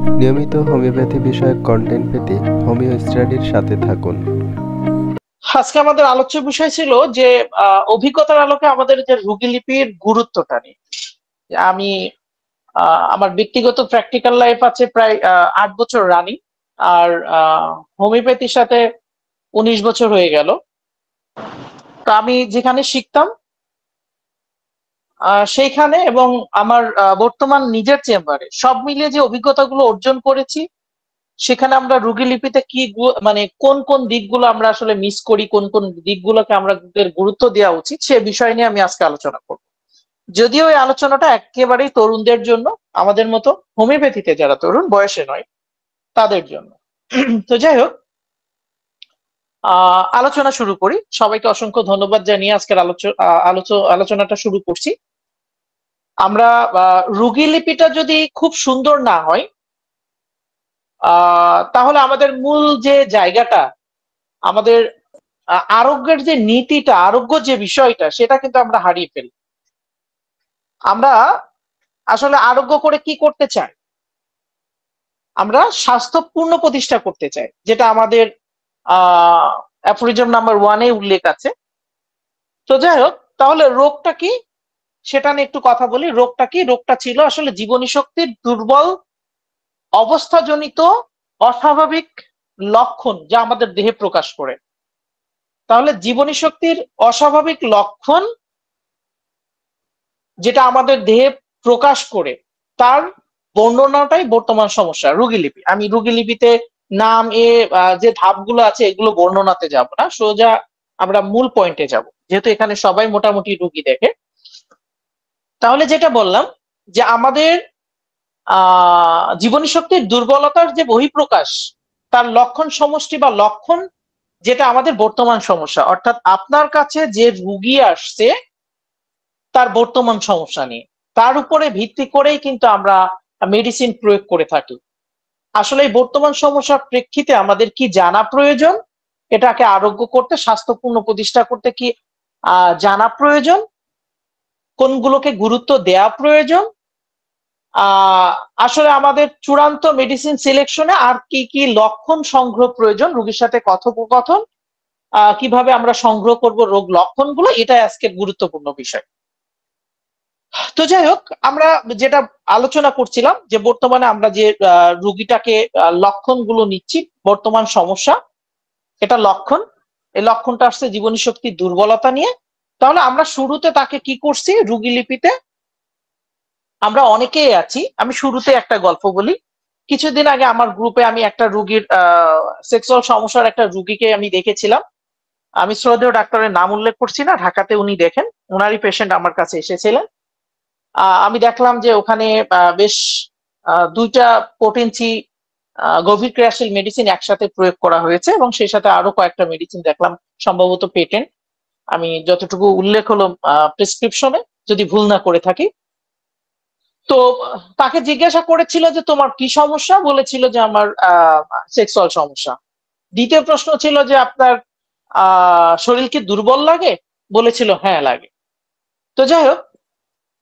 নিয়মিত হোমিওপ্যাথি বিষয়ক কন্টেন্ট পেতে হোমিও স্টাডির সাথে থাকুন। আজকে আমাদের আলোচ্য বিষয় ছিল যে অভিজ্ঞতার আলোকে আমাদের যে রোগী লিপির গুরুত্বটা নিয়ে। আমি আমার ব্যক্তিগত প্র্যাকটিক্যাল লাইফ আছে প্রায় 8 বছর রানিং, আর হোমিওপ্যাথির সাথে 19 বছর হয়ে গেল। তো আমি যেখানে শিখতাম সেইখানে এবং আমার বর্তমান নিজের চেম্বারে সব মিলিয়ে যে অভিজ্ঞতাগুলো অর্জন করেছি, সেখানে আমরা রোগী লিপিতে কি মানে কোন কোন দিকগুলো আমরা আসলে মিস করি, কোন কোন দিকগুলোকে আমরা গুরুত্ব দেওয়া উচিত, সে বিষয় নিয়ে আমি আজকে আলোচনা করব। যদিও এই আলোচনাটা একেবারেই তরুণদের জন্য, আমাদের মতো হোমিওপ্যাথিতে যারা তরুণ বয়সে নয় তাদের জন্য। তো যাই হোক, আলোচনা শুরু করি। সবাইকে অসংখ্য ধন্যবাদ জানিয়ে আজকের আলোচনাটা শুরু করছি। আমরা রোগী লিপিটা যদি খুব সুন্দর না হয়, তাহলে আমাদের মূল যে জায়গাটা, আমাদের আরোগ্যের যে নীতিটা, আরোগ্য যে বিষয়টা, সেটা কিন্তু আমরা হারিয়ে ফেলি। আমরা আসলে আরোগ্য করে কি করতে চাই? আমরা স্বাস্থ্যপূর্ণ প্রতিষ্ঠা করতে চাই, যেটা আমাদের অ্যাফোরিজম নাম্বার 1-এ উল্লেখ আছে। তো যাই হোক, তাহলে রোগটা কি সেটা নিয়ে একটু কথা বলি। রোগটা কি? রোগটা ছিল আসলে জীবনী শক্তির দুর্বল অবস্থাজনিত অস্বাভাবিক লক্ষণ, যা আমাদের দেহে প্রকাশ করে। তাহলে জীবনী শক্তির অস্বাভাবিক লক্ষণ যেটা আমাদের দেহে প্রকাশ করে, তার বর্ণনাটাই বর্তমান সমস্যা রোগীলিপি। আমি রোগীলিপিতে নাম যে ধাপগুলো আছে এগুলো বর্ণনাতে যাব না, সোজা আমরা মূল পয়েন্টে যাব, যেহেতু এখানে সবাই মোটামুটি রোগী দেখে। তাহলে যেটা বললাম যে আমাদের জীবনী শক্তির দুর্বলতার যে বহিঃপ্রকাশ, তার লক্ষণ সমষ্টি বা লক্ষণ যেটা আমাদের বর্তমান সমস্যা, অর্থাৎ আপনার কাছে যে রুগী আসছে তার বর্তমান সমস্যা নিয়ে, তার উপরে ভিত্তি করেই কিন্তু আমরা মেডিসিন প্রয়োগ করে থাকি। আসলে এই বর্তমান সমস্যার প্রেক্ষিতে আমাদের কি জানা প্রয়োজন, এটাকে আরোগ্য করতে, স্বাস্থ্যপূর্ণ প্রতিষ্ঠা করতে কি জানা প্রয়োজন, কোনগুলোকে গুরুত্ব দেওয়া প্রয়োজন, আসলে আমাদের চূড়ান্ত মেডিসিন সিলেকশনে আর কি কি লক্ষণ সংগ্রহ প্রয়োজন, রোগীর সাথে কথোপকথন কিভাবে আমরা সংগ্রহ করব রোগ লক্ষণগুলো, এটাই আজকের গুরুত্বপূর্ণ বিষয়। তো যাই হোক, আমরা যেটা আলোচনা করছিলাম যে বর্তমানে আমরা যে রোগীটাকে লক্ষণগুলো নিচ্ছি, বর্তমান সমস্যা এটা লক্ষণ। এই লক্ষণটা আসছে জীবনী শক্তির দুর্বলতা নিয়ে। তাহলে আমরা শুরুতে তাকে কি করছি রোগী লিপিতে? আমরা অনেকেই আছি, আমি শুরুতে একটা গল্প বলি। কিছুদিন আগে আমার গ্রুপে আমি একটা রুগীর সেক্সুয়াল সমস্যার একটা রুগীকে আমি দেখেছিলাম। আমি শ্রদ্ধেয় ডাক্তারের নাম উল্লেখ করছি না, ঢাকাতে উনি দেখেন, ওনারই পেশেন্ট আমার কাছে এসেছিলেন। আমি দেখলাম যে ওখানে বেশ 2টা পোটেন্সি গভীর ক্রিয়াশীল মেডিসিন একসাথে প্রয়োগ করা হয়েছে, এবং সেই সাথে আরো কয়েকটা মেডিসিন দেখলাম, সম্ভবত পেটেন্ট। আমি যতটুকু উল্লেখ হলো প্রেসক্রিপশনে, যদি ভুল না করে থাকি। তো তাকে জিজ্ঞাসা করেছিল যে তোমার কি সমস্যা, বলেছিল যে আমার সেক্সুয়াল সমস্যা। দ্বিতীয় প্রশ্ন ছিল যে আপনার শরীর কি দুর্বল লাগে, বলেছিল হ্যাঁ লাগে। তো যাই হোক,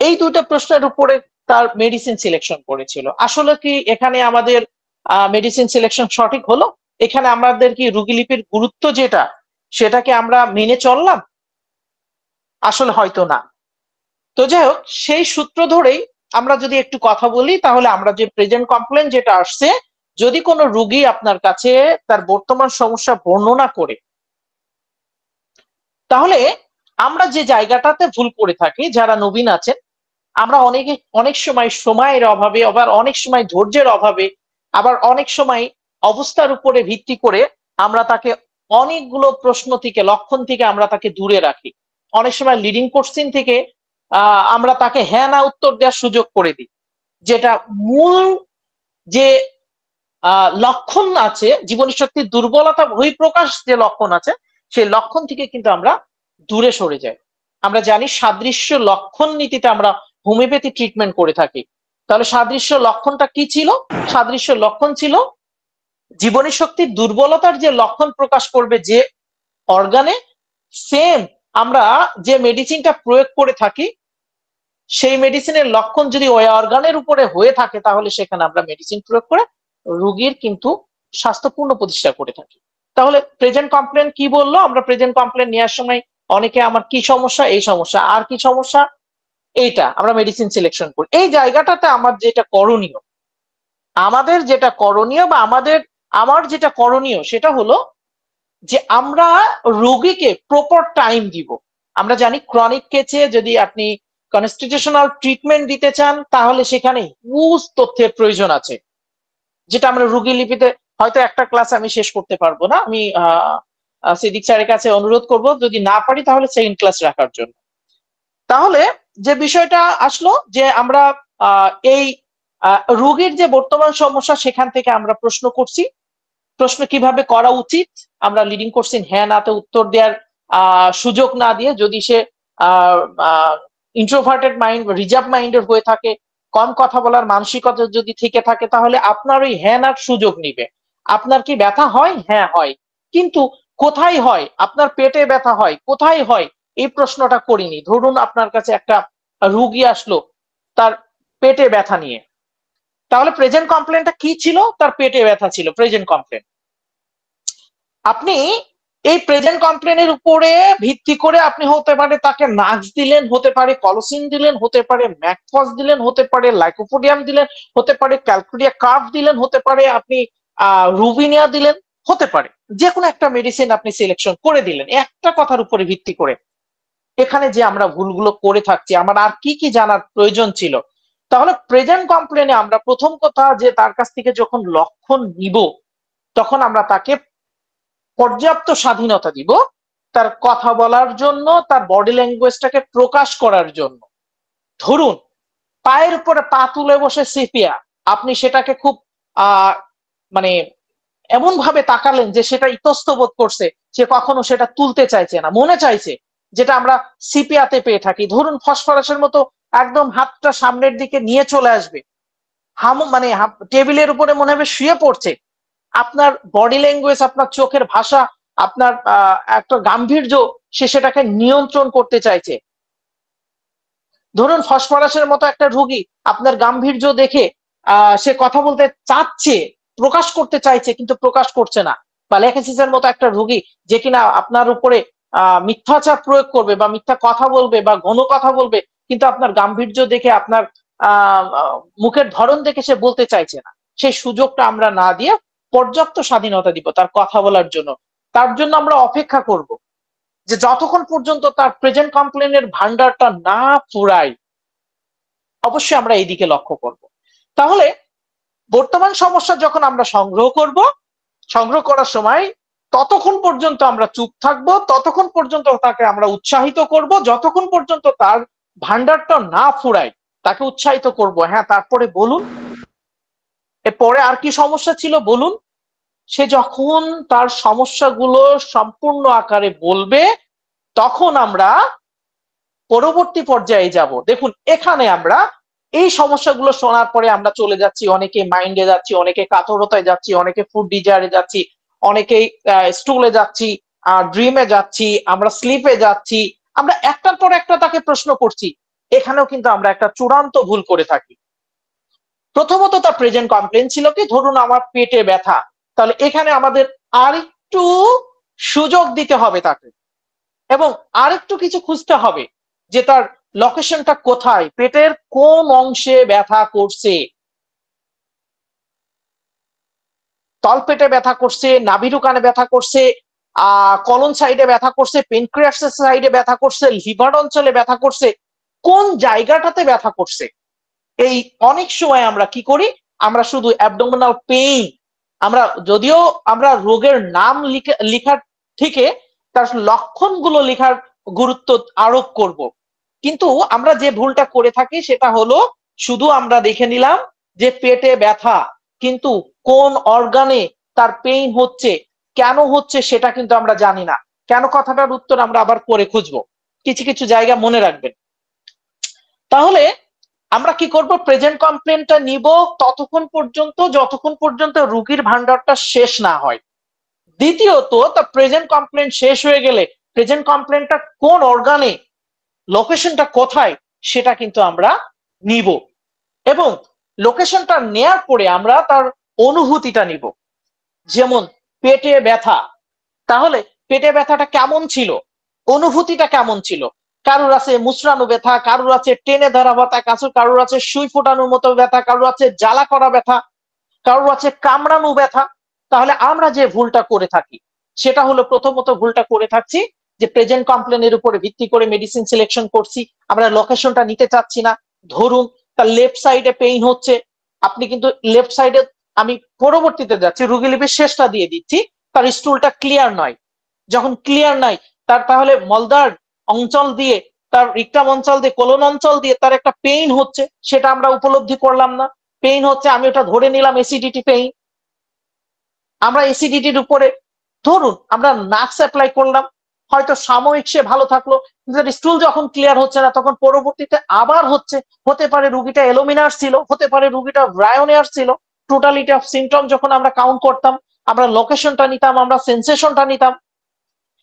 এই 2টা প্রশ্নের উপরে তার মেডিসিন সিলেকশন করেছিল। আসলে কি এখানে আমাদের মেডিসিন সিলেকশন সঠিক হলো? এখানে আমাদের কি রোগীলিপির গুরুত্ব যেটা, সেটাকে আমরা মেনে চললাম? আসলে হয়তো না। তো যাই হোক, সেই সূত্র ধরেই আমরা যদি একটু কথা বলি, তাহলে আমরা যে প্রেজেন্ট কমপ্লেন যেটা আসছে, যদি কোনো রোগী আপনার কাছে তার বর্তমান সমস্যা বর্ণনা করে, তাহলে আমরা যে জায়গাটাতে ভুল করে থাকি, যারা নবীন আছেন, আমরা অনেক সময় সময়ের অভাবে, আবার অনেক সময় ধৈর্যের অভাবে, আবার অনেক সময় অবস্থার উপরে ভিত্তি করে আমরা তাকে অনেকগুলো প্রশ্ন থেকে, লক্ষণ থেকে আমরা তাকে দূরে রাখি। অনেক সময় লিডিং কোশ্চেন থেকে আমরা তাকে হ্যাঁ না উত্তর দেওয়ার সুযোগ করে দিই, যেটা মূল যে লক্ষণ আছে, জীবনী শক্তির দুর্বলতা বহিঃপ্রকাশ যে লক্ষণ আছে, সেই লক্ষণ থেকে কিন্তু আমরা দূরে সরে যাই। আমরা জানি সাদৃশ্য লক্ষণ নীতিতে আমরা হোমিওপ্যাথি ট্রিটমেন্ট করে থাকি। তাহলে সাদৃশ্য লক্ষণটা কি ছিল? সাদৃশ্য লক্ষণ ছিল জীবনী শক্তির দুর্বলতার যে লক্ষণ প্রকাশ করবে যে অর্গানে, সেম আমরা যে মেডিসিনটা প্রয়োগ করে থাকি সেই মেডিসিনের লক্ষণ যদি ওই অর্গানের উপরে হয়ে থাকে তাহলে সেখানে আমরা মেডিসিন প্রয়োগ করে রোগীর কিন্তু স্বাস্থ্যপূর্ণ প্রতিষ্ঠা করে থাকি। তাহলে প্রেজেন্ট কমপ্লেন কি বললো? আমরা প্রেজেন্ট কমপ্লেন নেওয়ার সময় অনেকে আমার কি সমস্যা, এই সমস্যা, আর কি সমস্যা, এইটা আমরা মেডিসিন সিলেকশন করি। এই জায়গাটাতে আমার যেটা করণীয় বা আমার যেটা করণীয় সেটা হলো যে আমরা রোগীকে প্রপার টাইম দিব। আমরা জানি ক্রনিক কেসে যদি আপনি কনস্টিটিউশনাল ট্রিটমেন্ট দিতে চান তাহলে সেখানে হিউজ তথ্যের প্রয়োজন আছে, যেটা আমরা রোগী লিপিতে হয়তো একটা ক্লাস আমি শেষ করতে পারবো না। আমি সিদ্দিক স্যারের কাছে অনুরোধ করব যদি না পারি তাহলে সেকেন্ড ক্লাস রাখার জন্য। তাহলে যে বিষয়টা আসলো যে আমরা এই রোগীর যে বর্তমান সমস্যা সেখান থেকে আমরা প্রশ্ন করছি, প্রশ্ন কিভাবে করা উচিত আমরা লিডিং কোশ্চেন হ্যাঁ নাতে উত্তর দেওয়ার সুযোগ না দিয়ে, যদি সে ইন্ট্রোভার্টেড মাইন্ড রিজার্ভ মাইন্ডের হয়ে থাকে, কম কথা বলার মানসিকতা যদি থেকে থাকে তাহলে আপনার ওই হ্যাঁ নার সুযোগ নিবে। আপনার কি ব্যথা হয়? হ্যাঁ হয়, কিন্তু কোথায় হয়? আপনার পেটে ব্যথা হয়, কোথায় হয়? এই প্রশ্নটা করিনি। ধরুন আপনার কাছে একটা রুগী আসলো তার পেটে ব্যথা নিয়ে, তাহলে প্রেজেন্ট কমপ্লেনটা কি ছিল? তার পেটে ব্যথা ছিল প্রেজেন্ট কমপ্লেন। আপনি এই প্রেজেন্ট কমপ্লেনের উপরে ভিত্তি করে আপনি হতে পারে তাকে নাক্স দিলেন, হতে পারে কলোসিন দিলেন, হতে পারে ম্যাকফস দিলেন, হতে পারে লাইকোপোডিয়াম দিলেন, হতে পারে ক্যালকুরিয়া কার্ভ দিলেন, হতে পারে আপনি রুবিনিয়া দিলেন, হতে পারে যে কোনো একটা মেডিসিন আপনি সিলেকশন করে দিলেন একটা কথার উপরে ভিত্তি করে। এখানে যে আমরা ভুলগুলো করে থাকছি, আমার আর কি কি জানার প্রয়োজন ছিল? তাহলে প্রেজেন্ট কমপ্লেনে আমরা প্রথম কথা যে তার কাছ থেকে যখন লক্ষণ নিব তখন আমরা তাকে পর্যাপ্ত স্বাধীনতা দিব তার কথা বলার জন্য, তার বডি ল্যাঙ্গুয়েজটাকে প্রকাশ করার জন্য। ধরুন পায়ের উপরে পা তুলে বসে সিপিয়া, আপনি সেটাকে খুব মানে এমন ভাবে তাকালেন যে সেটা ইতস্তবোধ করছে, সে কখনো সেটা তুলতে চাইছে না, মনে চাইছে, যেটা আমরা সিপিয়াতে পেয়ে থাকি। ধরুন ফসফরাসের মতো একদম হাতটা সামনের দিকে নিয়ে চলে আসবে, মানে টেবিলের উপরে মনে হবে শুয়ে পড়ছে। আপনার বডি ল্যাঙ্গুয়েজ, আপনার চোখের ভাষা, আপনার একটা গাম্ভীর্য, সে সেটাকে নিয়ন্ত্রণ করতে চাইছে। ধরুন ফসফরাসের মতো একটা রোগী আপনার গাম্ভীর্য দেখে সে কথা বলতে চাচ্ছে, প্রকাশ করতে চাইছে কিন্তু প্রকাশ করছে না। বা লেখাসিসের মতো একটা রোগী যে কিনা আপনার উপরে মিথ্যাচার প্রয়োগ করবে বা মিথ্যা কথা বলবে বা ঘন কথা বলবে, কিন্তু আপনার গাম্ভীর্য দেখে আপনার মুখের ধরন দেখে সে বলতে চাইছে না। সেই সুযোগটা আমরা না দিয়ে পর্যাপ্ত স্বাধীনতা দিব তার কথা বলার জন্য। তার জন্য আমরা অপেক্ষা করব যে যতক্ষণ পর্যন্ত তার প্রেজেন্ট কমপ্লেনের ভান্ডারটা না ফুরায়। অবশ্যই আমরা এইদিকে লক্ষ্য করব। তাহলে বর্তমান সমস্যা যখন আমরা সংগ্রহ করার সময় ততক্ষণ পর্যন্ত আমরা চুপ থাকবো, ততক্ষণ পর্যন্ত তাকে আমরা উৎসাহিত করব, যতক্ষণ পর্যন্ত তার ভান্ডারটা না ফুরায় তাকে উৎসাহিত করব। হ্যাঁ, তারপরে বলুন, এরপরে আর কি সমস্যা ছিল বলুন। সে যখন তার সমস্যাগুলো সম্পূর্ণ আকারে বলবে তখন আমরা পরবর্তী পর্যায়ে যাব। দেখুন এখানে আমরা এই সমস্যাগুলো শোনার পরে আমরা চলে যাচ্ছি, অনেকে মাইন্ডে যাচ্ছি, অনেকে কাতরতায় যাচ্ছি, অনেকে ফুড ডিজায়ারে যাচ্ছি, অনেকেই স্টুলে যাচ্ছি, ড্রিমে যাচ্ছি, আমরা স্লিপে যাচ্ছি, আমরা একটার পর একটা তাকে প্রশ্ন করছি। এখানেও কিন্তু আমরা একটা চূড়ান্ত ভুল করে থাকি। প্রথমত তার প্রেজেন্ট কমপ্লেন ছিল কি, ধরুন আমার পেটে ব্যথা, তাহলে এখানে আমাদের আরেকটু সুযোগ দিতে হবে তাকে, এবং আরেকটু কিছু খুঁজতে হবে যে তার লোকেশনটা কোথায়, পেটের কোন অংশে ব্যথা করছে। তলপেটে ব্যথা করছে, নাভিরুকানে ব্যথা করছে, কলন সাইডে ব্যথা করছে, পেনক্রিয়াসের সাইডে ব্যথা করছে, লিভার অঞ্চলে ব্যথা করছে, কোন জায়গাটাতে ব্যথা করছে। এই অনেক সময় আমরা কি করি, আমরা শুধু অ্যাবডোমিনাল পেইন, আমরা যদিও আমরা রোগের নাম লিখার থেকে তার লক্ষণগুলো লেখার গুরুত্ব আরোপ করব, কিন্তু আমরা যে ভুলটা করে থাকি সেটা হলো শুধু আমরা দেখে নিলাম যে পেটে ব্যথা, কিন্তু কোন অর্গানে তার পেইন হচ্ছে, কেন হচ্ছে সেটা কিন্তু আমরা জানি না। কেন কথাটার উত্তর আমরা আবার পরে খুঁজবো, কিছু কিছু জায়গা মনে রাখবেন। তাহলে আমরা কি করব, প্রেজেন্ট কমপ্লেনটা নিব ততক্ষণ পর্যন্ত যতক্ষণ পর্যন্ত রোগীর ভান্ডারটা শেষ না হয়। দ্বিতীয়ত তার প্রেজেন্ট কমপ্লেন শেষ হয়ে গেলে প্রেজেন্ট কমপ্লেনটা কোন অর্গানে, লোকেশনটা কোথায়, সেটা কিন্তু আমরা নিব এবং লোকেশনটা নেয়ার পরে আমরা তার অনুভূতিটা নিব। যেমন পেটে ব্যথা, তাহলে পেটে ব্যথাটা কেমন ছিল, অনুভূতিটা কেমন ছিল? কারুর আছে মুচড়ানো ব্যথা, কারুর আছে টেনে ধরা ব্যথা, কারুর আছে সুই ফোটানোর মতো ব্যথা, কারুর আছে জ্বালা করা ব্যথা, কারোর আছে কামড়ানো ব্যথা। তাহলে আমরা যে ভুলটা করে থাকি সেটা হলো, প্রথমত ভুলটা করে থাকছি যে প্রেজেন্ট কমপ্লেনের উপরে ভিত্তি করে মেডিসিন সিলেকশন করছি, আমরা লোকেশনটা নিতে চাচ্ছি না। ধরুন তার লেফট সাইডে পেইন হচ্ছে, আপনি কিন্তু লেফট সাইডে, আমি পরবর্তীতে যাচ্ছি, রুগী লিপির শেষটা দিয়ে দিচ্ছি, তার স্টুলটা ক্লিয়ার নয়। যখন ক্লিয়ার নাই তার, তাহলে মলদার অঞ্চল দিয়ে, তার রিক্টাম অঞ্চল দিয়ে, কোলন অঞ্চল দিয়ে তার একটা পেইন হচ্ছে, সেটা আমরা উপলব্ধি করলাম না। পেইন হচ্ছে, আমি ওটা ধরে নিলাম এসিডিটি পেইন। আমরা এসিডিটির উপরে ধরুন আমরা নাক্স অ্যাপ্লাই করলাম, হয়তো সাময়িক সে ভালো থাকলো, কিন্তু স্টুল যখন ক্লিয়ার হচ্ছে না তখন পরবর্তীতে আবার হচ্ছে। হতে পারে রুগীটা এলোমিনার ছিল, হতে পারে রুগীটা ব্রায়োনিয়ার ছিল। টোটালিটি অফ সিমটম যখন আমরা কাউন্ট করতাম, আমরা লোকেশনটা নিতাম, আমরা সেন্সেশনটা নিতাম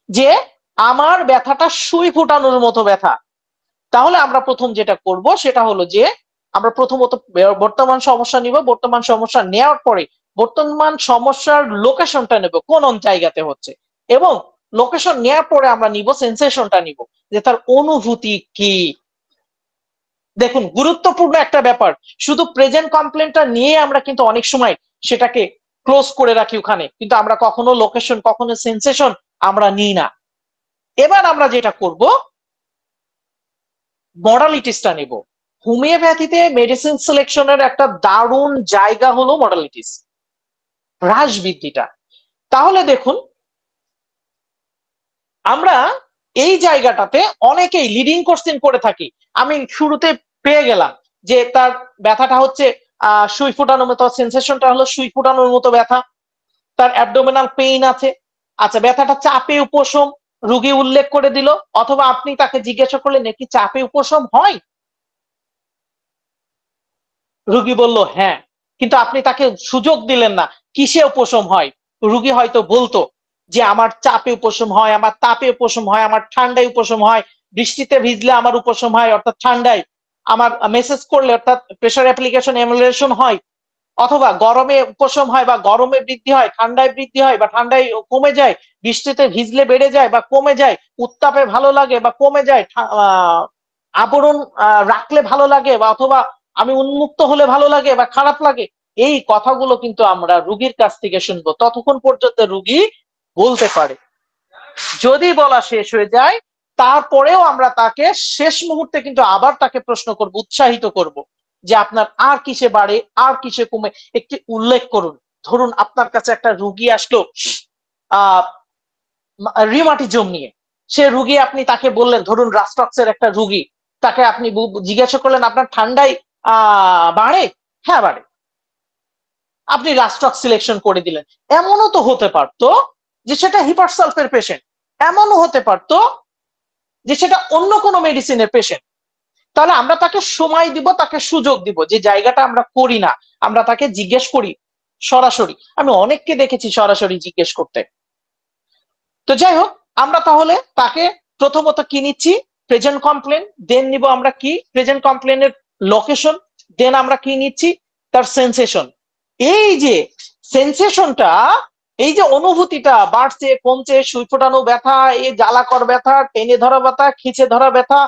যে আমার ব্যথাটা সুই ফুটানোর মতো ব্যথা। তাহলে আমরা প্রথম যেটা করব সেটা হলো যে আমরা প্রথমত বর্তমান সমস্যা নিব, বর্তমান সমস্যা নেওয়ার পরে বর্তমান সমস্যার লোকেশনটা নেব কোন জায়গাতে হচ্ছে, এবং লোকেশন নেওয়ার পরে আমরা নিব সেন্সেশনটা নিব যে তার অনুভূতি কি। দেখুন গুরুত্বপূর্ণ একটা ব্যাপার, শুধু প্রেজেন্ট কমপ্লেনটা নিয়ে আমরা কিন্তু অনেক সময় সেটাকে ক্লোজ করে রাখি ওখানে, কিন্তু আমরা কখনো লোকেশন, কখনো সেন্সেশন আমরা নিই না। এবার আমরা যেটা করব, মডালিটিসটা নেব। হোমিওপ্যাথিতে মেডিসিন সিলেকশনের একটা দারুণ জায়গা হলো মডালিটিস, হ্রাস বৃদ্ধিটা। তাহলে দেখুন আমরা এই জায়গাটাতে অনেকেই লিডিং কোশ্চেন করে থাকি। আমি শুরুতে পেয়ে গেলাম যে তার ব্যথাটা হচ্ছে সুই ফুটানোর মতো, সেন্সেশনটা হলো সুই ফুটানোর মতো ব্যথা, তার অ্যাবডোমিনাল পেইন আছে। আচ্ছা, ব্যথাটা চাপে উপশম রুগী উল্লেখ করে দিল, অথবা আপনি তাকে জিজ্ঞাসা করলেন নাকি চাপে উপশম হয়, রুগী বলল হ্যাঁ, কিন্তু আপনি তাকে সুযোগ দিলেন না কিসে উপশম হয়। রুগী হয়তো বলতো যে আমার চাপে উপশম হয়, আমার তাপে উপশম হয়, আমার ঠান্ডায় উপশম হয়, বৃষ্টিতে ভিজলে আমার উপশম হয় অর্থাৎ ঠান্ডায়, আমার মেসেজ করলে অর্থাৎ প্রেসার অ্যাপ্লিকেশন এমুলেশন হয়, অথবা গরমে উপশম হয় বা গরমে বৃদ্ধি হয়, ঠান্ডায় বৃদ্ধি হয় বা ঠান্ডায় কমে যায়, বৃষ্টিতে ভিজলে বেড়ে যায় বা কমে যায়, উত্তাপে ভালো লাগে বা কমে যায়, আবরণ রাখলে ভালো লাগে, বা অথবা আমি উন্মুক্ত হলে ভালো লাগে বা খারাপ লাগে। এই কথাগুলো কিন্তু আমরা রুগীর কাছ থেকে শুনবো, ততক্ষণ পর্যন্ত রুগী বলতে পারে। যদি বলা শেষ হয়ে যায় তারপরেও আমরা তাকে শেষ মুহূর্তে কিন্তু আবার তাকে প্রশ্ন করব, উৎসাহিত করব যে আপনার আর কিসে বাড়ে, আর কিসে কমে, একটি উল্লেখ করুন। ধরুন আপনার কাছে একটা রুগী আসলো রিউমাটিজম নিয়ে, সে রুগী, আপনি তাকে বললেন, ধরুন রাস্টক্সের একটা রুগী, তাকে আপনি জিজ্ঞাসা করলেন আপনার ঠান্ডায় বাড়ে, হ্যাঁ বাড়ে, আপনি রাস্টক্স সিলেকশন করে দিলেন। এমনও তো হতে পারতো যে সেটা হিপারসালফের পেশেন্ট, এমনও হতে পারতো যে সেটা অন্য কোনো মেডিসিনের পেশেন্ট। তাহলে আমরা তাকে সময় দিব, তাকে সুযোগ দিব, যে জায়গাটা আমরা করি না, আমরা তাকে জিজ্ঞেস করি সরাসরি। আমি অনেককে দেখেছি সরাসরি জিজ্ঞেস করতে। তো যাই হোক, আমরা তাহলে তাকে প্রথমত কি নিচ্ছি, প্রেজেন্ট কমপ্লেন, দেন নিব আমরা কি প্রেজেন্ট কমপ্লেনের লোকেশন, দেন আমরা কি নিচ্ছি তার সেন্সেশন। এই যে সেন্সেশনটা, এই যে অনুভূতিটা বাড়ছে কমছে, সুই ফোটানো ব্যথা, এই জ্বালাকর ব্যথা, টেনে ধরা ব্যথা, খিচে ধরা ব্যথা,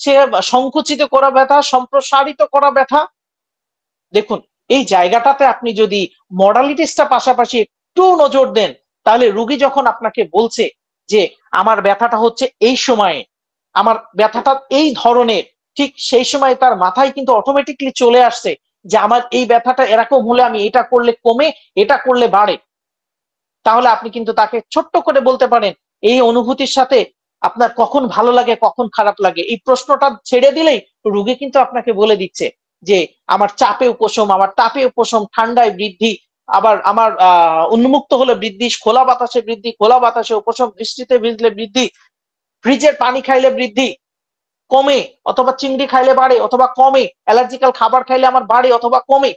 সে সংকুচিত করা ব্যথা, সম্প্রসারিত করা ব্যথা, দেখুন এই জায়গাটাতে আপনি যদি মডালিটিসটা পাশাপাশি একটু নজর দেন, তাহলে রুগী যখন আপনাকে বলছে যে আমার ব্যথাটা হচ্ছে এই সময়ে, আমার ব্যথাটা এই ধরনের, ঠিক সেই সময় তার মাথায় কিন্তু অটোমেটিকলি চলে আসছে যে আমার এই ব্যথাটা এরকম হলে আমি এটা করলে কমে, এটা করলে বাড়ে। তাহলে আপনি কিন্তু তাকে ছোট্ট করে বলতে পারেন এই অনুভূতির সাথে আপনার কখন ভালো লাগে কখন খারাপ লাগে, এই প্রশ্নটা ছেড়ে দিলেই রুগী কিন্তু আপনাকে বলে দিচ্ছে যে আমার চাপে উপশম, আমার তাপে উপশম, ঠান্ডায় বৃদ্ধি, আবার আমার উন্মুক্ত হলে বৃদ্ধি, খোলা বাতাসে বৃদ্ধি, খোলা বাতাসে উপশম, বৃষ্টিতে ভিজলে বৃদ্ধি, ফ্রিজের পানি খাইলে বৃদ্ধি কমে, অথবা চিংড়ি খাইলে বাড়ে অথবা কমে, অ্যালার্জিক্যাল খাবার খাইলে আমার বাড়ে অথবা কমে।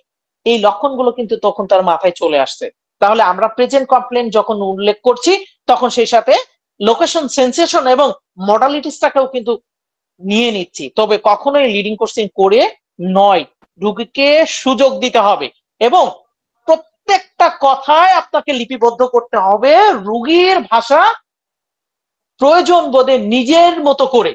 এই লক্ষণগুলো কিন্তু তখন তার মাথায় চলে আসছে। তাহলে আমরা প্রেজেন্ট কমপ্লেন যখন উল্লেখ করছি তখন সেই সাথে লোকেশন, সেন্সেশন এবং মডালিটিসটাকেও কিন্তু নিয়ে নিচ্ছি, তবে কখনোই লিডিং কোশ্চেন করে নয়। রুগীকে সুযোগ দিতে হবে এবং প্রত্যেকটা কথায় আপনাকে লিপিবদ্ধ করতে হবে রুগীর ভাষা, প্রয়োজন বোধে নিজের মতো করে।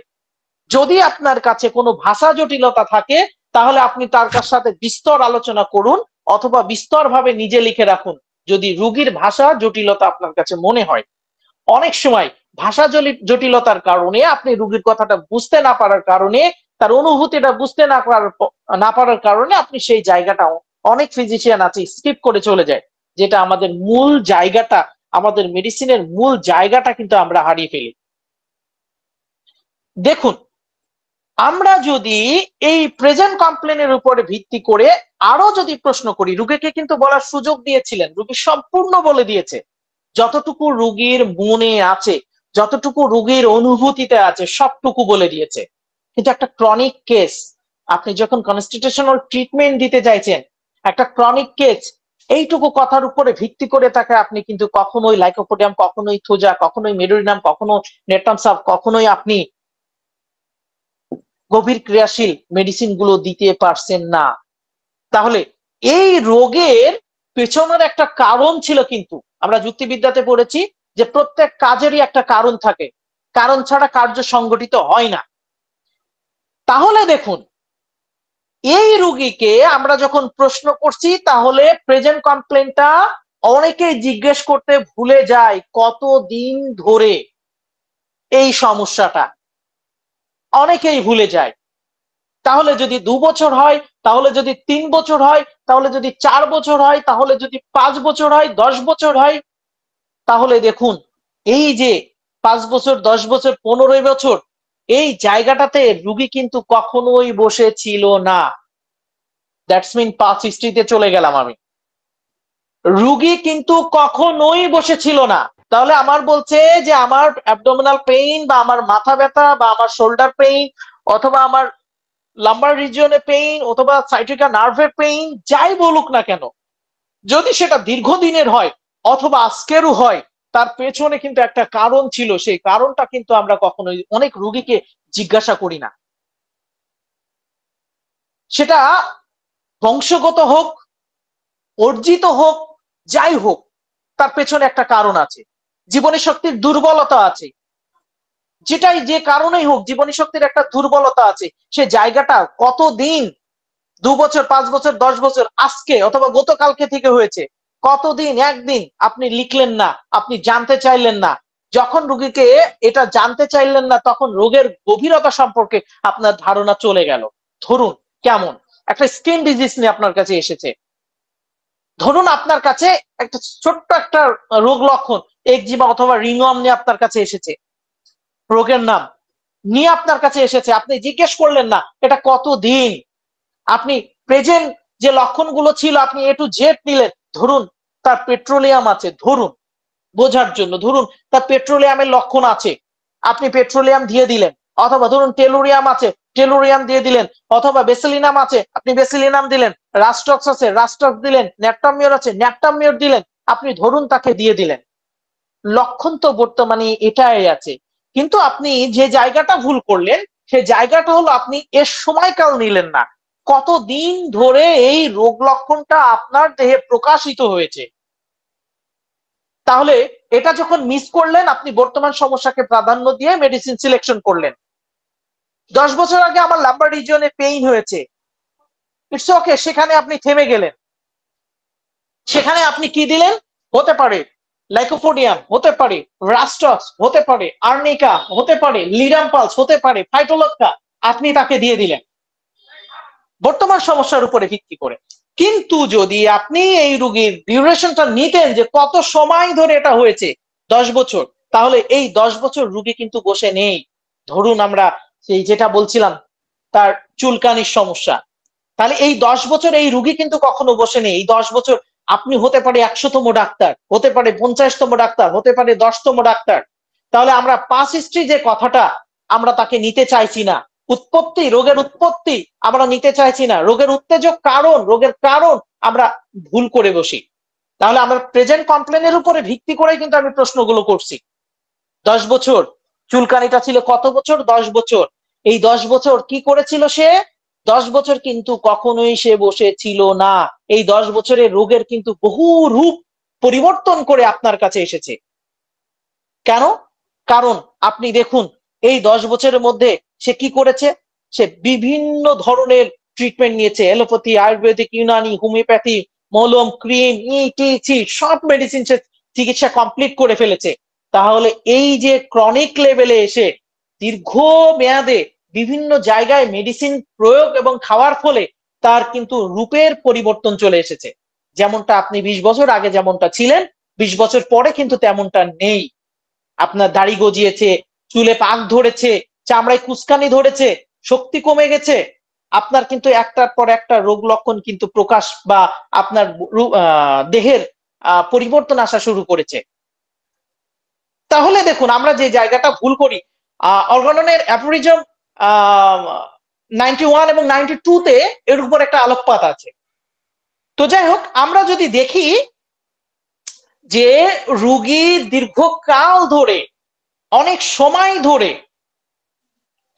যদি আপনার কাছে কোনো ভাষা জটিলতা থাকে তাহলে আপনি তার সাথে বিস্তর আলোচনা করুন অথবা বিস্তরভাবে নিজে লিখে রাখুন যদি রুগীর ভাষা জটিলতা আপনার কাছে মনে হয়। অনেক সময় ভাষা জটিলতার কারণে আপনি রুগীর কথাটা বুঝতে না পারার কারণে, তার অনুভূতিটা বুঝতে না পারার কারণে আপনি সেই জায়গাটা, অনেক ফিজিশিয়ান আছে স্কিপ করে চলে যায়, যেটা আমাদের মূল জায়গাটা, আমাদের মেডিসিনের মূল জায়গাটা কিন্তু আমরা হারিয়ে ফেলি। দেখুন, আমরা যদি এই প্রেজেন্ট কমপ্লেনের উপরে ভিত্তি করে আরো যদি প্রশ্ন করি, রুগীকে কিন্তু বলার সুযোগ দিয়েছিলেন, রুগী সম্পূর্ণ বলে দিয়েছে, যতটুকু রুগীর মনে আছে, যতটুকু রুগীর অনুভূতিতে আছে সবটুকু বলে দিয়েছে। কিন্তু একটা ক্রনিক কেস, আপনি যখন কনস্টিটিউশনাল ট্রিটমেন্ট দিতে চাইছেন, একটা ক্রনিক কেস, এইটুকু কথার উপরে ভিত্তি করে তাকে আপনি কিন্তু কখনোই লাইকোপোডিয়াম, কখনোই থুজা, কখনোই মেডোরিনাম, কখনো নেট্রামসাপ, কখনোই আপনি গভীর ক্রিয়াশীল মেডিসিন গুলো দিতে পারছেন না। তাহলে এই রোগের পেছনের একটা কারণ ছিল। কিন্তু আমরা যুক্তিবিদ্যাতে পড়েছি যে প্রত্যেক কাজেরই একটা কারণ থাকে, কারণ ছাড়া কার্য সংগঠিত হয় না। তাহলে দেখুন, এই রোগীকে আমরা যখন প্রশ্ন করছি তাহলে প্রেজেন্ট কমপ্লেনটা অনেকেই জিজ্ঞেস করতে ভুলে যায় কতদিন ধরে এই সমস্যাটা, অনেকেই ভুলে যায়। তাহলে যদি 2 বছর হয়, তাহলে যদি 3 বছর হয়, তাহলে যদি 4 বছর হয়, তাহলে যদি 5 বছর হয়, 10 বছর হয়, তাহলে দেখুন এই যে 5 বছর, 10 বছর, 15 বছর, এই জায়গাটাতে রুগী কিন্তু কখনোই বসে ছিল না। দ্যাটস মিন পাস্ট হিস্ট্রিতে চলে গেলাম আমি, রুগী কিন্তু কখনোই বসেছিল না। তাহলে আমার বলছে যে আমার অ্যাবডোমিনাল পেইন বা আমার মাথা ব্যথা বা আমার শোল্ডার পেইন অথবা আমার লাম্বার রিজিয়নে পেইন অথবা সাইটিকা নার্ভের পেইন, যাই বলুক না কেন, যদি সেটা দীর্ঘদিনের হয় অথবা আজকেরও হয়, তার পেছনে কিন্তু একটা কারণ ছিল। সেই কারণটা কিন্তু আমরা কখনোই অনেক রোগীকে জিজ্ঞাসা করি না। সেটা বংশগত হোক, অর্জিত হোক, যাই হোক, তার পেছনে একটা কারণ আছে। জীবনী শক্তির দুর্বলতা আছে, যেটাই যে কারণেই হোক, জীবনী শক্তির একটা দুর্বলতা আছে। সে জায়গাটা কতদিন, 2 বছর, 5 বছর, 10 বছর, আজকে অথবা গতকালকে থেকে হয়েছে, কতদিন, একদিন আপনি লিখলেন না, আপনি জানতে চাইলেন না। যখন রোগীকে এটা জানতে চাইলেন না তখন রোগের গভীরতা সম্পর্কে আপনার ধারণা চলে গেল। ধরুন কেমন একটা স্কিন ডিজিজ নিয়ে আপনার কাছে এসেছে, ধরুন আপনার কাছে একটা ছোট্ট একটা রোগ লক্ষণ একজিমা অথবা রিংওয়ার্ম নিয়ে আপনার কাছে এসেছে, রোগের নাম নিয়ে আপনার কাছে এসেছে, আপনি জিজ্ঞেস করলেন না এটা কতদিন, আপনি প্রেজেন্ট যে লক্ষণগুলো ছিল আপনি A to Z নিলেন। ধরুন তার পেট্রোলিয়াম আছে, ধরুন বোঝার জন্য, ধরুন তার পেট্রোলিয়ামের লক্ষণ আছে, আপনি পেট্রোলিয়াম দিয়ে দিলেন, অথবা ধরুন টেলুরিয়াম আছে, টেলুরিয়াম দিয়ে দিলেন, অথবা বেসিলিনাম আছে, আপনি বেসিলিনাম দিলেন, রাস্টক্স আছে, রাস্টক্স দিলেন, ন্যাট্টামিওর আছে, ন্যাট্টামিওর দিলেন, আপনি ধরুন তাকে দিয়ে দিলেন। লক্ষণ তো বর্তমানে এটাই আছে, কিন্তু আপনি যে জায়গাটা ভুল করলেন সে জায়গাটা হলো আপনি এর সময়কাল নিলেন না, কতদিন ধরে এই রোগ লক্ষণটা আপনার দেহে প্রকাশিত হয়েছে। তাহলে এটা যখন মিস করলেন, আপনি বর্তমান সমস্যাকে প্রাধান্য দিয়ে মেডিসিন সিলেকশন করলেন। 10 বছর আগে আমার লাম্বার রিজিয়নে পেইন হয়েছে, ইটস ওকে, সেখানে আপনি থেমে গেলেন। সেখানে আপনি কি দিলেন? হতে পারে লাইকোপোডিয়াম, হতে পারে রাস্টক্স, হতে পারে আর্নিকা, হতে পারে লিডাম্পালস, হতে পারে ফাইটোলক্কা, আপনি তাকে দিয়ে দিলেন বর্তমান সমস্যার উপরে ভিত্তি করে। কিন্তু যদি আপনি এই রোগীর ডিউরেশনটা নিতেন যে কত সময় ধরে এটা হয়েছে, 10 বছর, তাহলে এই 10 বছর রোগী কিন্তু বসে নেই। ধরুন আমরা সেই যেটা বলছিলাম তার চুলকানির সমস্যা, তাহলে এই 10 বছর এই রোগী কিন্তু কখনো বসে নেই। এই 10 বছর আপনি হতে পারে 100তম ডাক্তার, হতে পারে 50তম ডাক্তার, হতে পারে 10তম ডাক্তার। তাহলে আমরা পাস হিস্ট্রি যে কথাটা আমরা তাকে নিতে চাইছি না, উৎপত্তি, রোগের উৎপত্তি আমরা নিতে চাইছি না, রোগের উত্তেজক কারণ, রোগের কারণ আমরা ভুল করে বসি। তাহলে আমরা প্রেজেন্ট কমপ্লেনের উপরে ভিত্তি করে কিন্তু আমি প্রশ্নগুলো করছি। 10 বছর চুলকানিটা ছিল কত বছর? 10 বছর। এই 10 বছর কি করেছিল সে? 10 বছর কিন্তু কখনোই সে বসে ছিল না। এই 10 বছরের রোগের কিন্তু বহু রূপ পরিবর্তন করে আপনার কাছে এসেছে। কেন? কারণ আপনি দেখুন, এই 10 বছরের মধ্যে সে কি করেছে? সে বিভিন্ন ধরনের ট্রিটমেন্ট নিয়েছে, এলোপ্যাথি, আয়ুর্বেদিক, ইউনানি, হোমিওপ্যাথি, মলম, ক্রিম, ইটিসি সব মেডিসিন সে চিকিৎসা কমপ্লিট করে ফেলেছে। তাহলে এই যে ক্রনিক লেভেলে এসে দীর্ঘ মেয়াদে বিভিন্ন জায়গায় মেডিসিন প্রয়োগ এবং খাওয়ার ফলে তার কিন্তু রূপের পরিবর্তন চলে এসেছে। যেমনটা আপনি 20 বছর আগে যেমনটা ছিলেন, 20 বছর পরে কিন্তু তেমনটা নেই। আপনার দাড়ি গজিয়েছে, চুলে পাক ধরেছে, চামড়ায় কুচকানি ধরেছে, শক্তি কমে গেছে। আপনার কিন্তু একটার পর একটা রোগ লক্ষণ কিন্তু প্রকাশ বা আপনার দেহের পরিবর্তন আসা শুরু করেছে। তাহলে দেখুন, আমরা যে জায়গাটা ভুল করি, অর্গাননের অ্যাপোরিজম 91 এবং 92 তে এর উপর একটা আলোকপাত আছে। তো যাই হোক, আমরা যদি দেখি যে রোগী দীর্ঘকাল ধরে, অনেক সময় ধরে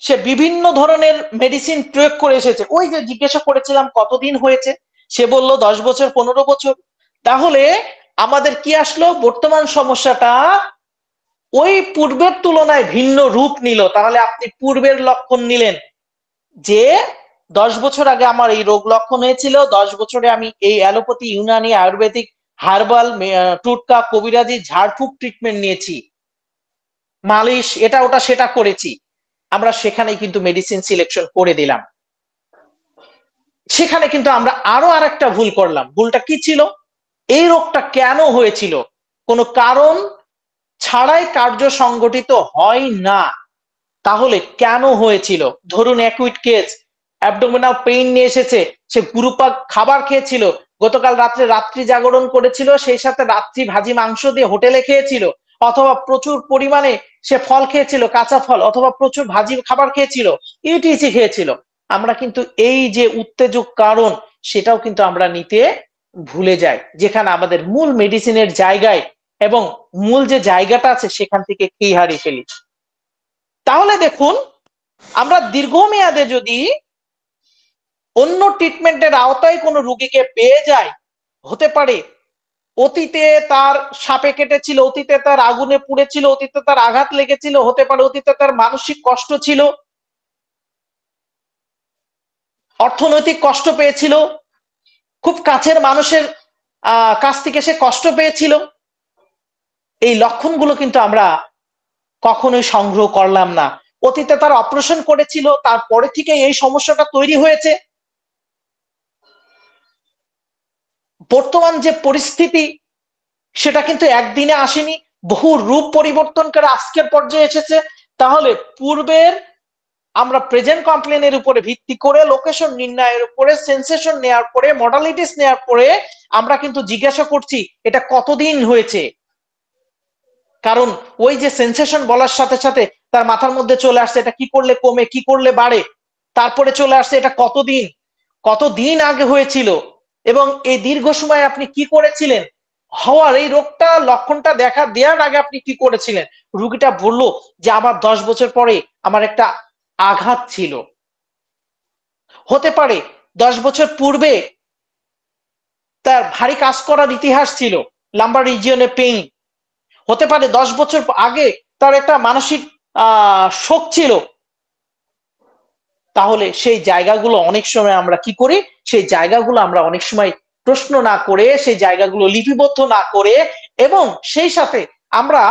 সে বিভিন্ন ধরনের মেডিসিন প্রয়োগ করে এসেছে। ওই যে জিজ্ঞাসা করেছিলাম কতদিন হয়েছে, সে বলল 10 বছর, 15 বছর। তাহলে আমাদের কি আসলো? বর্তমান সমস্যাটা ওই পূর্বের তুলনায় ভিন্ন রূপ নিল। তাহলে আপনি পূর্বের লক্ষণ নিলেন যে 10 বছর আগে আমার এই রোগ লক্ষণ হয়েছিল, 10 বছরে আমি এই অ্যালোপ্যাথি, ইউনানি, আয়ুর্বেদিক, হার্বাল, টুটকা, কবিরাজি, ঝাড়ফুঁক ট্রিটমেন্ট নিয়েছি, মালিশ, এটা ওটা সেটা করেছি। আমরা সেখানে কিন্তু মেডিসিন সিলেকশন করে দিলাম। সেখানে কিন্তু আমরা আরো আরেকটা ভুল করলাম। ভুলটা কি ছিল? এই রোগটা কেন হয়েছিল? কোনো কারণ ছাড়াই কার্য সংগঠিত হয় না। তাহলে কেন হয়েছিল? ধরুন অ্যাকুইট কেস, অ্যাবডোমিনাল পেইন নিয়ে এসেছে, সে গুরুপাক খাবার খেয়েছিল, গতকাল রাত্রে রাত্রি জাগরণ করেছিল, সেই সাথে রাত্রি ভাজি মাংস দিয়ে হোটেলে খেয়েছিল, অথবা প্রচুর পরিমাণে সে ফল খেয়েছিল, কাঁচা ফল, অথবা প্রচুর ভাজি খাবার খেয়েছিল, ইউটিসি খেয়েছিল। আমরা কিন্তু এই যে উত্তেজক কারণ, সেটাও কিন্তু আমরা নিতে ভুলে যাই, যেখানে আমাদের মূল মেডিসিনের জায়গায় এবং মূল যে জায়গাটা আছে সেখান থেকে কি হারিয়ে ফেলি। তাহলে দেখুন, আমরা দীর্ঘমেয়াদে যদি অন্য ট্রিটমেন্টের আওতায় কোনো রোগীকে পেয়ে যাই, হতে পারে অতীতে তার সাপে কেটেছিল, অতীতে তার আগুনে পুড়েছিল, অতীতে তার আঘাত লেগেছিল, হতে পারে অতীতে তার মানসিক কষ্ট ছিল, অর্থনৈতিক কষ্ট পেয়েছিল, খুব কাছের মানুষের কাছ থেকে সে কষ্ট পেয়েছিল। এই লক্ষণগুলো কিন্তু আমরা কখনোই সংগ্রহ করলাম না। অতীতে তার অপারেশন করেছিল, তারপরে থেকে এই সমস্যাটা তৈরি হয়েছে। বর্তমান যে পরিস্থিতি, সেটা কিন্তু একদিনে আসেনি, বহু রূপ পরিবর্তন করে আজকের পর্যায়ে এসেছে। তাহলে পূর্বের আমরা প্রেজেন্ট কমপ্লেনের উপরে ভিত্তি করে, লোকেশন নির্ণয়ের উপরে, সেন্সেশন নেওয়ার পরে, মডালিটিস নেওয়ার পরে আমরা কিন্তু জিজ্ঞাসা করছি এটা কতদিন হয়েছে। কারণ ওই যে সেন্সেশন বলার সাথে সাথে তার মাথার মধ্যে চলে আসছে এটা কি করলে কমে, কি করলে বাড়ে, তারপরে চলে আসছে এটা কতদিন, কতদিন আগে হয়েছিল, এবং এই দীর্ঘ সময় আপনি কি করেছিলেন, হওয়ার এই রোগটা লক্ষণটা দেখা দেওয়ার আগে আপনি কি করেছিলেন। রোগীটা বলল যে আমার 10 বছর পরে আমার একটা আঘাত ছিল। হতে পারে 10 বছর পূর্বে তার ভারী কাজ করার ইতিহাস ছিল, লাম্বার রিজিয়নে পেইন। হতে পারে 10 বছর আগে তার একটা মানসিক শোক ছিল। তাহলে সেই জায়গাগুলো অনেক সময় আমরা কি করি, সেই জায়গাগুলো আমরা অনেক সময় প্রশ্ন না করে, সেই জায়গাগুলো লিপিবদ্ধ না করে, এবং সেই সাথে আমরা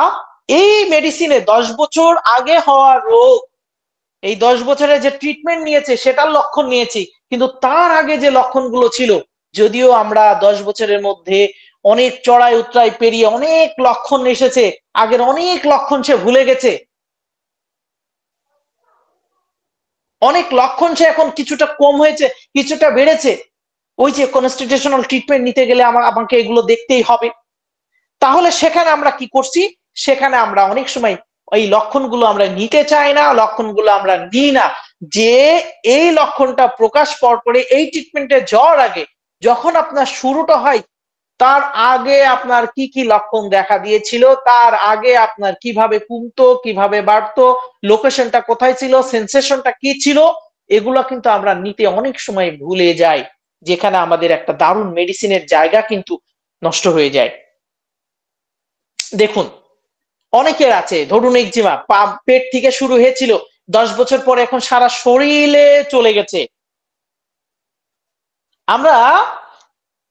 এই মেডিসিনে 10 বছর আগে হওয়া রোগ, এই 10 বছরে যে ট্রিটমেন্ট নিয়েছে সেটার লক্ষণ নিয়েছি, কিন্তু তার আগে যে লক্ষণগুলো ছিল, যদিও আমরা 10 বছরের মধ্যে অনেক চড়াই উতরাই পেরিয়ে অনেক লক্ষণ এসেছে, আগের অনেক লক্ষণ সে ভুলে গেছে, অনেক লক্ষণ সে এখন কিছুটা কম হয়েছে, কিছুটা বেড়েছে। ওই যে কনস্টিটিউশনাল ট্রিটমেন্ট নিতে গেলে আমাকে এগুলো দেখতেই হবে। তাহলে সেখানে আমরা কি করছি, সেখানে আমরা অনেক সময় এই লক্ষণগুলো আমরা নিতে চাই না, লক্ষণগুলো আমরা নিই না। যে এই লক্ষণটা প্রকাশ পাওয়ার পরে এই ট্রিটমেন্টে যাওয়ার আগে যখন আপনার শুরুটা হয়, তার আগে আপনার কি কি লক্ষণ দেখা দিয়েছিল, তার আগে আপনার কিভাবে কমতো, কিভাবে বাড়তো, লোকেশনটা কোথায় ছিল, সেন্সেশনটা কি ছিল, এগুলো কিন্তু আমরা নিতে অনেক সময় ভুলে যাই, যেখানে আমাদের একটা দারুণ মেডিসিনের জায়গা কিন্তু নষ্ট হয়ে যায়। দেখুন, অনেকের আছে ধরুন একজিমা, পেট থেকে শুরু হয়েছিল, 10 বছর পরে এখন সারা শরীরে চলে গেছে। আমরা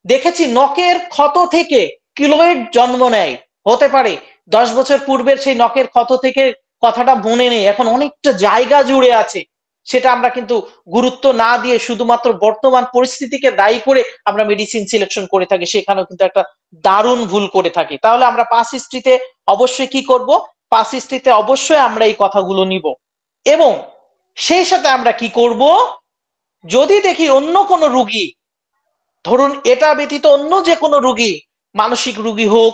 দেখেছি নখের ক্ষত থেকে কিলোয়েড জন্ম নেয়, হতে পারে 10 বছর পূর্বের সেই নখের ক্ষত থেকে কথাটা মনে নেই, এখন অনেকটা জায়গা জুড়ে আছে, সেটা আমরা কিন্তু গুরুত্ব না দিয়ে শুধুমাত্র বর্তমান পরিস্থিতিকে দায়ী করে আমরা মেডিসিন সিলেকশন করে থাকি, সেখানেও কিন্তু একটা দারুণ ভুল করে থাকি। তাহলে আমরা পাস হিস্ট্রিতে অবশ্যই কি করব, পাস হিস্ট্রিতে অবশ্যই আমরা এই কথাগুলো নিব, এবং সেই সাথে আমরা কি করব, যদি দেখি অন্য কোনো রুগী, ধরুন এটা ব্যতীত অন্য যে কোনো রুগী, মানসিক রুগী হোক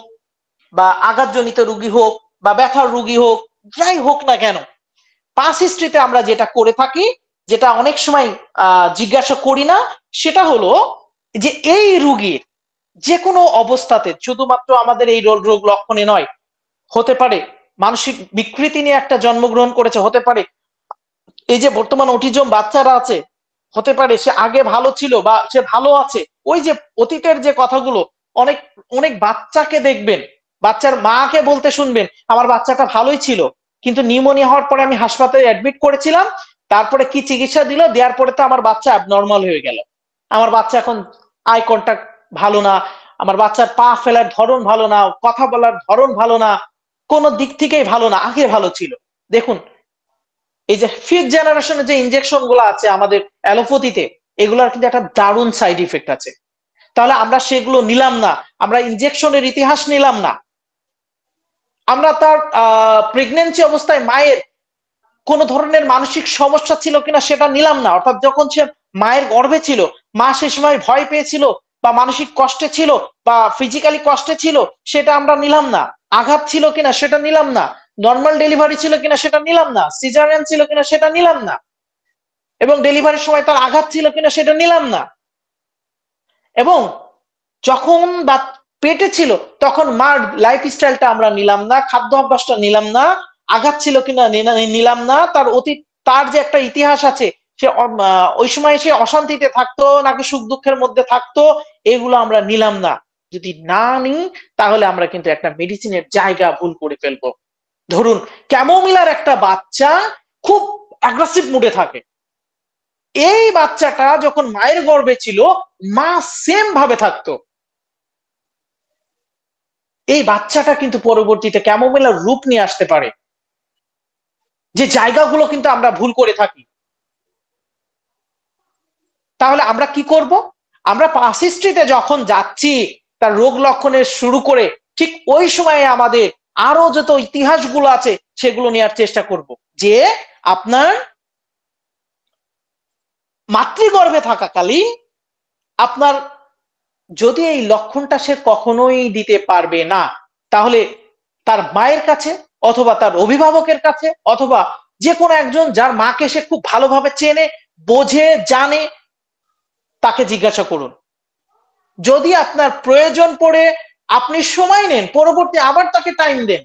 বা আঘাতজনিত রুগী হোক বা ব্যথার রুগী হোক, যাই হোক না কেন, পাস হিস্ট্রিতে আমরা যেটা করে থাকি, যেটা অনেক সময় জিজ্ঞাসা করি না, সেটা হলো যে এই রুগীর যে কোনো অবস্থাতে, শুধুমাত্র আমাদের এই রোগ লক্ষণে নয়, হতে পারে মানসিক বিকৃতি নিয়ে একটা জন্মগ্রহণ করেছে, হতে পারে এই যে বর্তমান অটিজম বাচ্চারা আছে, হতে পারে সে আগে ভালো ছিল বা সে ভালো আছে, ওই যে অতীতের যে কথাগুলো, অনেক অনেক বাচ্চাকে দেখবেন, বাচ্চার মাকে বলতে শুনবেন আমার বাচ্চাটা ভালোই ছিল, কিন্তু নিউমোনিয়া হওয়ার পরে আমি হাসপাতালে অ্যাডমিট করেছিলাম, তারপরে কি চিকিৎসা দিল, দেওয়ার পরে তো আমার বাচ্চা অ্যাবনর্মাল হয়ে গেল, আমার বাচ্চা এখন আই কন্টাক্ট ভালো না, আমার বাচ্চার পা ফেলার ধরন ভালো না, কথা বলার ধরন ভালো না, কোনো দিক থেকেই ভালো না, আগে ভালো ছিল। দেখুন, এই যে ফিফথ জেনারেশনের যে ইনজেকশন গুলো আছে আমাদের অ্যালোপ্যাথিতে, এগুলোর কিন্তু একটা দারুণ সাইড ইফেক্ট আছে, তাহলে আমরা সেগুলো নিলাম না, আমরা ইনজেকশনের ইতিহাস নিলাম না, আমরা তার প্রেগনেন্সি অবস্থায় মায়ের কোন ধরনের মানসিক সমস্যা ছিল কিনা সেটা নিলাম না, অর্থাৎ যখন সে মায়ের গর্ভে ছিল মা সে সময় ভয় পেয়েছিল বা মানসিক কষ্টে ছিল বা ফিজিক্যালি কষ্টে ছিল, সেটা আমরা নিলাম না, আঘাত ছিল কিনা সেটা নিলাম না, নর্মাল ডেলিভারি ছিল কিনা সেটা নিলাম না, সিজারিয়ান ছিল কিনা সেটা নিলাম না, এবং ডেলিভারির সময় তার আঘাত ছিল কিনা সেটা নিলাম না, এবং যখন পেটে ছিল তখন মার লাইফস্টাইলটা আমরা নিলাম না, খাদ্য অভ্যাসটা নিলাম না, আঘাত ছিল কিনা নিলাম না, তার অতীত, তার যে একটা ইতিহাস আছে, সে ওই সময় সে অশান্তিতে থাকতো নাকি সুখ দুঃখের মধ্যে থাকতো, এগুলো আমরা নিলাম না। যদি না নিই তাহলে আমরা কিন্তু একটা মেডিসিনের জায়গা ভুল করে ফেলবো। ধরুন ক্যামোমিলার একটা বাচ্চা খুব অ্যাগ্রেসিভ মুডে থাকে, এই বাচ্চাটা যখন মায়ের গর্ভে ছিল মা সেম ভাবে থাকতো, এই বাচ্চাটা কিন্তু পরবর্তীতে ক্যামোমিলার রূপ নিয়ে আসতে পারে, যে জায়গাগুলো কিন্তু আমরা ভুল করে থাকি। তাহলে আমরা কি করব, আমরা পাস হিস্ট্রিতে যখন যাচ্ছি তার রোগ লক্ষণের শুরু করে, ঠিক ওই সময়ে আমাদের আরো যত ইতিহাসগুলো আছে সেগুলো নেওয়ার চেষ্টা করব, যে আপনার মাতৃগর্ভে থাকাকালীন আপনার যদি এই লক্ষণটা সে কখনোই দিতে পারবে না, তাহলে তার মায়ের কাছে অথবা তার অভিভাবকের কাছে অথবা যে কোনো একজন যার মাকে সে খুব ভালোভাবে চেনে, বোঝে, জানে, তাকে জিজ্ঞাসা করুন। যদি আপনার প্রয়োজন পড়ে আপনি সময় নেন, পরবর্তী আবার তাকে টাইম দেন,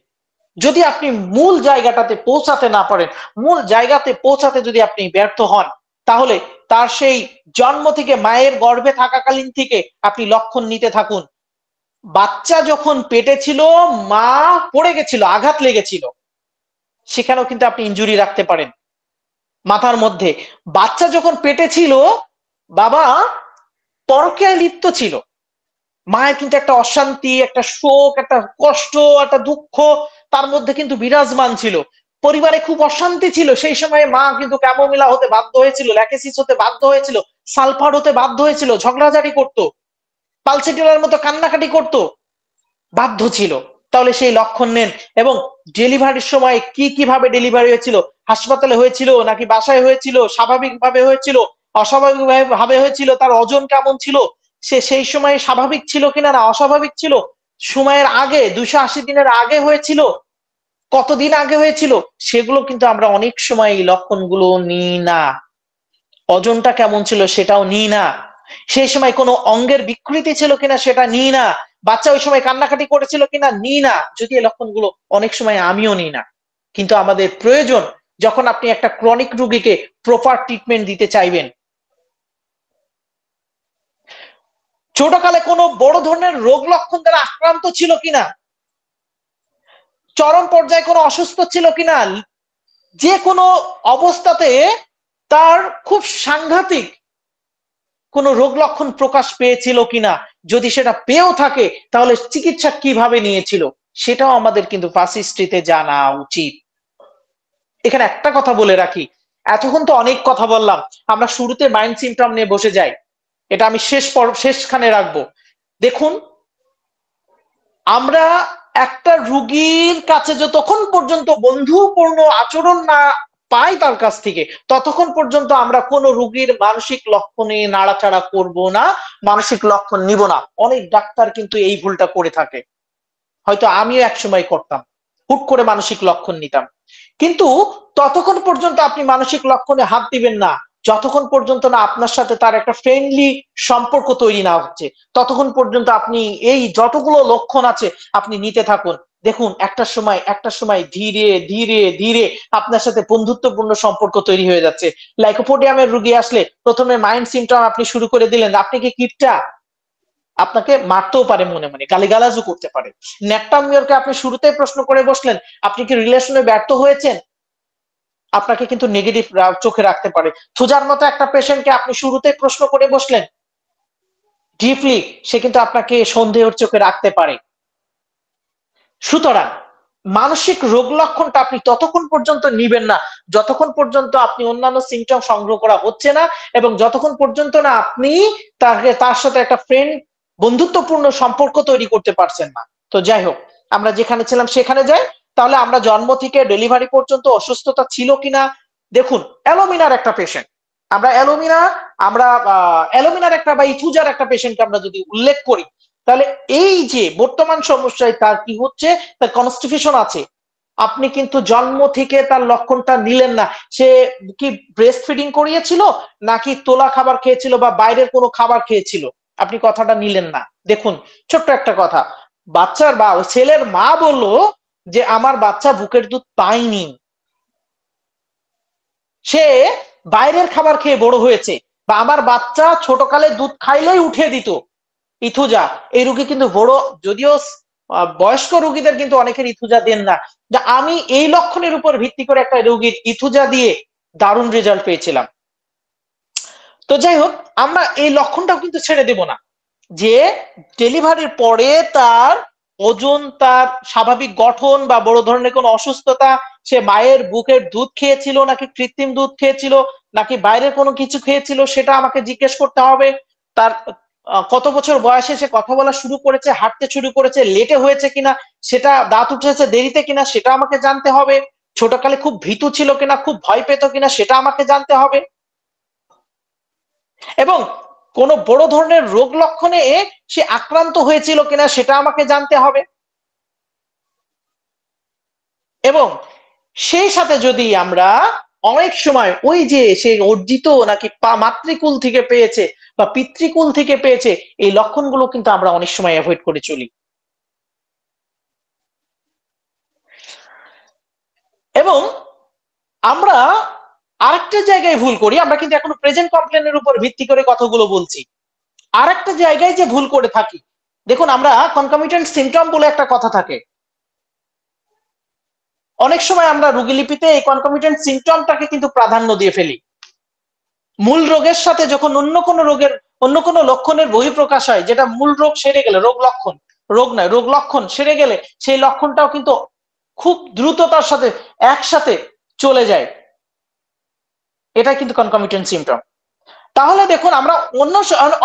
যদি আপনি মূল জায়গাটাতে পৌঁছাতে না পারেন, মূল জায়গাতে পৌঁছাতে যদি আপনি ব্যর্থ হন, তাহলে তার সেই জন্ম থেকে মায়ের গর্ভে থাকাকালীন থেকে আপনি লক্ষণ নিতে থাকুন। বাচ্চা যখন পেটে ছিল মা পড়ে গেছিল, আঘাত লেগেছিল, সেখানেও কিন্তু আপনি ইনজুরি রাখতে পারেন মাথার মধ্যে। বাচ্চা যখন পেটে ছিল বাবা পরকীয়ায় লিপ্ত ছিল, মায়ের কিন্তু একটা অশান্তি, একটা শোক, একটা কষ্ট, একটা দুঃখ তার মধ্যে কিন্তু বিরাজমান ছিল, পরিবারে খুব অশান্তি ছিল, সেই সময় মা কিন্তু ক্যামোমিলা হতে বাধ্য হয়েছিল, ল্যাকেসিস হতে বাধ্য হয়েছিল, সালফার হতে বাধ্য হয়েছিল, ঝগড়াঝাড়ি করতো, পালসেটিলার মতো কান্নাকাটি করতো, বাধ্য ছিল। তাহলে সেই লক্ষণ নেন, এবং ডেলিভারির সময় কি কিভাবে ডেলিভারি হয়েছিল, হাসপাতালে হয়েছিল নাকি বাসায় হয়েছিল, স্বাভাবিকভাবে হয়েছিল, অস্বাভাবিক ভাবে হয়েছিল, তার ওজন কেমন ছিল, সে সেই সময় স্বাভাবিক ছিল কিনা না অস্বাভাবিক ছিল, সময়ের আগে 280 দিনের আগে হয়েছিল, কতদিন আগে হয়েছিল, সেগুলো কিন্তু আমরা অনেক সময় এই লক্ষণগুলো নিই না। ওজনটা কেমন ছিল সেটাও নিই না, সেই সময় কোনো অঙ্গের বিকৃতি ছিল কিনা সেটা নিই না, বাচ্চা ওই সময় কান্নাকাটি করেছিল কিনা, নিই না, যদি এই লক্ষণগুলো অনেক সময় আমিও নিই না, কিন্তু আমাদের প্রয়োজন যখন আপনি একটা ক্রনিক রোগীকে প্রপার ট্রিটমেন্ট দিতে চাইবেন। ছোটকালে কোনো বড় ধরনের রোগ লক্ষণ দ্বারা আক্রান্ত ছিল কিনা, চরম পর্যায়ে কোনো অসুস্থ ছিল কিনা, যে কোনো অবস্থাতে তার খুব সাংঘাতিক কোনো রোগ লক্ষণ প্রকাশ পেয়েছিল কিনা, যদি সেটা পেয়েও থাকে তাহলে চিকিৎসা কিভাবে নিয়েছিল, সেটাও আমাদের কিন্তু পাস হিস্ট্রিতে জানা উচিত। এখানে একটা কথা বলে রাখি, এতক্ষণ তো অনেক কথা বললাম, আমরা শুরুতে মাইন্ড সিমটম নিয়ে বসে যাই, এটা আমি শেষখানে রাখবো। দেখুন, আমরা একটা রুগীর কাছে যতক্ষণ পর্যন্ত বন্ধুপূর্ণ আচরণ না পাই তার কাছ থেকে, ততক্ষণ পর্যন্ত আমরা কোন রুগীর মানসিক লক্ষণে নাড়াচাড়া করব না, মানসিক লক্ষণ নিব না। অনেক ডাক্তার কিন্তু এই ভুলটা করে থাকে, হয়তো আমিও একসময় করতাম, হুট করে মানসিক লক্ষণ নিতাম। কিন্তু ততক্ষণ পর্যন্ত আপনি মানসিক লক্ষণে হাত দিবেন না যতক্ষণ পর্যন্ত না আপনার সাথে তার একটা ফ্রেন্ডলি সম্পর্ক তৈরি না হচ্ছে, ততক্ষণ পর্যন্ত আপনি এই যতগুলো লক্ষণ আছে আপনি নিতে থাকুন। দেখুন, একটা সময় ধীরে ধীরে ধীরে আপনার সাথে বন্ধুত্বপূর্ণ সম্পর্ক তৈরি হয়ে যাচ্ছে। লাইকোপোডিয়ামের রোগী আসলে প্রথমে মাইন্ড সিমটম আপনি শুরু করে দিলেন, আপনি কি কিপটা, আপনাকে মারতেও পারে, মনে মনে গালিগালাজও করতে পারে। নেকটামিয়রকে আপনি শুরুতেই প্রশ্ন করে বসলেন, আপনি কি রিলেশনে ব্যর্থ হয়েছেন, আপনাকে কিন্তু নেগেটিভ চোখে রাখতে পারে। থুজার মতো একটা পেশেন্টকে আপনি শুরুতেই প্রশ্ন করে বসলেন ডিপলি, সে কিন্তু আপনাকে সন্দেহের চোখে রাখতে পারে। সুতরাং মানসিক রোগ লক্ষণটা আপনি ততক্ষণ পর্যন্ত নিবেন না যতক্ষণ পর্যন্ত আপনি অন্যান্য সিমটম সংগ্রহ করা হচ্ছে না, এবং যতক্ষণ পর্যন্ত না আপনি তার সাথে একটা বন্ধুত্বপূর্ণ সম্পর্ক তৈরি করতে পারছেন না। তো যাই হোক, আমরা যেখানে ছিলাম সেখানে যাই। তাহলে আমরা জন্ম থেকে ডেলিভারি পর্যন্ত অসুস্থতা ছিল কিনা দেখুন। অ্যালোমিনার একটা পেশেন্ট, আমরা অ্যালোমিনার একটা বা ইথুজার একটা পেশেন্টকে আমরা যদি উল্লেখ করি, তাহলে এই যে বর্তমান সমস্যায় তার কি হচ্ছে, তার কনস্টিপেশন আছে। আপনি কিন্তু জন্ম থেকে তার লক্ষণটা নিলেন না। সে কি ব্রেস্ট ফিডিং করিয়েছিল, নাকি তোলা খাবার খেয়েছিল, বা বাইরের কোনো খাবার খেয়েছিল, আপনি কথাটা নিলেন না। দেখুন, ছোট্ট একটা কথা, বাচ্চার বা ছেলের মা বললো যে আমার বাচ্চা বুকের দুধ পায়নি, সে বাইরের খাবার খেয়ে বড় হয়েছে, বা আমার বাচ্চা ছোটকালে দুধ খাইলেই উঠে দিত, ইথুজা। এই রোগী কিন্তু বড়, যদিও বয়স্ক রোগীদের কিন্তু অনেকের ইথুজা দেন না। যে আমি এই লক্ষণের উপর ভিত্তি করে একটা রোগীর ইথুজা দিয়ে দারুণ রেজাল্ট পেয়েছিলাম। তো যাই হোক, আমরা এই লক্ষণটাও কিন্তু ছেড়ে দেব না, যে ডেলিভারির পরে তার ওজন, তার স্বাভাবিক গঠন বা বড় ধরনের কোনো অসুস্থতা, সে মায়ের বুকের দুধ খেয়েছিল নাকি কৃত্রিম দুধ খেয়েছিল নাকি বাইরের কোনো কিছু খেয়েছিল, সেটা আমাকে জিজ্ঞেস করতে হবে। তার কত বছর বয়সে সে কথা বলা শুরু করেছে, হাঁটতে শুরু করেছে, লেটে হয়েছে কিনা, সেটা দাঁত উঠেছে দেরিতে কিনা, সেটা আমাকে জানতে হবে। ছোটকালে খুব ভীতু ছিল কিনা, খুব ভয় পেত কিনা, সেটা আমাকে জানতে হবে। এবং কোন বড় ধরনের রোগ লক্ষণে সে আক্রান্ত হয়েছিল কিনা, সেটা আমাকে জানতে হবে। এবং সেই সাথে যদি আমরা অনেক সময় ওই যে সে অর্জিত নাকি মাতৃকুল থেকে পেয়েছে বা পিতৃকুল থেকে পেয়েছে, এই লক্ষণগুলো কিন্তু আমরা অনেক সময় অ্যাভয়েড করে চলি। এবং আমরা আরেকটা জায়গায় ভুল করি, আমরা কিন্তু এখন প্রেজেন্ট কমপ্লেনের উপর ভিত্তি করে কথাগুলো বলছি। আরেকটা জায়গায় যে ভুল করে থাকি, দেখুন, আমরা কনকমিটেন্ট সিমটম বলে একটা কথা থাকে, অনেক সময় আমরা রোগীলিপিতে এই কনকমিটেন্ট সিমটমটাকে কিন্তু প্রাধান্য দিয়ে ফেলি। মূল রোগের সাথে যখন অন্য কোনো লক্ষণের বহিঃপ্রকাশ হয়, যেটা মূল রোগ সেরে গেলে, রোগ লক্ষণ সেরে গেলে সেই লক্ষণটাও কিন্তু খুব দ্রুততার সাথে একসাথে চলে যায়। এটা কিন্তু কনকমিটেন্ট সিমটম। তাহলে দেখুন, আমরা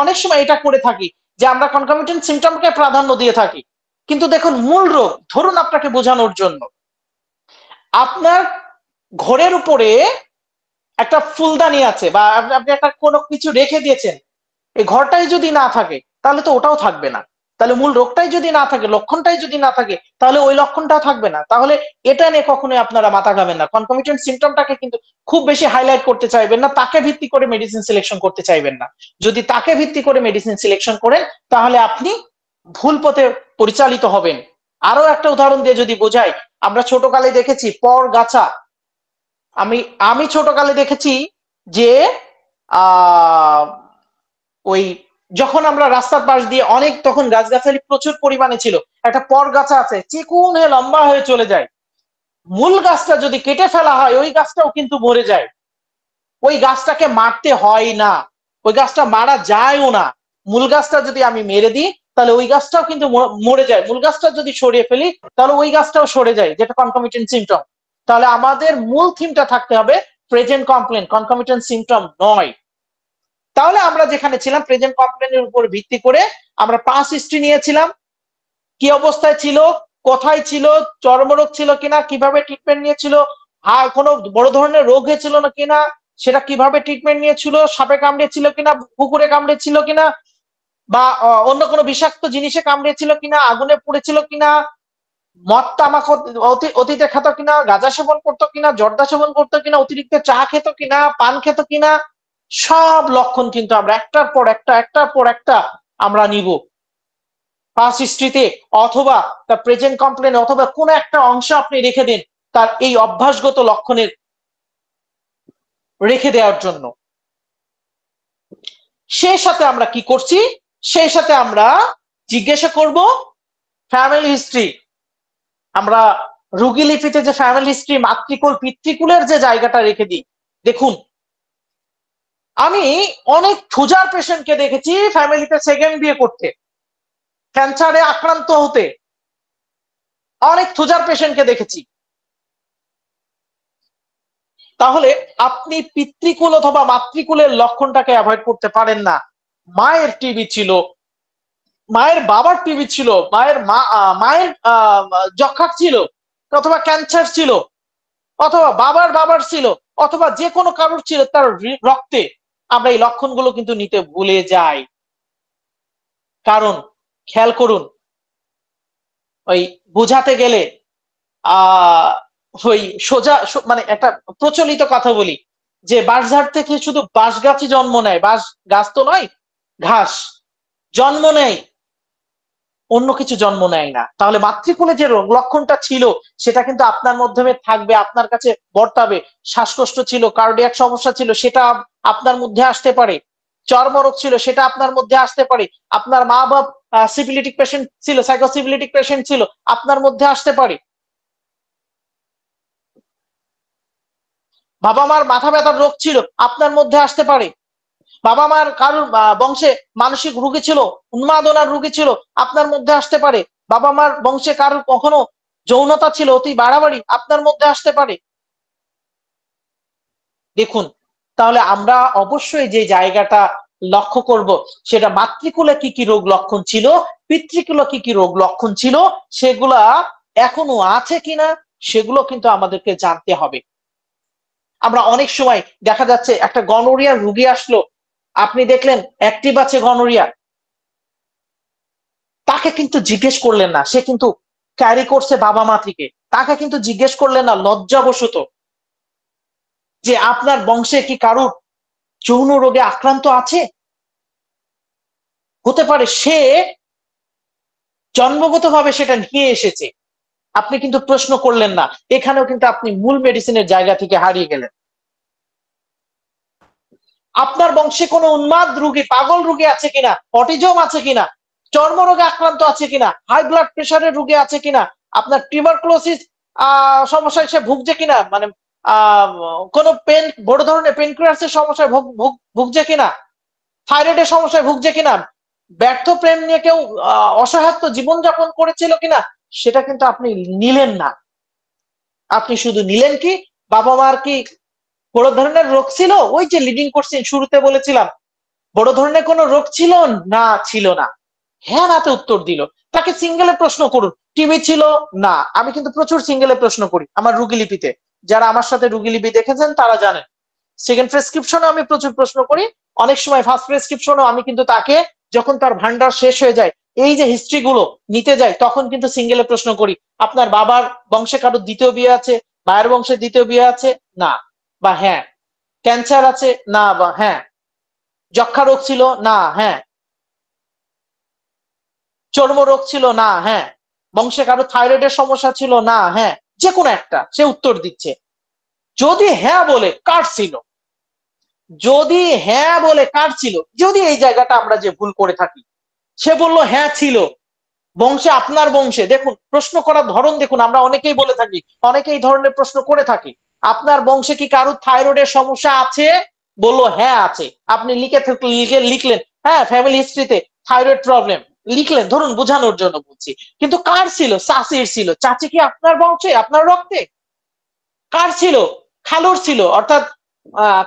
অনেক সময় এটা করে থাকি যে আমরা কনকমিটেন্ট সিমটমকে প্রাধান্য দিয়ে থাকি, কিন্তু দেখুন মূল রোগ, ধরুন আপনাকে বোঝানোর জন্য, আপনার ঘরের উপরে একটা ফুলদানি আছে বা আপনি একটা কোনো কিছু রেখে দিয়েছেন, এই ঘরটাই যদি না থাকে তাহলে তো ওটাও থাকবে না। তাহলে মূল রোগটাই যদি না থাকে, লক্ষণটাই যদি না থাকে, তাহলে ওই লক্ষণটাও থাকবে না। তাহলে এটা নিয়ে কখনোই আপনারা মাথা ঘামেন না। কনকমিটেন্ট সিমটমটাকে কিন্তু খুব বেশি হাইলাইট করতে চাইবেন না, তাকে ভিত্তি করে মেডিসিন সিলেকশন করতে চাইবেন না। যদি তাকে ভিত্তি করে মেডিসিন সিলেকশন করেন, তাহলে আপনি ভুল পথে পরিচালিত হবেন। আরো একটা উদাহরণ দিয়ে যদি বোঝাই, আমরা ছোটকালে দেখেছি পরগাছা। আমি ছোটকালে দেখেছি যে ওই যখন আমরা রাস্তার পাশ দিয়ে অনেক, তখন গাছগাছালি প্রচুর পরিমাণে ছিল, একটা পরগাছা আছে চিকুন হয়ে লম্বা হয়ে চলে যায়, মূল গাছটা যদি কেটে ফেলা হয় ওই গাছটাও কিন্তু মরে যায়। ওই গাছটাকে মারতে হয় না, ওই গাছটা মারা যায়ও না। মূল গাছটা যদি আমি মেরে দিই তাহলে ওই গাছটাও কিন্তু মরে যায়। মূল গাছটা যদি সরিয়ে ফেলি তাহলে ওই গাছটাও সরে যায়, যেটা কনকমিটেন্ট সিমটম। তাহলে আমাদের মূল থিমটা থাকতে হবে প্রেজেন্ট কমপ্লেন, কনকমিটেন্ট সিমটম নয়। তাহলে আমরা যেখানে ছিলাম প্রেজেন্ট কমপ্লেনের উপর ভিত্তি করে আমরা পাস হিস্ট্রি নিয়েছিলাম, কি অবস্থায় ছিল, কোথায় ছিল, চর্মরোগ ছিল কিনা, কিভাবে ট্রিটমেন্ট নিয়েছিল, কোনো বড় ধরনের রোগ হয়েছিল না কিনা, সেটা কিভাবে ট্রিটমেন্ট নিয়েছিল, সাপে কামড়েছিল কিনা, কুকুরে কামড়েছিল কিনা, বা অন্য কোনো বিষাক্ত জিনিসে কামড়েছিল কিনা, আগুনে পুড়েছিল কিনা, মদ তামাক অতীতে খেত কিনা, গাঁজা সেবন করতো কিনা, জর্দা সেবন করতো কিনা, অতিরিক্ত চা খেত কিনা, পান খেত কিনা, সব লক্ষণ কিন্তু আমরা একটার পর একটা আমরা নিব পাস হিস্ট্রিতে, অথবা তার প্রেজেন্ট কমপ্লেন, অথবা কোন একটা অংশ আপনি রেখে দিন তার এই অভ্যাসগত লক্ষণের রেখে দেওয়ার জন্য। সেই সাথে আমরা কি করছি, সেই সাথে আমরা জিজ্ঞাসা করব ফ্যামিলি হিস্ট্রি। আমরা রোগী লিপিতে যে ফ্যামিলি হিস্ট্রি, মাতৃকুল পিতৃকুলের যে জায়গাটা রেখে দিই। দেখুন, আমি অনেক সুজার পেশেন্টকে দেখেছি ফ্যামিলিতে সেকেন্ড বিয়ে করতে, ক্যান্সারে আক্রান্ত হতে, অনেক সুজার পেশেন্টকে দেখেছি। তাহলে আপনি পিতৃকুল অথবা মাতৃকুলের লক্ষণটাকে অ্যাভয়েড করতে পারেন না। মায়ের টিবি ছিল, মায়ের বাবার টিবি ছিল, মায়ের যক্ষা ছিল, অথবা ক্যান্সার ছিল, অথবা বাবার ছিল, অথবা যে কোনো কারোর ছিল তার রক্তে, আমরা এই লক্ষণগুলো কিন্তু নিতে ভুলে যাই। কারণ খেয়াল করুন, ওই বোঝাতে গেলে ওই সোজা মানে একটা প্রচলিত কথা বলি যে বাঁশঝাড় থেকে শুধু বাঁশ গাছই জন্ম নেয়, বাঁশ গাছ তো নয়, ঘাস জন্ম নেয়, অন্য কিছু জন্ম নেয় না। তাহলে মাতৃকুলে যে রোগ লক্ষণটা ছিল সেটা কিন্তু আপনার মাধ্যমে থাকবে, আপনার কাছে বর্তাবে। শ্বাসকষ্ট ছিল, কার্ডিয়াক সমস্যা ছিল, সেটা আপনার মধ্যে আসতে পারে। চর্মরোগ ছিল, সেটা আপনার মধ্যে আসতে পারে। আপনার মা বাপ সিফিলিটিক পেশেন্ট ছিল, সাইকোসিফিলিটিক পেশেন্ট ছিল, আপনার মধ্যে আসতে পারে। বাবা মার মাথা ব্যথার রোগ ছিল, আপনার মধ্যে আসতে পারে। বাবা মার কারোর বংশে মানসিক রোগী ছিল, উন্মাদনার রোগী ছিল, আপনার মধ্যে আসতে পারে। বাবা মার বংশে কারোর কখনো যৌনতা ছিল, অতি বাড়াবাড়ি, আপনার মধ্যে আসতে পারে। দেখুন, তাহলে আমরা অবশ্যই যে জায়গাটা লক্ষ্য করব সেটা মাতৃকুলে কি কি রোগ লক্ষণ ছিল, পিতৃকুলে কি কি রোগ লক্ষণ ছিল, সেগুলা এখনো আছে কিনা সেগুলো কিন্তু আমাদেরকে জানতে হবে। আমরা অনেক সময় দেখা যাচ্ছে একটা গনোরিয়ার রোগী আসলো, আপনি দেখলেন অ্যাক্টিভ আছে গনোরিয়া, তাকে কিন্তু জিজ্ঞেস করলেন না, সে কিন্তু ক্যারি করছে বাবা মা থেকে, তাকে কিন্তু জিজ্ঞেস করলেন না লজ্জাবশত যে আপনার বংশে কি কারুর যৌন রোগে আক্রান্ত আছে। হতে পারে সে জন্মগতভাবে সেটা নিয়ে এসেছে, আপনি কিন্তু প্রশ্ন করলেন না, এখানেও কিন্তু আপনি মূল মেডিসিনের জায়গা থেকে হারিয়ে গেলেন। আপনার বংশে কোনো উন্মাদ রোগী, পাগল রোগী আছে কিনা, অটিজম আছে কিনা, চর্মরোগে আক্রান্ত আছে কিনা, হাই ব্লাড প্রেশারের রোগী আছে কিনা, আপনার টিউবারকুলোসিস সমস্যায় সে ভুগছে কিনা, মানে কোন বড় ধরনের পেনক্রিয়াসের সমস্যায় ভুগছে কিনা, থাইরয়েডের সমস্যায় ভুগছে কিনা, ব্যর্থ প্রেম নিয়ে কেউ অসহায়ত্ব জীবনযাপন করেছিল কিনা, সেটা কিন্তু আপনি নিলেন না। আপনি শুধু নিলেন কি বাবা মার কি বড় ধরনের রোগ ছিল, ওই যে লিডিং কোশ্চেন শুরুতে বলেছিলাম, বড় ধরনের কোনো রোগ ছিল না, ছিল না, হ্যাঁ নাতে উত্তর দিল। তাকে সিঙ্গেলে প্রশ্ন করুন, টিবি ছিল না। আমি কিন্তু প্রচুর সিঙ্গেলে প্রশ্ন করি আমার রোগীলিপিতে, যারা আমার সাথে রোগীলিপি দেখেছেন তারা জানেন। সেকেন্ড প্রেসক্রিপশনে আমি প্রচুর প্রশ্ন করি, অনেক সময় ফার্স্ট প্রেসক্রিপশনেও আমি কিন্তু তাকে যখন তার ভান্ডার শেষ হয়ে যায়, এই যে হিস্ট্রি গুলো নিতে যায়, তখন কিন্তু সিঙ্গেলে প্রশ্ন করি, আপনার বাবার বংশে কারোর দ্বিতীয় বিয়ে আছে, মায়ের বংশে দ্বিতীয় বিয়ে আছে না, বা হ্যাঁ, ক্যান্সার আছে না, বা হ্যাঁ, যক্ষা রোগ ছিল না, হ্যাঁ। চর্মরোগ ছিল না, হ্যাঁ। বংশে কারো থাইরয়েডের সমস্যা ছিল না, হ্যাঁ। যে কোনো একটা সে উত্তর দিচ্ছে। যদি হ্যাঁ বলে কার ছিল, যদি হ্যাঁ বলে কার ছিল, যদি এই জায়গাটা আমরা যে ভুল করে থাকি, সে বলল হ্যাঁ ছিল বংশে, আপনার বংশে। দেখুন প্রশ্ন করার ধরন দেখুন, আমরা অনেকেই বলে থাকি, অনেকে এই ধরনের প্রশ্ন করে থাকি, আপনার বংশে কি কারো থাইরয়েডের সমস্যা আছে? বললো হ্যাঁ আছে। আপনি লিখলেন হ্যাঁ ফ্যামিলি হিস্ট্রিতে থাইরয়েড প্রবলেম লিখলেন, ধরুন বোঝানোর জন্য বলছি। কিন্তু কার ছিল? চাচির ছিল। চাচি কি আপনার বংশে, আপনার রক্তে? কার ছিল? খালুর ছিল, অর্থাৎ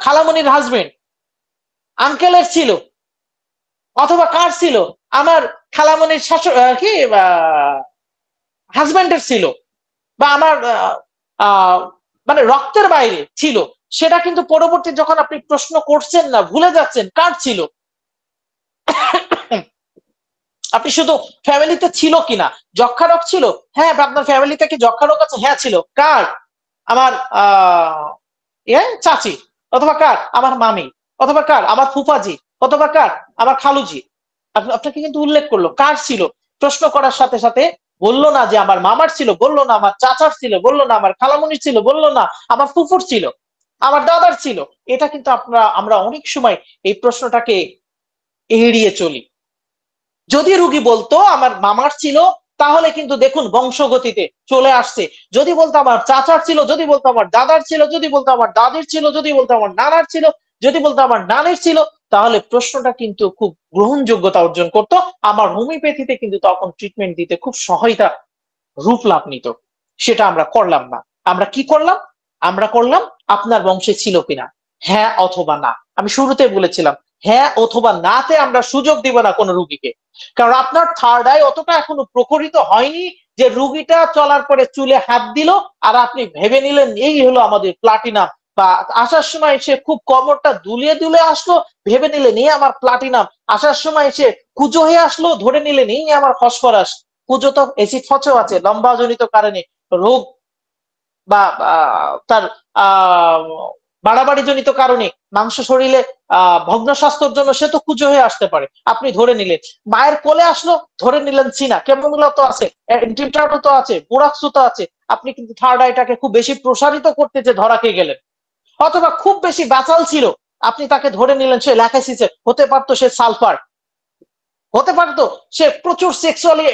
খালামণির হাজবেন্ড, আঙ্কেলের ছিল। অথবা কার ছিল? আমার খালামণির শাশুড় কি হাজবেন্ডের ছিল, বা আমার মানে রক্তের বাইরে ছিল। সেটা কিন্তু পরবর্তী যখন আপনি প্রশ্ন করছেন না, ভুলে যাচ্ছেন কার ছিল। আপনি শুধু ফ্যামিলিতে ছিল কিনা, যক্ষা রোগ ছিল, হ্যাঁ আপনার ফ্যামিলিতে কি যক্ষা রোগ আছে? হ্যাঁ ছিল। কার? আমার চাচি, অথবা কার? আমার মামি, অথবা কার? আমার ফুফাজি, অথবা কার? আমার খালুজি। আপনাকে কিন্তু উল্লেখ করলো কার ছিল। প্রশ্ন করার সাথে সাথে বললো না যে আমার মামার ছিল, বললো না আমার চাচার ছিল, বললো না আমার খালামণির ছিল, বললো না আমার ফুফুর ছিল, আমার দাদার ছিল। এটা কিন্তু আমরা অনেক সময় এই প্রশ্নটাকে এড়িয়ে চলি। যদি রুগী বলতো আমার মামার ছিল, তাহলে কিন্তু দেখুন বংশগতিতে চলে আসছে। যদি বলতো আমার চাচার ছিল, যদি বলতো আমার দাদার ছিল, যদি বলতো আমার দাদির ছিল, যদি বলতো আমার নানার ছিল, যদি বলতো আমার নানির ছিল, তাহলে প্রশ্নটা কিন্তু খুব গ্রহণযোগ্যতা অর্জন করত। আমার হোমিওপ্যাথিতে কিন্তু তখন ট্রিটমেন্ট দিতে খুব সহায়তা রূপ লাভ নিত। সেটা আমরা করলাম না। আমরা কি করলাম? আমরা করলাম আপনার বংশে ছিল কিনা, হ্যাঁ অথবা না। আমি শুরুতে বলেছিলাম হ্যাঁ অথবা নাতে আমরা সুযোগ দিব না কোনো রুগীকে। কারণ আপনার থার্ড আই অতটা এখনো প্রখরিত হয়নি যে রুগীটা চলার পরে চুলে হাত দিল আর আপনি ভেবে নিলেন এই হলো আমাদের প্লাটিনাম, বা আসার সময় সে খুব কোমরটা দুলিয়ে দুলে আসলো, ভেবে নিলেন এই আমার প্লাটিনাম। আসার সময় সে কুজো হয়ে আসলো, ধরে নিলেন এই আমার ফসফরাস। কুজো তো অ্যাসিড ফসও আছে, লম্বাজনিত কারণে রোগ বা তার বাড়াবাড়ি জনিত কারণে মাংস শরীরে ভগ্ন স্বাস্থ্যের জন্য সে তো কুজো হয়ে আসতে পারে। আপনি ধরে নিলেন। মায়ের কোলে আসলো, ধরে নিলেন চীনা কেমনগুলো তো আছে, এন্টিমটাটো তো আছে, বোরাক্সো তো আছে। আপনি কিন্তু থার্ড আইটাকে খুব বেশি প্রসারিত করতে যে ধরাকে গেলেন। অথবা খুব বেশি বাচাল ছিল, আপনি তাকে ধরে নিলেন সে ল্যাকাসিসে, হতে পারতো সে সালফার, হতে পারতো সে প্রচুর সেক্সুয়ালি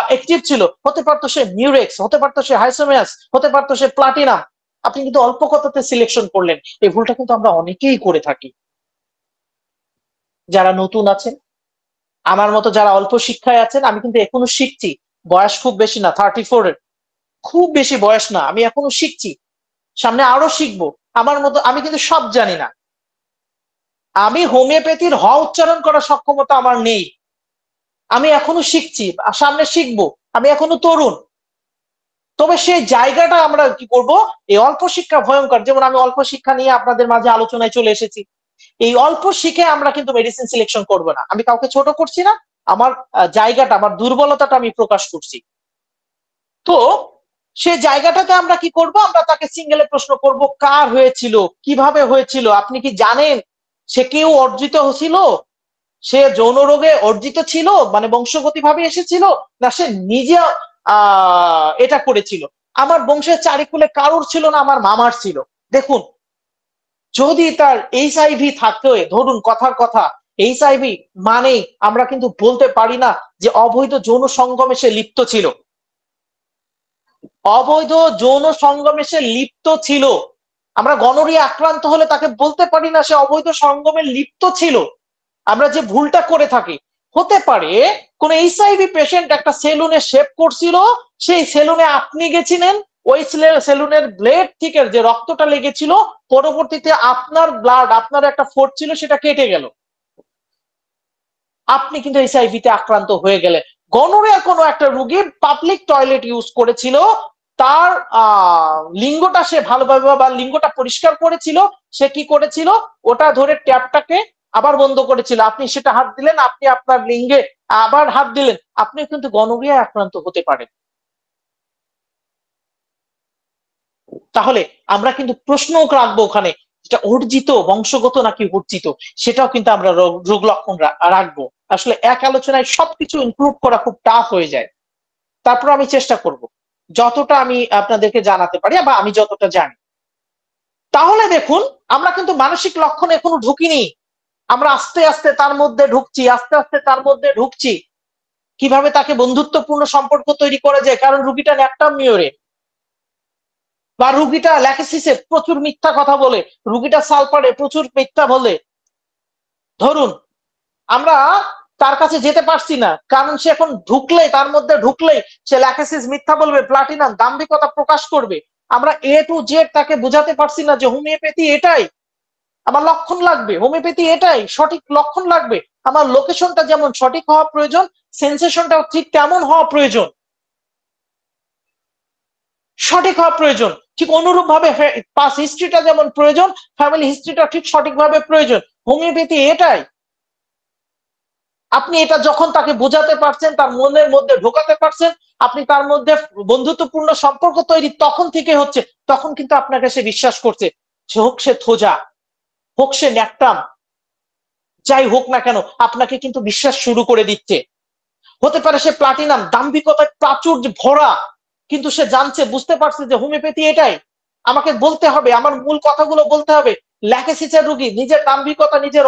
অ্যাক্টিভ ছিল, হতে পারতো সে মিউরেক্স, হতে পারতো সে হাইসোমিয়াস, হতে পারতো সে প্লাটিনাম। আপনি কিন্তু অল্প কথাতে সিলেকশন করলেন। এই ভুলটা কিন্তু আমরা অনেকেই করে থাকি। যারা নতুন আছেন, আমার মতো যারা অল্প শিক্ষায় আছেন, আমি কিন্তু এখনো শিখছি। বয়স খুব বেশি না, 34 এর, খুব বেশি বয়স না, আমি এখনো শিখছি। সামনে আরো শিখবো। আমার মতো আমি কিন্তু সব জানি না। আমি হোমিওপ্যাথির হ উচ্চারণ করার সক্ষমতা আমার নেই। আমি এখনো শিখছি, সামনে শিখবো। আমি এখনো তরুণ। তবে সেই জায়গাটা আমরা কি করব, এই অল্প শিক্ষা ভয়ঙ্কর। যেমন আমি অল্প শিক্ষা নিয়ে আপনাদের মাঝে আলোচনায় চলে এসেছি। এই অল্প শিখে আমরা কিন্তু মেডিসিন সিলেকশন করব না। আমি কাউকে ছোট করছি না, আমার জায়গাটা, আমার দুর্বলতাটা আমি প্রকাশ করছি। তো সে জায়গাটাতে আমরা কি করব, আমরা তাকে সিঙ্গেলে প্রশ্ন করব কার হয়েছিল, কিভাবে হয়েছিল, আপনি কি জানেন? সে কেউ অর্জিত হয়েছিল, সে যৌন রোগে অর্জিত ছিল, মানে বংশগতি ভাবে এসেছিল, না সে নিজে এটা করেছিল? আমার বংশের চারিকুলে কারোর ছিল না, আমার মামার ছিল। দেখুন, যদি তার এইচআইভি থাকতে, ধরুন কথার কথা এইচআইভি, মানে আমরা কিন্তু বলতে পারি না যে অবৈধ যৌন সঙ্গমে সে লিপ্ত ছিল। অবৈধ যৌন সঙ্গমে সে লিপ্ত ছিল। আমরা গনোরিয়া আক্রান্ত হলে তাকে বলতে পারি না সে অবৈধ সঙ্গমে লিপ্ত ছিল। আমরা যে ভুলটা করে থাকি, হতে পারে কোন এইচআইভি পেশেন্ট একটা সেলুনে শেভ করছিল, সেই সেলুনে আপনি গেছিলেন, ওই সেলুনের ব্লেড থেকে যে রক্তটা লেগেছিল, পরবর্তীতে আপনার ব্লাড, আপনার একটা ফোর্ট ছিল, সেটা কেটে গেল, আপনি কিন্তু এইচআইভি তে আক্রান্ত হয়ে গেলেন। গনোরিয়ার কোনো একটা রোগী পাবলিক টয়লেট ইউজ করেছিল, তার লিঙ্গটা সে ভালোভাবে, বা লিঙ্গটা পরিষ্কার করেছিল, সে কি করেছিল, ওটা ধরে ট্যাপটাকে আবার বন্ধ করেছিল, আপনি সেটা হাত দিলেন, আপনি আপনার লিঙ্গে আবার হাত দিলেন, আপনি কিন্তু গনোরিয়া আক্রান্ত হতে পারেন। তাহলে আমরা কিন্তু প্রশ্ন রাখবো ওখানে যেটা অর্জিত, বংশগত নাকি অর্জিত, সেটাও কিন্তু আমরা রোগ লক্ষণ রাখবো। আসলে এক আলোচনায় সবকিছু ইনক্লুড করা খুব টাফ হয়ে যায়। তারপর আমি চেষ্টা করব যতটা আমি আপনাদেরকে জানাতে পারি বা আমি যতটা জানি। তাহলে দেখুন, আমরা কিন্তু মানসিক লক্ষণ এখনো ঢুকিনি, আমরা আস্তে আস্তে তার মধ্যে ঢুকছি, আস্তে আস্তে তার মধ্যে ঢুকছি। কিভাবে তাকে বন্ধুত্বপূর্ণ সম্পর্ক তৈরি করা যায়, কারণ রুগীটা ন্যাক্টামিওরে বা রুগীটা ল্যাকেসিসে প্রচুর মিথ্যা কথা বলে, রুগীটা সালফারে প্রচুর মিথ্যা বলে। ধরুন আমরা তার কাছে যেতে পারছি না, কারণ সে এখন ঢুকলেই, তার মধ্যে ঢুকলেই সে ল্যাকেসিস মিথ্যা বলবে, প্লাটিনাম দাম্ভিকতা প্রকাশ করবে। আমরা এ টু জেড তাকে বোঝাতে পারছি না যে হোমিওপ্যাথি এটাই আমার লক্ষণ লাগবে, হোমিওপ্যাথি এটাই সঠিক লক্ষণ লাগবে, আমার লোকেশনটা যেমন সঠিক হওয়া প্রয়োজন, সেন্সেশনটাও ঠিক তেমন হওয়া প্রয়োজন, সঠিক হওয়া প্রয়োজন। ঠিক অনুরূপ ভাবে পাস হিস্ট্রিটা যেমন প্রয়োজন, ফ্যামিলি হিস্ট্রিটা ঠিক সঠিকভাবে প্রয়োজন। হোমিওপ্যাথি এটাই। আপনি এটা যখন তাকে বোঝাতে পারছেন, তার মনের মধ্যে ঢোকাতে পারছেন, আপনি তার মধ্যে বন্ধুত্বপূর্ণ সম্পর্ক তৈরি তখন থেকে হচ্ছে, তখন কিন্তু আপনাকে সে বিশ্বাস করছে। সে হোক সে থোজা, হোক সে ন্যাকটাম, যাই হোক না কেন আপনাকে কিন্তু বিশ্বাস শুরু করে দিচ্ছে। হতে পারে সে প্লাটিনাম দাম্ভিকতায় প্রাচুর্য ভরা, কিন্তু সে জানছে, বুঝতে পারছে যে হোমিওপ্যাথি এটাই, আমাকে বলতে হবে, আমার মূল কথাগুলো বলতে হবে। ল্যাকেসিসের রোগী নিজের দাম্ভিকতা, নিজের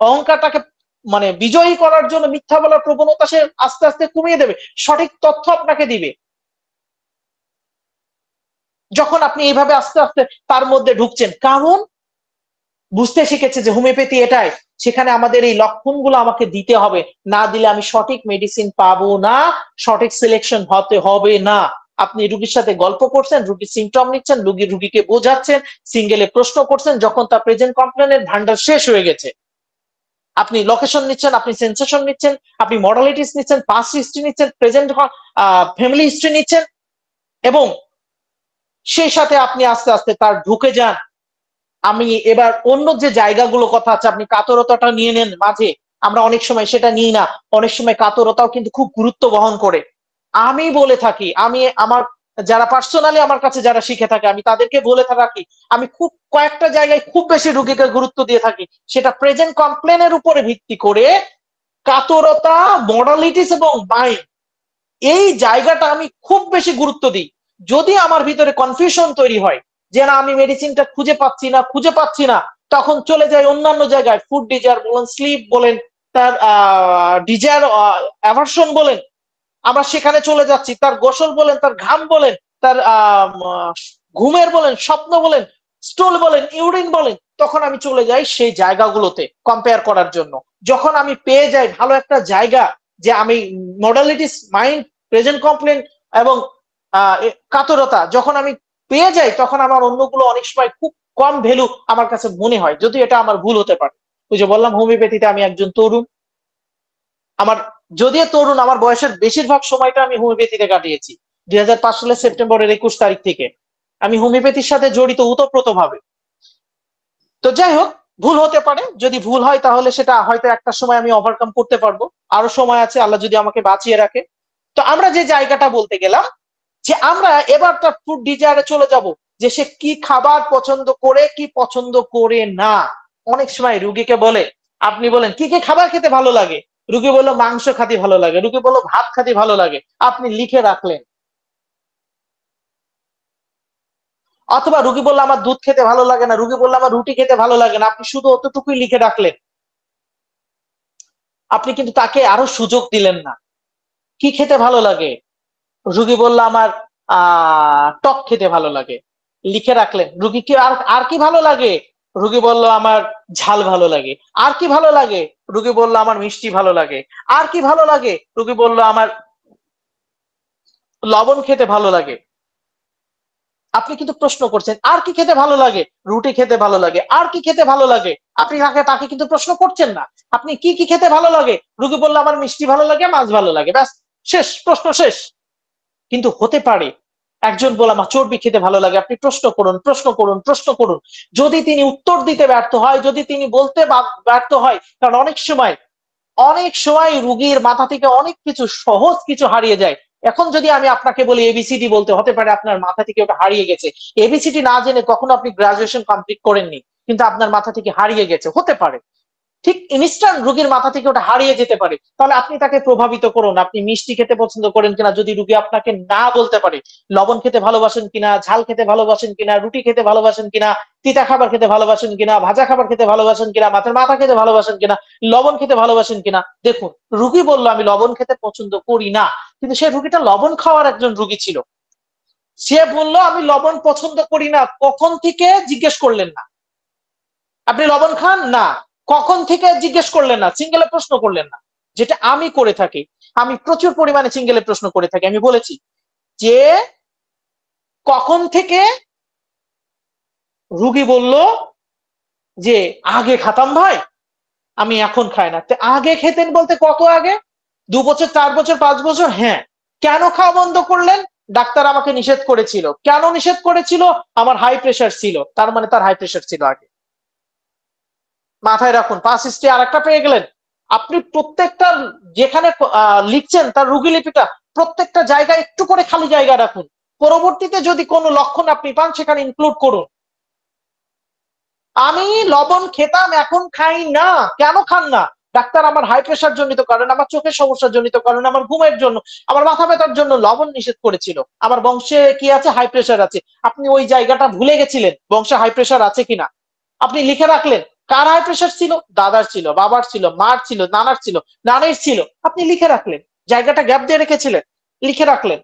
অহংকারটাকে মানে বিজয়ী করার জন্য মিথ্যা বলার প্রবণতা সে আস্তে আস্তে কমিয়ে দেবে, সঠিক তথ্য আপনাকে দিবে। যখন আপনি এইভাবে আস্তে আস্তে তার মধ্যে ঢুকছেন, কারণ বুঝতে শিখেছে যে হোমিওপ্যাথি এটাই, সেখানে আমাদের এই লক্ষণগুলো আমাকে দিতে হবে, না দিলে আমি সঠিক মেডিসিন পাবো না, সঠিক সিলেকশন হতে হবে না। আপনি রুগীর সাথে গল্প করছেন, রুগীর সিমটম নিচ্ছেন, রুগীকে বোঝাচ্ছেন, সিঙ্গেলে প্রশ্ন করছেন, যখন তার প্রেজেন্ট কমপ্লেনের ভান্ডার শেষ হয়ে গেছে, আপনি লোকেশন নিচ্ছেন, আপনি সেন্সেশন নিচ্ছেন, আপনি মডালিটিস নিচ্ছেন, পাস্ট হিস্ট্রি নিচ্ছেন, প্রেজেন্ট ফ্যামিলি হিস্ট্রি নিচ্ছেন, এবং সেই সাথে আপনি আস্তে আস্তে তার ঢুকে যান। আমি এবার অন্য যে জায়গাগুলো কথা আছে, আপনি কাতরতাটা নিয়ে নেন মাঝে, আমরা অনেক সময় সেটা নিই না, অনেক সময় কাতরতাও কিন্তু খুব গুরুত্ব বহন করে। আমি বলে থাকি, আমি আমার যারা পার্সোনালি আমার কাছে যারা শিখে থাকে, আমি তাদেরকে বলে থাকি, আমি খুব কয়েকটা জায়গায় খুব বেশি রুগীকে গুরুত্ব দিয়ে থাকি, সেটা প্রেজেন্ট কমপ্লেনের উপরে ভিত্তি করে কাতরতা, মডালিটিস এবং মাইন্ড, এই জায়গাটা আমি খুব বেশি গুরুত্ব দিই। যদি আমার ভিতরে কনফিউশন তৈরি হয় যে না আমি মেডিসিনটা খুঁজে পাচ্ছি না, তখন চলে যাই অন্যান্য জায়গায়, ফুড ডিজায়ার বলেন, স্লিপ বলেন, তার ডিজায়ার অ্যাভারশন বলেন, আমরা সেখানে চলে যাচ্ছি, তার গোসল বলেন, তার ঘাম বলেন, তার ঘুমের বলেন, স্বপ্ন বলেন, স্টুল বলেন, ইউরিন বলেন, তখন আমি চলে যাই সেই জায়গাগুলোতে কম্পেয়ার করার জন্য। যখন আমি পেয়ে যাই ভালো একটা জায়গা, যে আমি মডালিটিস, মাইন্ড, প্রেজেন্ট কমপ্লেন এবং কাতরতা যখন আমি পেয়ে যাই, তখন আমার অন্যগুলো অনেক সময় খুব কম ভ্যালু আমার কাছে মনে হয়, যদি এটা আমার ভুল হতে পারে। ওই যে বললাম হোমিওপ্যাথিতে আমি একজন তরুণ, আমার যদিও তরুণ, আমার বয়সের বেশিরভাগ সময়টা আমি হোমিওপ্যাথিতে কাটিয়েছি। 2005 সালের সেপ্টেম্বরের 21 তারিখ থেকে আমি হোমিওপ্যাথির সাথে জড়িত ওতপ্রোত ভাবে। তো যাই হোক, ভুল হতে পারে, যদি ভুল হয় তাহলে সেটা হয়তো একটা সময় আমি ওভারকাম করতে পারবো, আরো সময় আছে, আল্লাহ যদি আমাকে বাঁচিয়ে রাখে। তো আমরা যে জায়গাটা বলতে গেলাম, যে আমরা এবার তার ফুড ডিজায়ারে চলে যাব, যে সে কি খাবার পছন্দ করে, কি পছন্দ করে না। অনেক সময় রুগীকে বলে, আপনি বলেন কি কি খাবার খেতে ভালো লাগে, রুগী বললো মাংস খাতে ভালো লাগে, রুগী বললো ভাত খাতে ভালো লাগে, আপনি লিখে রাখলেন। অথবা রুগী বললো আমার দুধ খেতে ভালো লাগে না, রুগী বললো আমার রুটি খেতে ভালো লাগে না, আপনি শুধু অতটুকুই লিখে রাখলেন। আপনি কিন্তু তাকে আরো সুযোগ দিলেন না। কি খেতে ভালো লাগে, রুগী বললো আমার টক খেতে ভালো লাগে, লিখে রাখলেন। রুগী কি আর কি ভালো লাগে, রুগী বলল আমার ঝাল ভালো লাগে। আর কি ভালো লাগে, রুগী বলল আমার মিষ্টি ভালো লাগে। আর কি ভালো লাগে, রুগী বলল আমার লবণ খেতে ভালো লাগে। আপনি কিন্তু প্রশ্ন করছেন আর কি খেতে ভালো লাগে, রুটি খেতে ভালো লাগে, আর কি খেতে ভালো লাগে, আপনি তাকে কিন্তু প্রশ্ন করছেন না। আপনি কি কি খেতে ভালো লাগে, রুগী বলল আমার মিষ্টি ভালো লাগে, মাছ ভালো লাগে, ব্যাস, শেষ, প্রশ্ন শেষ। কিন্তু হতে পারে একজন বলে আমার চর্বি খেতে ভালো লাগে, আপনি প্রশ্ন করুন, প্রশ্ন করুন, প্রশ্ন করুন। যদি তিনি উত্তর দিতে ব্যর্থ হয়, যদি তিনি বলতে ব্যর্থ হয়, কারণ অনেক সময় রুগীর মাথা থেকে অনেক কিছু, সহজ কিছু হারিয়ে যায়। এখন যদি আমি আপনাকে বলি এবিসিডি বলতে, হতে পারে আপনার মাথা থেকে ওটা হারিয়ে গেছে। এবিসিডি না জেনে কখনো আপনি গ্রাজুয়েশন কমপ্লিট করেননি, কিন্তু আপনার মাথা থেকে হারিয়ে গেছে, হতে পারে ঠিক ইনস্ট্যান্ট রোগীর মাথা থেকে ওটা হারিয়ে যেতে পারে, তাহলে আপনি তাকে প্রভাবিত করুন আপনি মিষ্টি খেতে পছন্দ করেন কিনা। যদি রোগী আপনাকে না বলতে পারে লবণ খেতে ভালোবাসেন কিনা, ঝাল খেতে ভালোবাসেন কিনা, রুটি খেতে ভালোবাসেন কিনা, তিতা খাবার খেতে ভালোবাসেন কিনা, ভাজা খাবার খেতে ভালোবাসেন কিনা, মাছের মাথা খেতে ভালোবাসেন কিনা, লবণ খেতে ভালোবাসেন কিনা। দেখুন রোগী বললো আমি লবণ খেতে পছন্দ করি না, কিন্তু সে রোগীটা লবণ খাওয়ার একজন রোগী ছিল। সে বললো আমি লবণ পছন্দ করি না, কখন থেকে জিজ্ঞেস করলেন না। আপনি লবণ খান না, কখন থেকে জিজ্ঞেস করলেন না, সিঙ্গেলে প্রশ্ন করলেন না। যেটা আমি করে থাকি, আমি প্রচুর পরিমাণে সিঙ্গেলে প্রশ্ন করে থাকি। আমি বলেছি যে কখন থেকে, রুগী বলল যে আগে খাতাম ভাই, আমি এখন খাই না। আগে খেতেন বলতে কত আগে? 2 বছর, 4 বছর, 5 বছর? হ্যাঁ। কেন খাওয়া বন্ধ করলেন? ডাক্তার আমাকে নিষেধ করেছিল। কেন নিষেধ করেছিল? আমার হাই প্রেশার ছিল। তার মানে তার হাই প্রেশার ছিল আগে। মাথায় রাখুন, পাস হিস্ট্রি আর একটা পেয়ে গেলেন। আপনি প্রত্যেকটা যেখানে লিখছেন তার রোগী লিপিটা প্রত্যেকটা জায়গায় একটু করে খালি জায়গা রাখুন। পরবর্তীতে যদি কোনো লক্ষণ আপনি পান সেখানে ইনক্লুড করুন। আমি লবণ খেতাম, এখন খাই না। কেন খান না? ডাক্তার আমার হাই প্রেশার জনিত কারণ, আমার চোখের সমস্যা জনিত কারণ, আমার ঘুমের জন্য, আমার মাথা ব্যথার জন্য লবণ নিষেধ করেছিল। আমার বংশে কি আছে? হাই প্রেশার আছে। আপনি ওই জায়গাটা ভুলে গেছিলেন, বংশে হাই প্রেশার আছে কিনা। আপনি লিখে রাখলেন কার হাই প্রেশার ছিল? দাদার ছিল, বাবার ছিল, মার ছিল, নানার ছিল, নানের ছিল। আপনি লিখে রাখলেন, জায়গাটা গ্যাপ দিয়ে রেখেছিলেন, লিখে রাখলেন।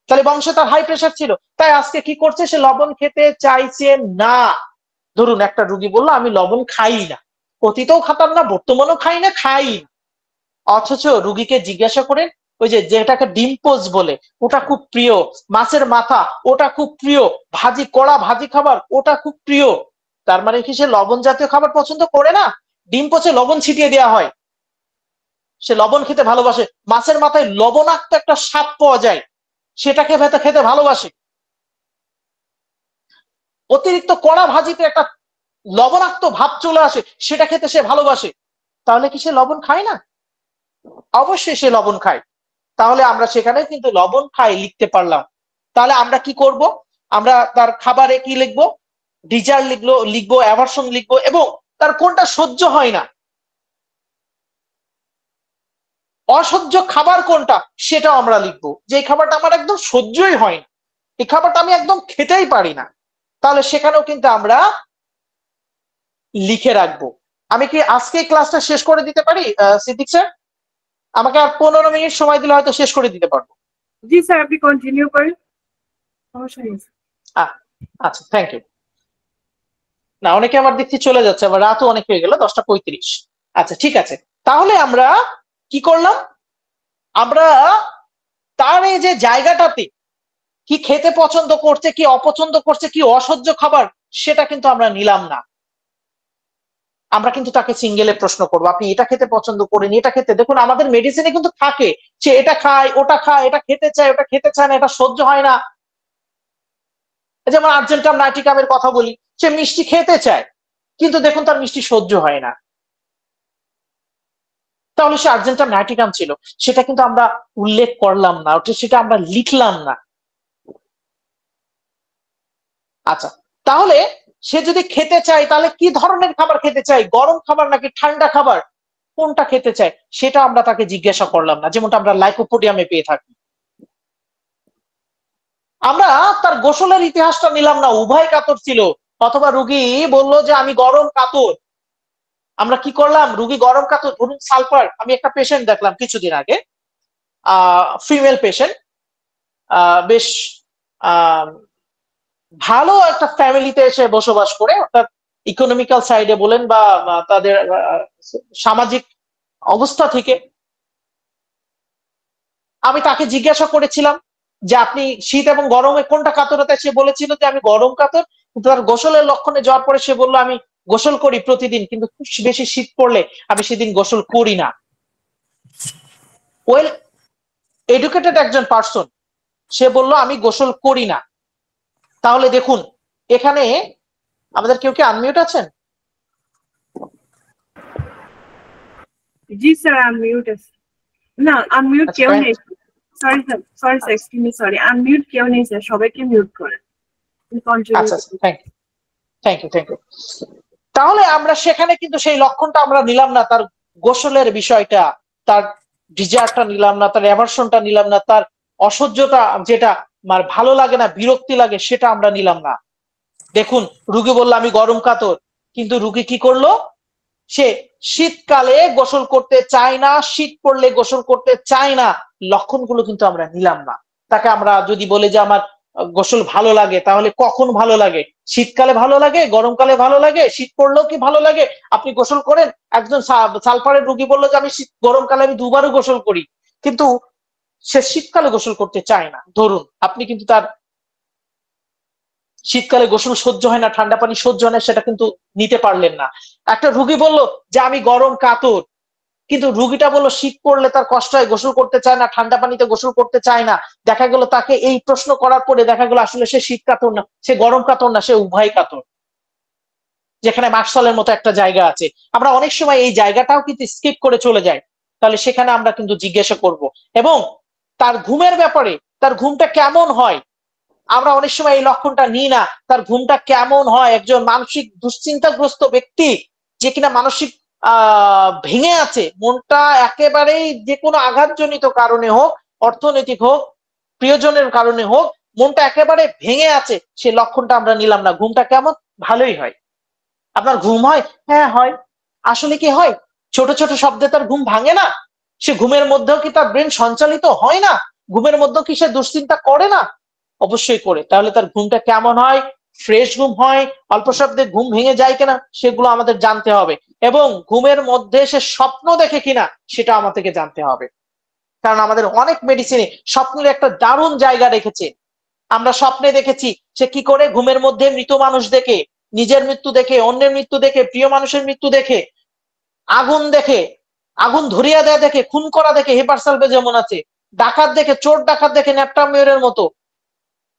তাহলে বংশে তার হাই প্রেশার ছিল, তাই আজকে কি করছে? সে লবণ খেতে চাইছে না। ধরুন একটা রোগী বললো আমি লবণ খাই না, অতীতেও খাতাম না, বর্তমানেও খাই না, খাই না। অথচ রুগীকে জিজ্ঞাসা করেন ওই যে যেটাকে ডিম পোজ বলে, ওটা খুব প্রিয়, মাছের মাথা ওটা খুব প্রিয়, ভাজি, কড়া ভাজি খাবার ওটা খুব প্রিয়। তার মানে কি সে লবণ জাতীয় খাবার পছন্দ করে না? ডিম পোচে লবণ ছিটিয়ে দেওয়া হয়, সে লবণ খেতে ভালোবাসে। মাছের মাথায় লবণাক্ত একটা স্বাদ পাওয়া যায়, সেটাকে খেতে ভালোবাসে। অতিরিক্ত কড়া ভাজিতে একটা লবণাক্ত ভাব চলে আসে, সেটা খেতে সে ভালোবাসে। তাহলে কি সে লবণ খায় না? অবশ্যই সে লবণ খায়। তাহলে আমরা সেখানে কিন্তু লবণ খাই লিখতে পারলাম। তাহলে আমরা কি করব? আমরা তার খাবারে কি লিখবো? ডিজায়ার লিখবো, অ্যাভারশন লিখবো, এবং তার কোনটা সহ্য হয় না, অসহ্য খাবার কোনটা সেটাও আমরা লিখবো। যে খাবারটা আমার একদম সহ্যই হয় না, এই খাবারটা আমি একদম খেতেই পারি না, তাহলে সেখানেও কিন্তু আমরা লিখে রাখবো। আমি কি আজকে ক্লাসটা শেষ করে দিতে পারি সিদ্দিক স্যার? আমাকে আর 15 মিনিট সময় দিলে হয়তো শেষ করে দিতে পারবো। জি স্যার, আপনি কন্টিনিউ করেন, সমস্যা নেই। আচ্ছা, থ্যাংক ইউ। না, অনেকে আমার দেখতে চলে যাচ্ছে, আবার রাতও অনেক হয়ে গেল, 10টা 35। আচ্ছা ঠিক আছে, তাহলে আমরা কি করলাম? আমরা তার এই যে জায়গাটাতে কি খেতে পছন্দ করছে, কি অপছন্দ করছে, কি অসহ্য খাবার, সেটা কিন্তু আমরা নিলাম না। আমরা কিন্তু তাকে সিঙ্গেলে প্রশ্ন করবো, আপনি এটা খেতে পছন্দ করেন, এটা খেতে। দেখুন আমাদের মেডিসিনে কিন্তু থাকে সে এটা খায়, ওটা খায়, এটা খেতে চায়, ওটা খেতে চায় না, এটা সহ্য হয় না। যেমন আর্জেন্টাম নাইট্রিকামের কথা বলি, সে মিষ্টি খেতে চায় কিন্তু দেখুন তার মিষ্টি সহ্য হয় না। তাহলে সে আর্জেন্টাম নাইট্রিকাম ছিল, সেটা কিন্তু আমরা উল্লেখ করলাম না, সেটা আমরা লিখলাম না। আচ্ছা, তাহলে সে যদি খেতে চায় তাহলে কি ধরনের খাবার খেতে চায়? গরম খাবার নাকি ঠান্ডা খাবার, কোনটা খেতে চায় সেটা আমরা তাকে জিজ্ঞাসা করলাম না, যেমনটা আমরা লাইকোপোডিয়ামে পেয়ে থাকি। আমরা তার গোসলের ইতিহাসটা নিলাম না, উভয় কাতর ছিল, অথবা রুগী বলল যে আমি গরম কাতর। আমরা কি করলাম? রুগী গরম কাতর, ধরুন সালফার। আমি একটা পেশেন্ট দেখলাম কিছুদিন আগে, ফিমেল পেশেন্ট, বেশ ভালো একটা ফ্যামিলিতে এসে বসবাস করে, অর্থাৎ ইকোনমিক্যাল সাইডে বলেন বা তাদের সামাজিক অবস্থা থেকে। আমি তাকে জিজ্ঞাসা করেছিলাম যে আপনি শীত এবং গরমে কোনটা কাতরতা, সে বলেছিল যে আমি গরম কাতর। কিন্তু তার গোসলের লক্ষণে যাওয়ার পরে সে বললো আমি গোসল করি প্রতিদিন, কিন্তু খুব বেশি শীত পড়লে আমি সেদিন গোসল করি না। ওয়েল এডুকেটেড একজন পার্সন, সে বলল আমি গোসল করি না। তাহলে দেখুন এখানে আমাদের কেউ কি আনমিউট আছেন? জি স্যার, আনমিউট আছে। না, আনমিউট কেউ নেই। Sorry sir, extremely sorry, unmute কেউ নেই স্যার, সবাইকে মিউট করেন। আচ্ছা, থ্যাংক ইউ। তাহলে আমরা সেখানে কিন্তু সেই লক্ষণটা আমরা নিলাম না, তার গোসলের বিষয়টা, তার ডিজায়ারটা নিলাম না, তার অ্যাভারশনটা নিলাম না, তার অসহ্যটা যেটা মানে ভালো লাগে না, বিরক্তি লাগে, সেটা আমরা নিলাম না। দেখুন, রুগী বলল আমি গরম কাতর, কিন্তু রুগী কি করলো? সে শীতকালে গোসল করতে চায় না, শীত পড়লে গোসল করতে চায় না, লক্ষণগুলো কিন্তু আমরা নিলাম না। তাকে আমরা যদি বলি যে আমার গোসল ভালো লাগে, তাহলে কখন ভালো লাগে? শীতকালে ভালো লাগে, গরমকালে ভালো লাগে, শীত পড়লেও কি ভালো লাগে? আপনি গোসল করেন, একজন সালফারের রুগী বললো যে আমি গরমকালে আমি দুবারও গোসল করি, কিন্তু সে শীতকালে গোসল করতে চায় না। ধরুন আপনি কিন্তু তার শীতকালে গোসল সহ্য হয় না, ঠান্ডা পানি সহ্য হয় না, সেটা কিন্তু নিতে পারলেন না। একটা রুগী বললো যে আমি গরম কাতর, কিন্তু রুগীটা বললো শীত পড়লে তার কষ্ট হয়, গোসল করতে চায় না, ঠান্ডা পানিতে গোসল করতে চায় না। দেখা গেল তাকে এই প্রশ্ন করার পরে দেখা গেল আসলে সে শীত কাতর না, সে গরম কাতর না, সে উভয় কাতর, যেখানে মাকসালের মতো একটা জায়গা আছে। আমরা অনেক সময় এই জায়গাটাও কিন্তু স্কিপ করে চলে যাই। তাহলে সেখানে আমরা কিন্তু জিজ্ঞাসা করব। এবং তার ঘুমের ব্যাপারে, তার ঘুমটা কেমন হয়, আমরা অনেক সময় এই লক্ষণটা নিই না, তার ঘুমটা কেমন হয়। একজন মানসিক দুশ্চিন্তাগ্রস্ত ব্যক্তি, যে কিনা মানসিক ভেঙে আছে, মনটা একেবারেই যে কোনো আঘাতজনিত কারণে হোক, অর্থনৈতিক হোক, প্রিয়জনের কারণে হোক, মনটা একেবারে ভেঙে আছে, সে লক্ষণটা আমরা নিলাম না। ঘুমটা কেমন? ভালোই হয়। আপনার ঘুম হয়? হ্যাঁ হয়। আসলে কি হয়? ছোট ছোট শব্দে তার ঘুম ভাঙে না? সে ঘুমের মধ্যেও কি তার ব্রেন সঞ্চালিত হয় না? ঘুমের মধ্যেও কি সে দুশ্চিন্তা করে না? অবশ্যই করে। তাহলে তার ঘুমটা কেমন হয়? ফ্রেশ ঘুম হয়? অল্প শব্দে ঘুম ভেঙে যায় কিনা, সেগুলো আমাদের জানতে হবে। এবং ঘুমের মধ্যে সে স্বপ্ন দেখে কিনা, সেটা আমাদেরকে জানতে হবে। কারণ আমাদের অনেক মেডিসিনে স্বপ্নের একটা দারুণ জায়গা রেখেছে। আমরা স্বপ্নে দেখেছি সে কি করে ঘুমের মধ্যে মৃত মানুষ দেখে, নিজের মৃত্যু দেখে, অন্যের মৃত্যু দেখে, প্রিয় মানুষের মৃত্যু দেখে, আগুন দেখে, আগুন ধরিয়া দেয়া দেখে, খুন করা দেখে, হেপারসালভে যেমন আছে, ডাকাত দেখে, চোর ডাকাত দেখে ন্যাপটা মেয়রের মতো,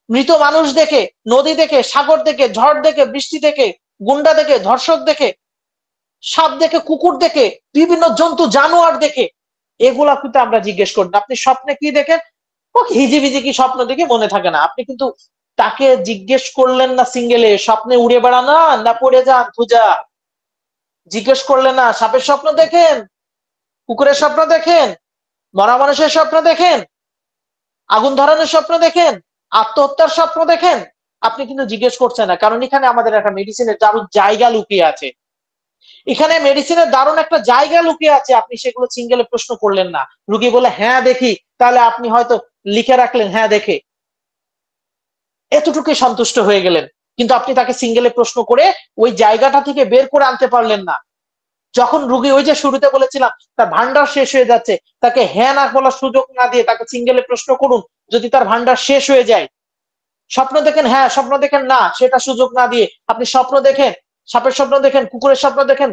মৃত মানুষ দেখে, নদী দেখে, সাগর দেখে, ঝড় দেখে, বৃষ্টি দেখে, গুন্ডা দেখে, ধর্ষক দেখে, সাপ দেখে, কুকুর দেখে, বিভিন্ন জন্তু জানোয়ার দেখে। এগুলা কিন্তু আমরা জিজ্ঞেস করি না। আপনি স্বপ্নে কি দেখেন? ও হিজিবিজি কি স্বপ্ন দেখে মনে থাকে না। আপনি কিন্তু তাকে জিজ্ঞেস করলেন না সিঙ্গেলে স্বপ্নে উড়ে বেড়ানা না পড়ে যান পূজা, জিজ্ঞেস করলেন না সাপের স্বপ্ন দেখেন, কুকুরের স্বপ্ন দেখেন, মরা মানুষের স্বপ্ন দেখেন, আগুন ধরানোর স্বপ্ন দেখেন, আত্মহত্যার স্বপ্ন দেখেন। আপনি কিন্তু জিজ্ঞেস করছেন না, কারণ এখানে আমাদের একটা মেডিসিনের দারুণ জায়গা লুকিয়ে আছে। এখানে মেডিসিনের দারুণ একটা জায়গা লুকিয়ে আছে, আপনি সেগুলো সিঙ্গেলে প্রশ্ন করলেন না। রুগী বলে হ্যাঁ দেখি, তাহলে আপনি হয়তো লিখে রাখলেন হ্যাঁ দেখে, এতটুকুই সন্তুষ্ট হয়ে গেলেন। কিন্তু আপনি তাকে সিঙ্গেলে প্রশ্ন করে ওই জায়গাটা থেকে বের করে আনতে পারলেন না। যখন রুগী, ওই যে শুরুতে বলেছিলাম, তার ভান্ডার শেষ হয়ে যাচ্ছে, তাকে হ্যাঁ না বলার সুযোগ না দিয়ে তাকে সিঙ্গেলে প্রশ্ন করুন। যদি তার ভান্ডার শেষ হয়ে যায়, স্বপ্ন দেখেন হ্যাঁ, স্বপ্ন দেখেন না, সেটা সুযোগ না দিয়ে আপনি স্বপ্ন দেখেন, সাপের স্বপ্ন দেখেন, কুকুরের স্বপ্ন দেখেন,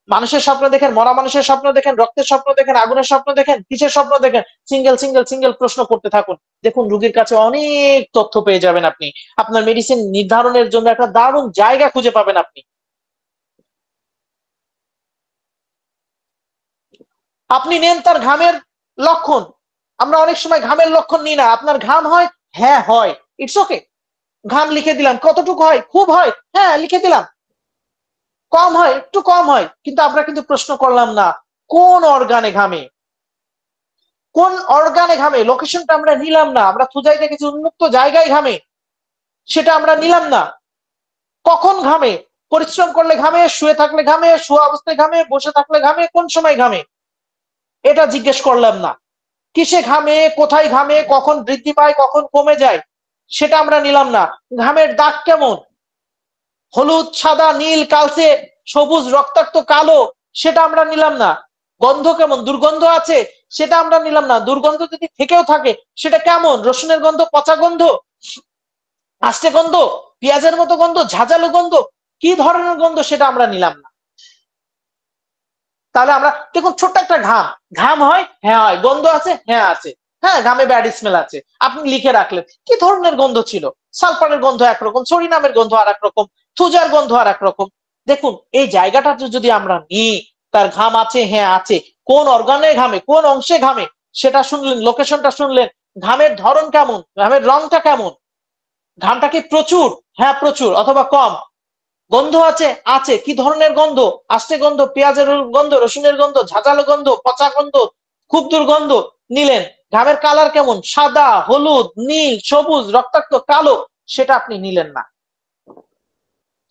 মানুষের স্বপ্ন দেখেন, মরা মানুষের স্বপ্ন দেখেন, রক্তের স্বপ্ন দেখেন, আগুনের স্বপ্ন দেখেন, কিসের স্বপ্ন দেখেন, সিঙ্গেল সিঙ্গেল সিঙ্গেল প্রশ্ন করতে থাকুন। দেখুন রুগীর কাছে অনেক তথ্য পেয়ে যাবেন। আপনি আপনার মেডিসিন নির্ধারণের জন্য একটা দারুণ জায়গা খুঁজে পাবেন। আপনি নেন তার ঘামের লক্ষণ। আমরা অনেক সময় ঘামের লক্ষণ নিই না। আপনার ঘাম হয়? হ্যাঁ হয়, ইটস ওকে, ঘাম লিখে দিলাম। কতটুকু হয়? খুব হয়, হ্যাঁ লিখে দিলাম। কম হয়? একটু কম হয়। কিন্তু আমরা কিন্তু প্রশ্ন করলাম না কোন অর্গানে ঘামে, কোন অর্গানে ঘামে, লোকেশনটা আমরা নিলাম না। আমরা খুঁজাই দেখেছি উন্মুক্ত জায়গায় ঘামে, সেটা আমরা নিলাম না। কখন ঘামে? পরিশ্রম করলে ঘামে, শুয়ে থাকলে ঘামে, শোয়া অবস্থায় ঘামে, বসে থাকলে ঘামে, কোন সময় ঘামে, এটা জিজ্ঞেস করলাম না। কিসে ঘামে, কোথায় ঘামে, কখন বৃদ্ধি পায়, কখন কমে যায়, সেটা আমরা নিলাম না। ঘামের দাগ কেমন, হলুদ, সাদা, নীল, কালচে, সবুজ, রক্তাক্ত, কালো, সেটা আমরা নিলাম না। গন্ধ কেমন, দুর্গন্ধ আছে, সেটা আমরা নিলাম না। দুর্গন্ধ যদি থেকেও থাকে সেটা কেমন, রসুনের গন্ধ, পচা গন্ধ, আস্তে গন্ধ, পেঁয়াজের মতো গন্ধ, ঝাঁঝালো গন্ধ, কি ধরনের গন্ধ, সেটা আমরা নিলাম না। তাহলে আমরা দেখুন, ছোট্ট একটা ঘাম, ঘাম হয়? হ্যাঁ হয়। গন্ধ আছে? হ্যাঁ আছে। হ্যাঁ, ঘামে ব্যাড স্মেল আছে, আপনি লিখে রাখলেন। কি ধরনের গন্ধ ছিল? সালফারের গন্ধ একরকম, সরিনামের গন্ধ আর একরকম, থুজার গন্ধ আর একরকম। দেখুন এই জায়গাটা যদি আমরা নিই, তার ঘাম আছে? হ্যাঁ আছে। কোন অর্গানে ঘামে, কোন অংশে ঘামে, সেটা শুনলেন, লোকেশনটা শুনলেন। ঘামের ধরন কেমন, ঘামের রংটা কেমন, ঘামটা কি প্রচুর? হ্যাঁ প্রচুর, অথবা কম। গন্ধ আছে, আছে, কি ধরনের গন্ধ? আষ্টে গন্ধ, পেঁয়াজের গন্ধ, রসুনের গন্ধ, ঝাঁঝালো গন্ধ, পচা গন্ধ, খুব দুর্গন্ধ। নিলেন। ঘামের কালার কেমন? সাদা, হলুদ, নীল, সবুজ, রক্তাক্ত, কালো, সেটা আপনি নিলেন না।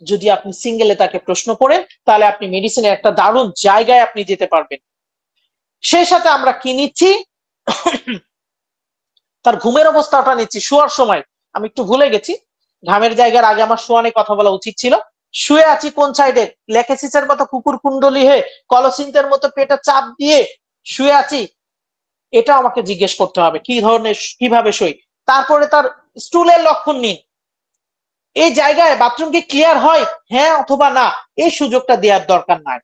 যদি আপনি সিঙ্গেলে তাকে প্রশ্ন করেন, তাহলে আপনি মেডিসিনের একটা দারুণ জায়গায় আপনি যেতে পারবেন। সেই সাথে আমরা কি নিচ্ছি? তার ঘুমের অবস্থাটা নিচ্ছি, শোয়ার সময়। আমি একটু ভুলে গেছি, ঘামের জায়গার আগে আমার শোয়া নিয়ে কথা বলা উচিত ছিল। শুয়ে আছি কোন সাইডে? লেকেসিসের মতো কুকুর কুণ্ডলি হয়ে, কলসিন্তের মতো পেটে চাপ দিয়ে শুয়ে আছি, এটা আমাকে জিজ্ঞেস করতে হবে কি ধরনের, কিভাবে শুই। তারপরে তার স্টুলের লক্ষণ নিন। এই জায়গায় বাথরুম কি ক্লিয়ার হয়, হ্যাঁ অথবা না, এই সুযোগটা দেওয়ার দরকার নাই।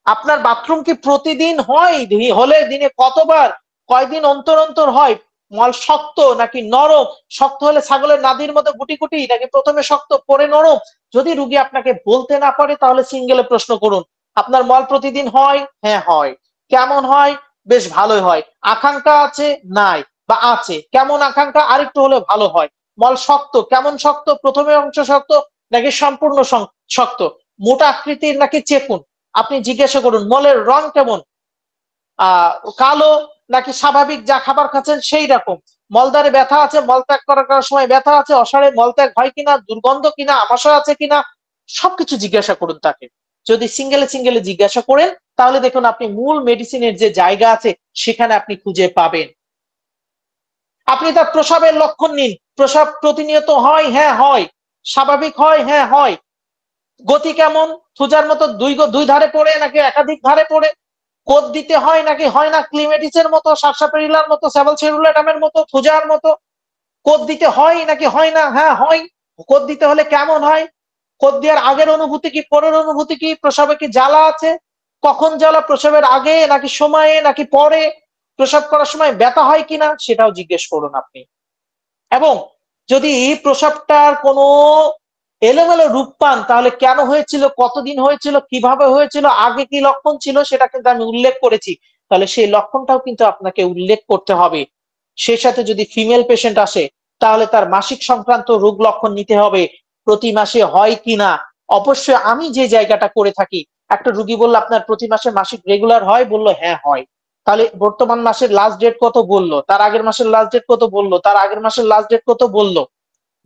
আপনার বাথরুম কি প্রতিদিন হয়, হলে দিনে কতবার, কয়দিন অন্তর অন্তর হয়? মল শক্ত নাকি নরম? শক্ত হলে ছাগলের নাদির মতো গুটি গুটি, নাকি প্রথমে শক্ত পরে নরম? যদি রুগী আপনাকে বলতে না পারে, তাহলে সিঙ্গেলে প্রশ্ন করুন। আপনার মল প্রতিদিন হয়? হ্যাঁ হয়। কেমন হয়? বেশ ভালোই হয়। আকাঙ্ক্ষা আছে? নাই বা আছে। কেমন আকাঙ্ক্ষা? আরেকটু হলে ভালো হয়। মল শক্ত? কেমন শক্ত? প্রথমে অংশ শক্ত নাকি সম্পূর্ণ শক্ত? মোটা আকৃতির নাকি চেকুন? আপনি জিজ্ঞাসা করুন। মলের রং কেমন? কালো নাকি স্বাভাবিক যা খাবার খাচ্ছেন সেই রকম? মলদ্বারে ব্যথা আছে? মলত্যাগ করার সময় ব্যথা আছে? অসাড়ে মলত্যাগ হয় কিনা? দুর্গন্ধ কিনা? আমাশয় আছে কিনা? সবকিছু জিজ্ঞাসা করুন তাকে। যদি সিঙ্গেলে জিজ্ঞাসা করেন, তাহলে দেখুন আপনি মূল মেডিসিনের যে জায়গা আছে সেখানে আপনি খুঁজে পাবেন। আপনি তার প্রসাবের লক্ষণ নিন। প্রসাব প্রতিনিয়ত হয়? হ্যাঁ হয়। স্বাভাবিক হয়? হ্যাঁ হয়। গতি কেমন? থুজার মতো দুই ধারে পড়ে নাকি একাধিক ধারে পড়ে? কোদ দিতে হয় নাকি হয় না? ক্লিমেটিসের মতো, সারসাপেরিলার মতো, সেবলসেরুলেটামের মতো, থুজার মতো? কোদ দিতে হয় নাকি হয় না? হ্যাঁ হয়। কোদ দিতে হলে কেমন হয়? কোদ দেওয়ার আগের অনুভূতি কি, পরের অনুভূতি কি? প্রসাবে কি জ্বালা আছে? কখন জ্বালা? প্রসাবের আগে নাকি সময়ে নাকি পরে? প্রসাব করার সময় ব্যথা হয় কিনা, সেটাও জিজ্ঞেস করুন আপনি। এবং যদি প্রসাবটার কোনো এলোমেলো রূপ পান, তাহলে কেন হয়েছিল, কতদিন হয়েছিল, কিভাবে হয়েছিল, আগে কি লক্ষণ ছিল, সেটা কিন্তু আমি উল্লেখ করেছি। তাহলে সেই লক্ষণটাও কিন্তু আপনাকে উল্লেখ করতে হবে। সেই সাথে যদি ফিমেল পেশেন্ট আসে, তাহলে তার মাসিক সংক্রান্ত রোগ লক্ষণ নিতে হবে। প্রতি মাসে হয় কিনা? অবশ্যই আমি যে জায়গাটা করে থাকি, একটা রুগী বললো আপনার প্রতি মাসে মাসিক রেগুলার হয়, বললো হ্যাঁ হয়। তাহলে বর্তমান মাসের লাস্ট ডেট কত বললো, তার আগের মাসের লাস্ট ডেট কত বললো, তার আগের মাসের লাস্ট ডেট কত বললো।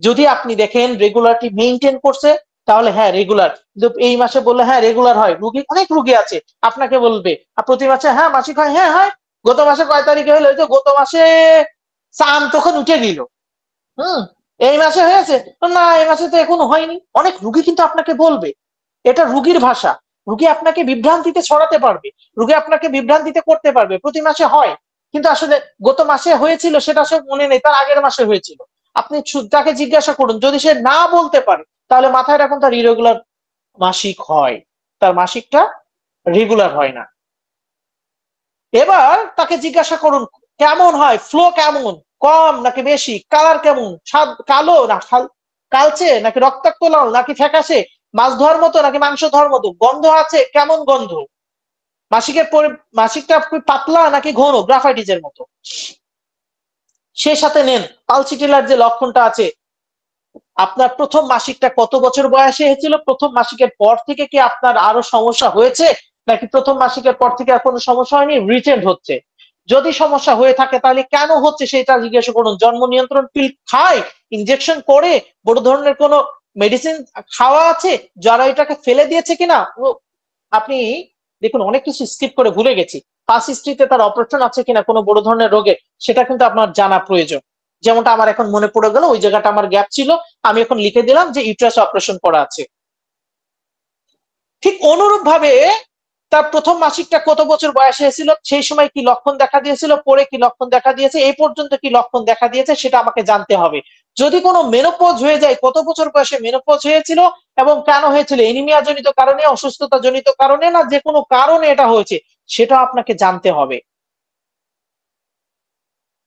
যদি আপনি দেখেন রেগুলারটি মেইনটেইন করছে, তাহলে হ্যাঁ রেগুলার। কিন্তু এই মাসে বললে হ্যাঁ রেগুলার হয়, রুগী অনেক রুগী আছে আপনাকে বলবে প্রতি মাসে হ্যাঁ মাসিক হয়, হ্যাঁ হয়। গত মাসে কয় তারিখে হলো? যে গত মাসে চাঁদ তখন উঠে গেল। এই মাসে হয়েছে না, এই মাসে তো এখনো হয়নি। অনেক রুগী কিন্তু আপনাকে বলবে, এটা রুগীর ভাষা। রুগী আপনাকে বিভ্রান্তিতে ছড়াতে পারবে, রুগী আপনাকে বিভ্রান্তিতে করতে পারবে। প্রতি মাসে হয়, কিন্তু আসলে গত মাসে হয়েছিল সেটা সব মনে নেই, তার আগের মাসে হয়েছিল। আপনি তাকে জিজ্ঞাসা করুন, যদি সে না বলতে পারে, তাহলে মাথায় রাখুন তার ইরেগুলার মাসিক হয়, তার মাসিকটা রেগুলার হয় না। এবার তাকে জিজ্ঞাসা করুন কেমন হয়, ফ্লো কেমন, কম নাকি বেশি, কালার কেমন, কালো না কালচে নাকি রক্তাক্ত লাল নাকি ফ্যাকাশে, মাছ ধোয়ার মতো নাকি মাংস ধোয়ার মতো, গন্ধ আছে কেমন গন্ধ, মাসিকটা পাতলা নাকি ঘন গ্রাফাইটিসের মতো। সেই সাথে নেন পালসিটিলার যে লক্ষণটা আছে, আপনার প্রথম মাসিকটা কত বছর বয়সে হয়েছিল, প্রথম মাসিকের পর থেকে কি আপনার আরো সমস্যা হয়েছে, নাকি প্রথম মাসিকের পর থেকে আর কোনো সমস্যা হয়নি, রিটেন্ড হচ্ছে। যদি সমস্যা হয়ে থাকে তাহলে কেন হচ্ছে সেটা জিজ্ঞাসা করুন। জন্ম নিয়ন্ত্রণ পিল খায়, ইনজেকশন করে, বড় ধরনের কোনো মেডিসিন খাওয়া আছে, যারা এটাকে ফেলে দিয়েছে কিনা। আপনি দেখুন অনেক কিছু স্কিপ করে ভুলে গেছি। পাস হিস্ট্রিতে তার অপারেশন আছে কিনা কোনো বড় ধরনের রোগে, সেটা কিন্তু আপনার জানা প্রয়োজন। যেমনটা আমার এখন মনে পড়ে গেল, ওই জায়গাটা আমার গ্যাপ ছিল, আমি এখন লিখে দিলাম যে ইউট্রাস অপারেশন করা আছে। ঠিক অনুরূপ ভাবে তার প্রথম মাসিকটা কত বছর বয়সে হয়েছিল, সেই সময় কি লক্ষণ দেখা দিয়েছিল, পরে কি লক্ষণ দেখা দিয়েছে, এই পর্যন্ত কি লক্ষণ দেখা দিয়েছে, সেটা আমাকে জানতে হবে। যদি কোনো মেনোপজ হয়ে যায়, কত বছর বয়সে মেনোপজ হয়েছিল এবং কেন হয়েছিল, এনিমিয়া জনিত কারণে, অসুস্থতা জনিত কারণে, না যে কোনো কারণে এটা হয়েছে, সেটা আপনাকে জানতে হবে।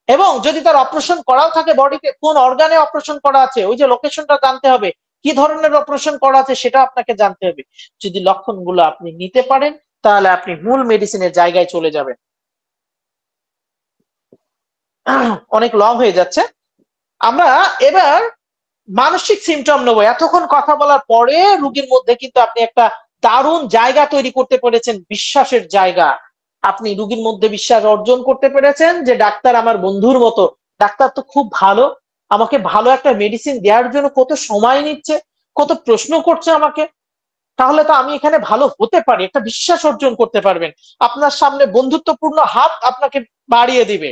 এবং যদি তার অপারেশন করাও থাকে বডিতে, কোন অর্গানে অপারেশন করা আছে, ওই যে লোকেশনটা জানতে হবে, কি ধরনের অপারেশন করা আছে সেটা আপনাকে জানতে হবে। যদি লক্ষণগুলো আপনি নিতে পারেন, তাহলে আপনি মূল মেডিসিনের জায়গায় চলে যাবেন। অনেক লং হয়ে যাচ্ছে। আমরা এবার মানসিক সিমটম নেবো। এতক্ষণ কথা বলার পরে রোগীর মধ্যে কিন্তু আপনি একটা দারুণ জায়গা তৈরি করতে পেরেছেন, বিশ্বাসের জায়গা। আপনি রোগীর মধ্যে বিশ্বাস অর্জন করতে পেরেছেন যে ডাক্তার আমার বন্ধুর মতো, ডাক্তার তো খুব ভালো, আমাকে ভালো একটা মেডিসিন দেওয়ার জন্য কত সময় নিচ্ছে, কত প্রশ্ন করছে আমাকে, তাহলে তো আমি এখানে ভালো হতে পারি, একটা বিশ্বাস অর্জন করতে পারবেন। আপনার সামনে বন্ধুত্বপূর্ণ হাত আপনাকে বাড়িয়ে দিবে,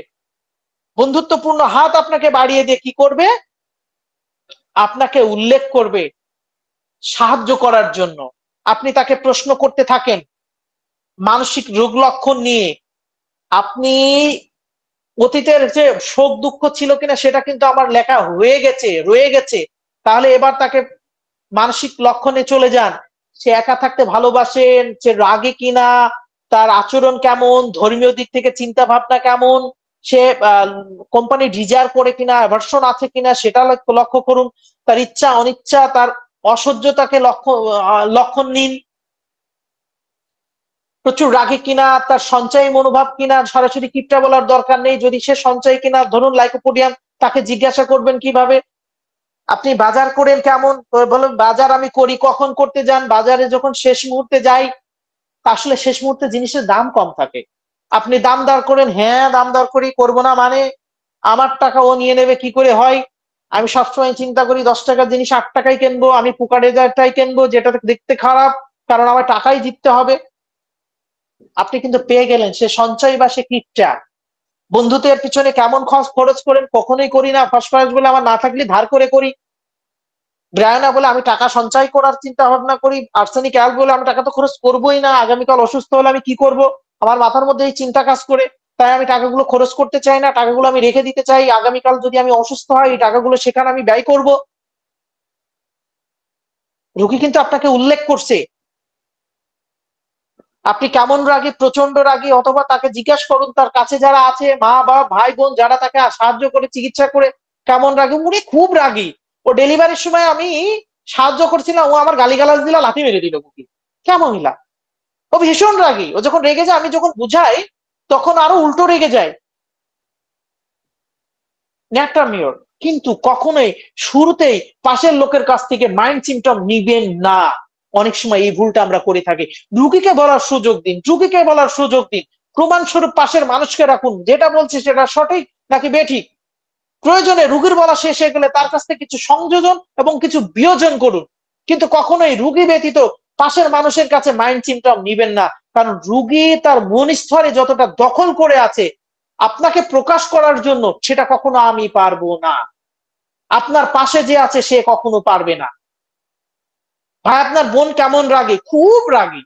বন্ধুত্বপূর্ণ হাত আপনাকে বাড়িয়ে দিয়ে কি করবে, আপনাকে উল্লেখ করবে সাহায্য করার জন্য। আপনি তাকে প্রশ্ন করতে থাকেন মানসিক রোগ লক্ষণ নিয়ে। আপনি অতীতের যে শোক দুঃখ ছিল কিনা সেটা কিন্তু আমার লেখা হয়ে গেছে, রয়ে গেছে, তাহলে এবার তাকে মানসিক লক্ষণে চলে যান। সে একা থাকতে ভালোবাসেন, সে রাগে কিনা, তার আচরণ কেমন, ধর্মীয় দিক থেকে চিন্তা ভাবনা কেমন, সে কোম্পানি ডিজায়ার করে কিনা, অ্যাভারশন আছে কিনা সেটা লক্ষ্য করুন। তার ইচ্ছা অনিচ্ছা, তার অসহ্যতাকে লক্ষণ নিন। প্রচুর রাগে কিনা, তার সঞ্চয়ী মনোভাব কিনা, সরাসরি কিপটা বলার দরকার নেই। যদি সে সঞ্চয় কিনা, ধরুন লাইকোপোডিয়াম, তাকে জিজ্ঞাসা করবেন কিভাবে। আপনি বাজার করেন কেমন, বলেন বাজার আমি করি, কখন করতে যান, বাজারে যখন শেষ মুহূর্তে যাই, আসলে শেষ মুহূর্তে জিনিসের দাম কম থাকে। আপনি দাম দর করেন, হ্যাঁ দাম দর করি, করবো না মানে, আমার টাকা ও নিয়ে নেবে কি করে হয়। আমি সবসময় চিন্তা করি 10 টাকার জিনিস 8 টাকায় কিনবো, আমি পুকারেজারটাই কিনবো যেটা দেখতে খারাপ, কারণ আমার টাকাই জিততে হবে। আপনি কিন্তু পেয়ে গেলেন সে সঞ্চয় বা সে কিপটা। বন্ধুত্বের পিছনে কেমন খরচ করেন, কখনোই করি না, ফসফরাস বলে আমার না থাকলে ধার করে করি, ব্রায়না বলে আমি টাকা সঞ্চয় করার চিন্তা ভাবনা করি, আর্সেনিক অ্যাল বলে আমি টাকা তো খরচ করবোই না, আগামীকাল অসুস্থ হলে আমি কি করব, আমার মাথার মধ্যে এই চিন্তা কাজ করে, তাই আমি টাকাগুলো খরচ করতে চাই না, টাকাগুলো আমি রেখে দিতে চাই, আগামীকাল যদি আমি অসুস্থ হয় এই টাকাগুলো সেখানে আমি ব্যয় করব। রোগী কিন্তু আপনাকে উল্লেখ করছে আপনি কেমন রাগী, প্রচন্ড রাগী, অথবা তাকে জিজ্ঞাসা করুন তার কাছে যারা আছে, মা বাবা ভাই বোন যারা তাকে সাহায্য করে চিকিৎসা করে, কেমন রাগী, উনি খুব রাগী, ও ডেলিভারির সময় আমি সাহায্য করছিলাম, ও আমার গালিগালাজ দিলা, লাথি মেরে দিল বুকি, কেমন মহিলা, ও ভীষণ রাগী, ও যখন রেগে যায় আমি যখন বুঝাই তখন আরো উল্টো রেগে যায়, ন্যাকটার মেয়র। কিন্তু কখনোই শুরুতেই পাশের লোকের কাছ থেকে মাইন্ড সিমটম নিবেন না। অনেক সময় এই ভুলটা আমরা করে থাকি। রুগীকে বলার সুযোগ দিন, রুগীকে বলার সুযোগ দিন, প্রমাণস্বরূপ পাশের মানুষকে রাখুন, যেটা বলছে সেটা সঠিক নাকি বেঠিক। প্রয়োজনে রুগীর বলা শেষ হয়ে গেলে তার কাছ থেকে কিছু সংযোজন এবং কিছু বিয়োজন করুন, কিন্তু কখনোই রুগী ব্যতীত পাশের মানুষের কাছে মাইন্ড সিমটম নিবেন না। কারণ রুগী তার মন স্তরে যতটা দখল করে আছে আপনাকে প্রকাশ করার জন্য, সেটা কখনো আমি পারবো না, আপনার পাশে যে আছে সে কখনো পারবে না। ভাই আপনার বোন কেমন রাগী, খুব রাগী,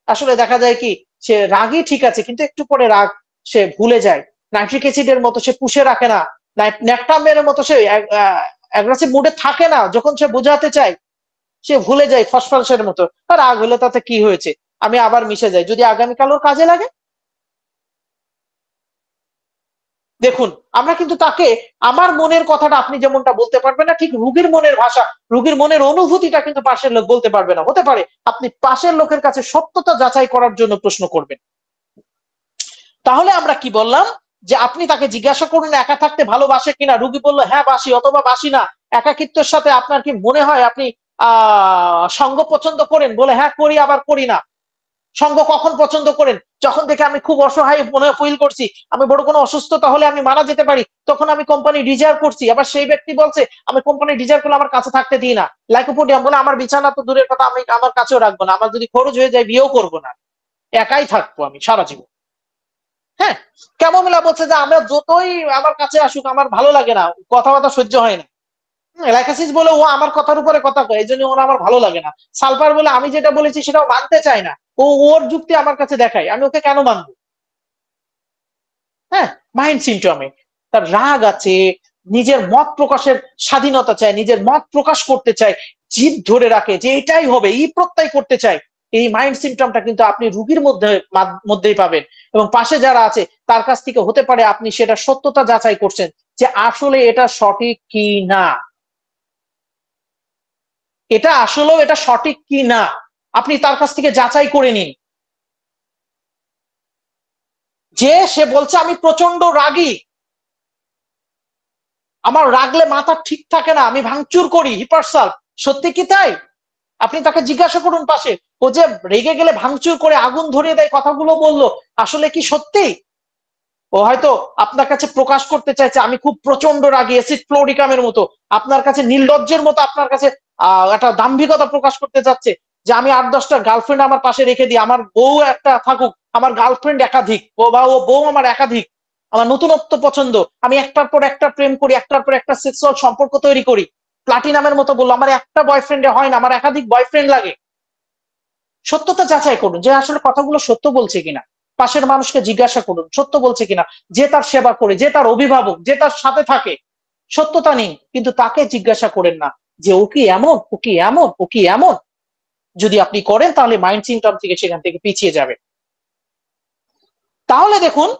আসলে দেখা যায় কি সে রাগী ঠিক আছে, কিন্তু একটু পরে রাগ সে ভুলে যায়, নাইট্রিক অ্যাসিডের মতো সে পুষে রাখে না, ন্যাকটামের মতো সে অ্যাগ্রেসিভ মুডে থাকে না, যখন সে বোঝাতে চায় সে ভুলে যায় ফসফরাসের মতো, আর রাগ হলে তাতে কি হয়েছে, আমি আবার মিশে যাই, যদি আগামীকাল ওর কাজে লাগে। দেখুন আমরা কিন্তু তাকে আমার মনের কথাটা আপনি যেমনটা বলতে পারবেন না, ঠিক রুগীর মনের ভাষা, রুগীর মনের অনুভূতিটা কিন্তু পাশের লোক বলতে পারবে না। হতে পারে আপনি পাশের লোকের কাছে সত্যতা যাচাই করার জন্য প্রশ্ন করবেন। তাহলে আমরা কি বললাম, যে আপনি তাকে জিজ্ঞাসা করুন একা থাকতে ভালোবাসে কিনা, রুগী বললো হ্যাঁ বাসি অথবা বাসি না। একাকিত্বের সাথে আপনার কি মনে হয় আপনি সঙ্গ পছন্দ করেন, বলে হ্যাঁ করি আবার করি না। সঙ্গ কখন পছন্দ করেন, যখন দেখে আমি খুব অসহায় মনে ফিল করছি, আমি বড় কোনো অসুস্থতা হলে আমি মারা যেতে পারি, তখন আমি কোম্পানি ডিজায়ার করছি। আবার সেই ব্যক্তি বলছে আমি কোম্পানি ডিজায়ার করলে আমার কাছে থাকতে দিই না, লাইকোপোডিয়াম বলে আমার বিছানা তো দূরের কথা, আমি আমার কাছেও রাখবো না, আমার যদি খরচ হয়ে যায় বিয়েও করবো না, একাই থাকবো আমি সারা জীবন। হ্যাঁ, ক্যামোমিলা বলছে যে আমরা যতই আমার কাছে আসুক আমার ভালো লাগে না, কথাবার্তা সহ্য হয় না। লাইকাসিস বলে ও আমার কথার উপরে কথা কয়, এই জন্য ওর আমার ভালো লাগে না। সালফার বলে আমি যেটা বলেছি সেটাও মানতে চায় না, ও ওর যুক্তি আমার কাছে দেখায়, আমি ওকে কেন মানবো। হ্যাঁ, মাইন্ড সিমটমে তার রাগ আছে, নিজের মত প্রকাশের স্বাধীনতা চায়, নিজের মত প্রকাশ করতে চায়, জিদ ধরে রাখে যে এটাই হবে, এই প্রত্যয় করতে চায়। এই মাইন্ড সিমটমটা কিন্তু আপনি রুগীর মধ্যেই পাবেন, এবং পাশে যারা আছে তার কাছ থেকে হতে পারে আপনি সেটা সত্যতা যাচাই করছেন যে আসলে এটা সঠিক কি না, এটা আসলেও এটা সঠিক কি না, আপনি তার কাছ থেকে যাচাই করে নিন। যে সে বলছে আমি প্রচন্ড রাগী, আমার রাগলে মাথা ঠিক থাকে না, আমি ভাঙচুর করি, হিপারসাল, সত্যি কি তাই? আপনি তাকে জিজ্ঞাসা করুন পাশে, ও যে রেগে গেলে ভাঙচুর করে আগুন ধরিয়ে দেয় কথাগুলো বললো, আসলে কি সত্যি? ও হয়তো আপনার কাছে প্রকাশ করতে চাইছে আমি খুব প্রচন্ড রাগী, অ্যাসিড ফ্লোরিকামের মতো, আপনার কাছে নির্লজ্জের মতো, আপনার কাছে একটা দাম্ভিকতা প্রকাশ করতে চাচ্ছে যে আমি 8-10টা গার্লফ্রেন্ড আমার পাশে রেখে দিই, আমার বউ একটা থাকুক, আমার গার্লফ্রেন্ড একাধিক, ও বউ আমার একাধিক, আমার নতুনত্ব পছন্দ, আমি একটার পর একটা প্রেম করি, একটার পর একটা সেক্সুয়াল সম্পর্ক তৈরি করি। প্লাটিনামের মতো বললো আমার একটা বয়ফ্রেন্ডে হয় না, আমার একাধিক বয়ফ্রেন্ড লাগে। সত্যতা যাচাই করুন যে আসলে কথাগুলো সত্য বলছে কিনা, পাশের মানুষকে জিজ্ঞাসা করুন সত্য বলছে কিনা, যে তার সেবা করে, যে তার অভিভাবক, যে তার সাথে থাকে, সত্যতা নেই, কিন্তু তাকে জিজ্ঞাসা করেন না যে ও কি এমন, ও কি এমন, ও কি এমন। যদি আপনি করেন তাহলে মাইন্ড সিমটম থেকে সেখান থেকে পিছিয়ে যাবে। তাহলে দেখুন,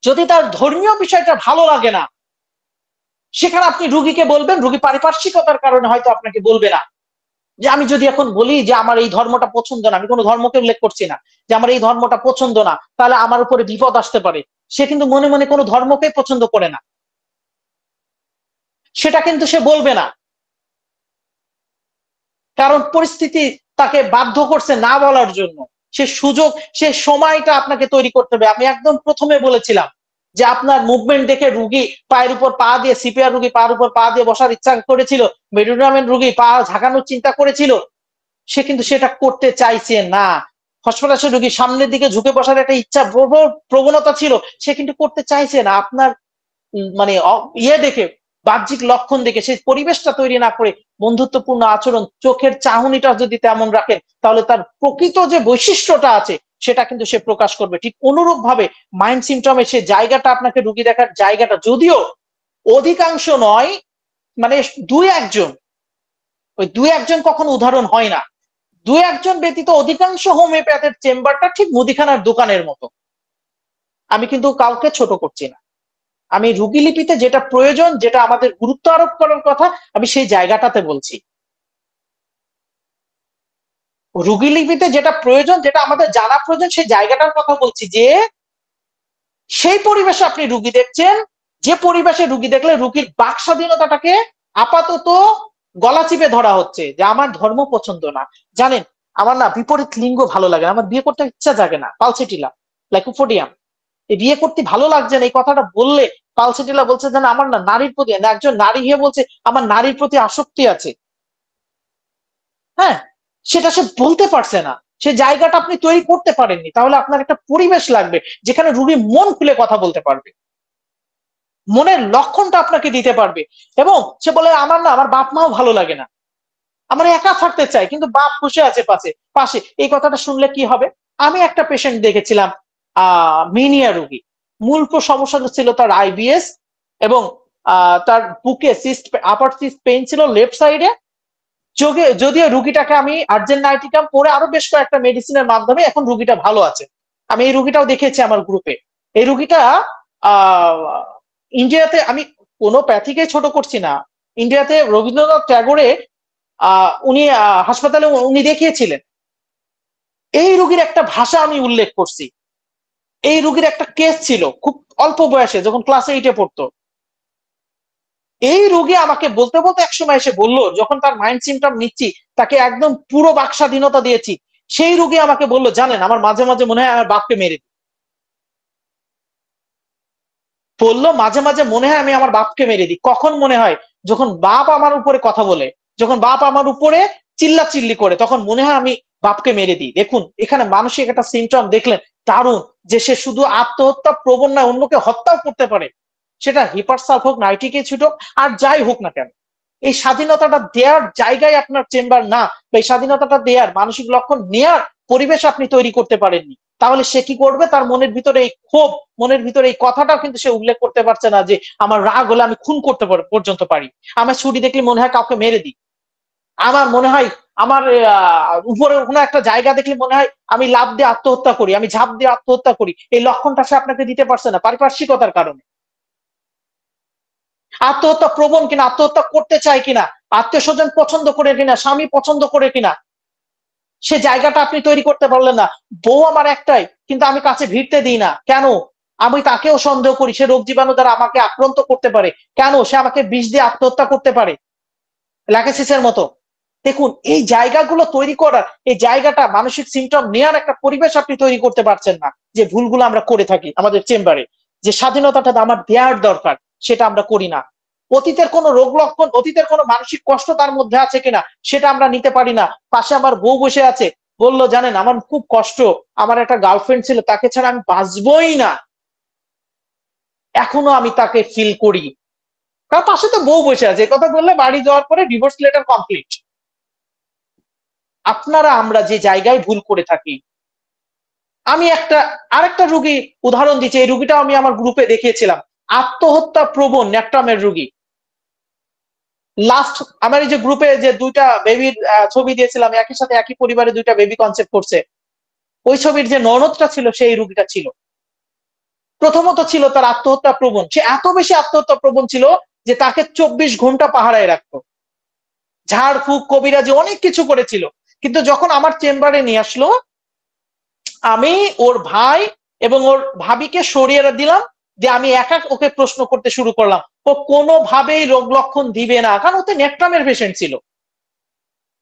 যদি তার ধর্মীয় বিষয়টা ভালো লাগে না, সেখানে আপনি রুগীকে বলবেন, রুগী পারিপার্শ্বিকতার কারণে হয়তো আপনাকে বলবে না, যে আমি যদি এখন বলি যে আমার এই ধর্মটা পছন্দ না, আমি কোনো ধর্মকে উল্লেখ করছি না, যে আমার এই ধর্মটা পছন্দ না, তাহলে আমার উপরে বিপদ আসতে পারে, সে কিন্তু মনে মনে কোনো ধর্মকেই পছন্দ করে না, সেটা কিন্তু সে বলবে না, কারণ পরিস্থিতি তাকে বাধ্য করছে না বলার জন্য। সে সুযোগ, সে সময়টা আপনাকে তৈরি করতে হবে। আমি একদম প্রথমে বলেছিলাম যে আপনার মুভমেন্ট দেখে রুগী পায়ের উপর পা দিয়ে, সিপিআর রুগী পায়ের উপর পা দিয়ে বসার ইচ্ছা করেছিল, মেডিটেশন রুগী পা ঝাঁকানোর চিন্তা করেছিল, সে কিন্তু সেটা করতে চাইছে না। হসপিটালের রুগী সামনের দিকে ঝুঁকে বসার একটা ইচ্ছা, প্রবণতা ছিল, সে কিন্তু করতে চাইছে না। আপনার মানে দেখে, বাহ্যিক লক্ষণ দেখে, সেই পরিবেশটা তৈরি না করে, বন্ধুত্বপূর্ণ আচরণ, চোখের চাহনিটা যদি তেমন রাখেন, তাহলে তার প্রকৃত যে বৈশিষ্ট্যটা আছে সেটা কিন্তু সে প্রকাশ করবে। ঠিক অনুরূপ ভাবে মাইন্ড সিমটমের সে জায়গাটা, আপনাকে রুগী দেখার জায়গাটা, যদিও অধিকাংশ নয়, মানে 2-1 ওই 2-1 কখনো উদাহরণ হয় না, 2-1 ব্যতীত অধিকাংশ হোমিওপ্যাথের চেম্বারটা ঠিক মুদিখানার দোকানের মতো। আমি কিন্তু কাউকে ছোট করছি না, আমি রুগী লিপিতে যেটা প্রয়োজন, যেটা আমাদের গুরুত্ব আরোপ করার কথা, আমি সেই জায়গাটাতে বলছি। রুগী লিপিতে যেটা প্রয়োজন, যেটা আমাদের জানা প্রয়োজন, সেই জায়গাটার কথা বলছি, যে সেই পরিবেশে আপনি রুগী দেখছেন, যে পরিবেশে রুগী দেখলে রুগীর বাক স্বাধীনতাটাকে আপাতত গলা চিপে ধরা হচ্ছে, যে আমার ধর্ম পছন্দ না। জানেন, আমার না বিপরীত লিঙ্গ ভালো লাগে না, আমার বিয়ে করতে ইচ্ছা জাগে না, পালসেটিলা লাইকোপোডিয়াম, এই বিয়ে করতে ভালো লাগছে না, এই কথাটা বললে পালসেটিলা বলছে যেন আমার না নারীর প্রতি, একজন নারী হয়ে বলছে আমার নারীর প্রতি আসক্তি আছে। হ্যাঁ, সেটা সে বলতে পারছে না, সে জায়গাটা আপনি তৈরি করতে পারেননি। তাহলে আপনার একটা পরিবেশ লাগবে যেখানে রুগী মন খুলে কথা বলতে পারবে, মনের লক্ষণটা আপনাকে দিতে পারবে। এবং সে বলে আমার না, আমার বাপ মাও ভালো লাগে না, আমার একা থাকতে চাই, কিন্তু বাপ বসে আছে পাশে। এই কথাটা শুনলে কি হবে? আমি একটা পেশেন্ট দেখেছিলাম, মিনিয়া রুগী, মূল সমস্যাটা ছিল তার আইবিএস, এবং তার বুকে সিস্ট, আপার সিস্ট পেইন ছিল লেফট সাইডে। যদিও রুগীটাকে আমি আর্জেন্টাইটিকাম পরে আরো বেশ কয়েকটা মেডিসিনের মাধ্যমে এখন রুগীটা ভালো আছে। আমি এই রুগীটাও দেখেছি আমার গ্রুপে। এই রুগীটা ইন্ডিয়াতে, আমি কোনো প্যাথিকে ছোট করছি না, ইন্ডিয়াতে রবীন্দ্রনাথ ট্যাগোরে উনি হাসপাতালে উনি দেখিয়েছিলেন। এই রুগীর একটা ভাষা আমি উল্লেখ করছি। এই রুগীর একটা কেস ছিল, খুব অল্প বয়সে, যখন ক্লাস 8-এ পড়তো। এই রোগী আমাকে বলতে বলতে একসময় এসে বললো, যখন তার মাইন্ড সিমটম নিচ্ছি, তাকে একদম পুরো বাক স্বাধীনতা দিয়েছি, সেই রোগী আমাকে বললো, জানেন আমার মাঝে মাঝে মনে হয় আমার বাপকে মেরে দিই। বললো মাঝে মাঝে মনে হয় আমি আমার বাপকে মেরে দিই। কখন মনে হয়? যখন বাপ আমার উপরে কথা বলে, যখন বাপ আমার উপরে চিল্লাচিল্লি করে, তখন মনে হয় আমি বাপকে মেরে দিই। দেখুন, এখানে মানসিক একটা সিমটম দেখলেন, দারুণ, যে সে শুধু আত্মহত্যা প্রবণ নয়, অন্যকে হত্যাও করতে পারে, সেটা হিপারসালভ হোক, নাইট্রিক অ্যাসিড হোক, আর যাই হোক না কেন। এই স্বাধীনতাটা দেওয়ার জায়গায় আপনার চেম্বার না, বা এই স্বাধীনতাটা দেওয়ার, মানসিক লক্ষণ নেয়ার পরিবেশ আপনি তৈরি করতে পারেননি। তাহলে সে কি করবে? তার মনের ভিতরে এই ক্ষোভ, মনের ভিতরে এই কথাটাও কিন্তু সে উল্লেখ করতে পারছে না, যে আমার রাগ হলে আমি খুন করতে পর্যন্ত পারি, আমার ছুরি দেখলে মনে হয় কাউকে মেরে দিই, আমার মনে হয় আমার উপরে কোনো একটা জায়গা দেখলে মনে হয় আমি লাফ দিয়ে আত্মহত্যা করি, আমি ঝাঁপ দিয়ে আত্মহত্যা করি। এই লক্ষণটা সে আপনাকে দিতে পারছে না পারিপার্শ্বিকতার কারণে। আত্মহত্যা প্রবণ কিনা, আত্মহত্যা করতে চায় কিনা, আত্মীয় স্বজন পছন্দ করে কিনা, স্বামী পছন্দ করে কিনা, সে জায়গাটা আপনি তৈরি করতে পারলেন না। বউ আমার একটাই, কিন্তু আমি কাছে ভিড়তে দিই না, কেন? আমি তাকেও সন্দেহ করি সে রোগ জীবাণু দ্বারা আমাকে আক্রান্ত করতে পারে, কেন সে আমাকে বিষ দিয়ে আত্মহত্যা করতে পারে ল্যাকেসিসের মতো। দেখুন এই জায়গাগুলো তৈরি করার, এই জায়গাটা মানসিক সিমটম নেওয়ার একটা পরিবেশ আপনি তৈরি করতে পারছেন না। যে ভুলগুলো আমরা করে থাকি আমাদের চেম্বারে, যে স্বাধীনতাটা আমার দেওয়ার দরকার সেটা আমরা করি না। অতীতের কোনো রোগ লক্ষণ, অতীতের কোনো মানসিক কষ্ট তার মধ্যে আছে কিনা সেটা আমরা নিতে পারি না। পাশে আমার বউ বসে আছে, বললো জানেন আমার খুব কষ্ট, আমার একটা গার্লফ্রেন্ড ছিল তাকে ছাড়া আমি বাঁচবই না, এখনো আমি তাকে ফিল করি। তার পাশে তো বউ বসে আছে, কথা বললে বাড়ি যাওয়ার পরে ডিভোর্স লেটার কমপ্লিট। আপনারা আমরা যে জায়গায় ভুল করে থাকি, আমি আরেকটা রুগী উদাহরণ দিচ্ছি, এই রুগীটা আমি আমার গ্রুপে দেখিয়েছিলাম, আত্মহত্যা প্রবণ ন্যাকটামের রুগী। লাস্ট আমার এই যে গ্রুপে যে দুইটা বেবির ছবি দিয়েছিলাম, একই সাথে একই পরিবারে দুইটা বেবি কনসেপ্ট করছে, ওই ছবির যে ননদটা ছিল সেই রুগীটা ছিল। প্রথমত ছিল তার আত্মহত্যা প্রবণ, সে এত বেশি আত্মহত্যা প্রবণ ছিল যে তাকে 24 ঘন্টা পাহারায় রাখতো, ঝাড়ফুঁক কবিরাজি অনেক কিছু করেছিল। কিন্তু যখন আমার চেম্বারে নিয়ে আসলো, আমি ওর ভাই এবং ওর ভাবিকে সরিয়ে দিলাম, যে আমি একা ওকে প্রশ্ন করতে শুরু করলাম। ও কোনোভাবেই রোগ লক্ষণ দিবে না, কারণ ওতে নেকটামের পেশেন্ট ছিল,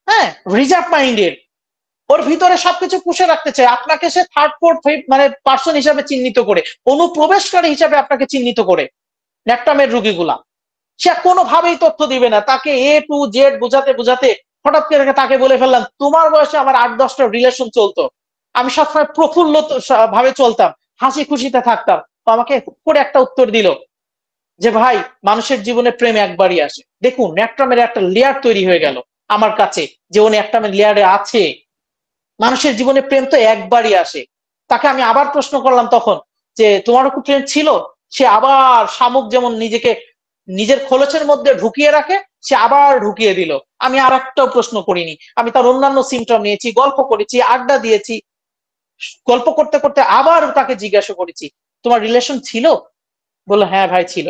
হ্যাঁ রিজার্ভ মাইন্ডের, ওর ভিতরে সবকিছু পুষে রাখতে চায়। আপনাকে সে থার্ড ফোর্থ মানে পার্সন হিসাবে চিহ্নিত করে, অনুপ্রবেশকারী হিসাবে আপনাকে চিহ্নিত করে। নেকটামের রুগীগুলা সে কোনোভাবেই তথ্য দিবে না, তাকে এ টু জেড বোঝাতে বোঝাতে হঠাৎ করে তাকে বলে ফেললাম তোমার বয়সে আমার 8-10টা রিলেশন চলতো, আমি সবসময় প্রফুল্ল ভাবে চলতাম, হাসি খুশিতে থাকতাম। তো আমাকে করে একটা উত্তর দিল যে ভাই মানুষের জীবনে প্রেম একবারই আসে। দেখুন নেকটামের একটা লেয়ার তৈরি হয়ে গেল আমার কাছে, যে ও নেকটামের লেয়ারে আছে। মানুষের জীবনে প্রেম তো একবারই আসে। তাকে আমি আবার প্রশ্ন করলাম তখন যে তোমারও কি প্রেম ছিল? সে আবার শামুক যেমন নিজেকে নিজের খোলসের মধ্যে ঢুকিয়ে রাখে, সে আবার ঢুকিয়ে দিল। আমি আর একটাও প্রশ্ন করিনি, আমি তার অন্যান্য সিমটম নিয়েছি, গল্প করেছি, আড্ডা দিয়েছি। গল্প করতে করতে আবার তাকে জিজ্ঞাসা করেছি তোমার রিলেশন ছিল? বললো হ্যাঁ ভাই ছিল।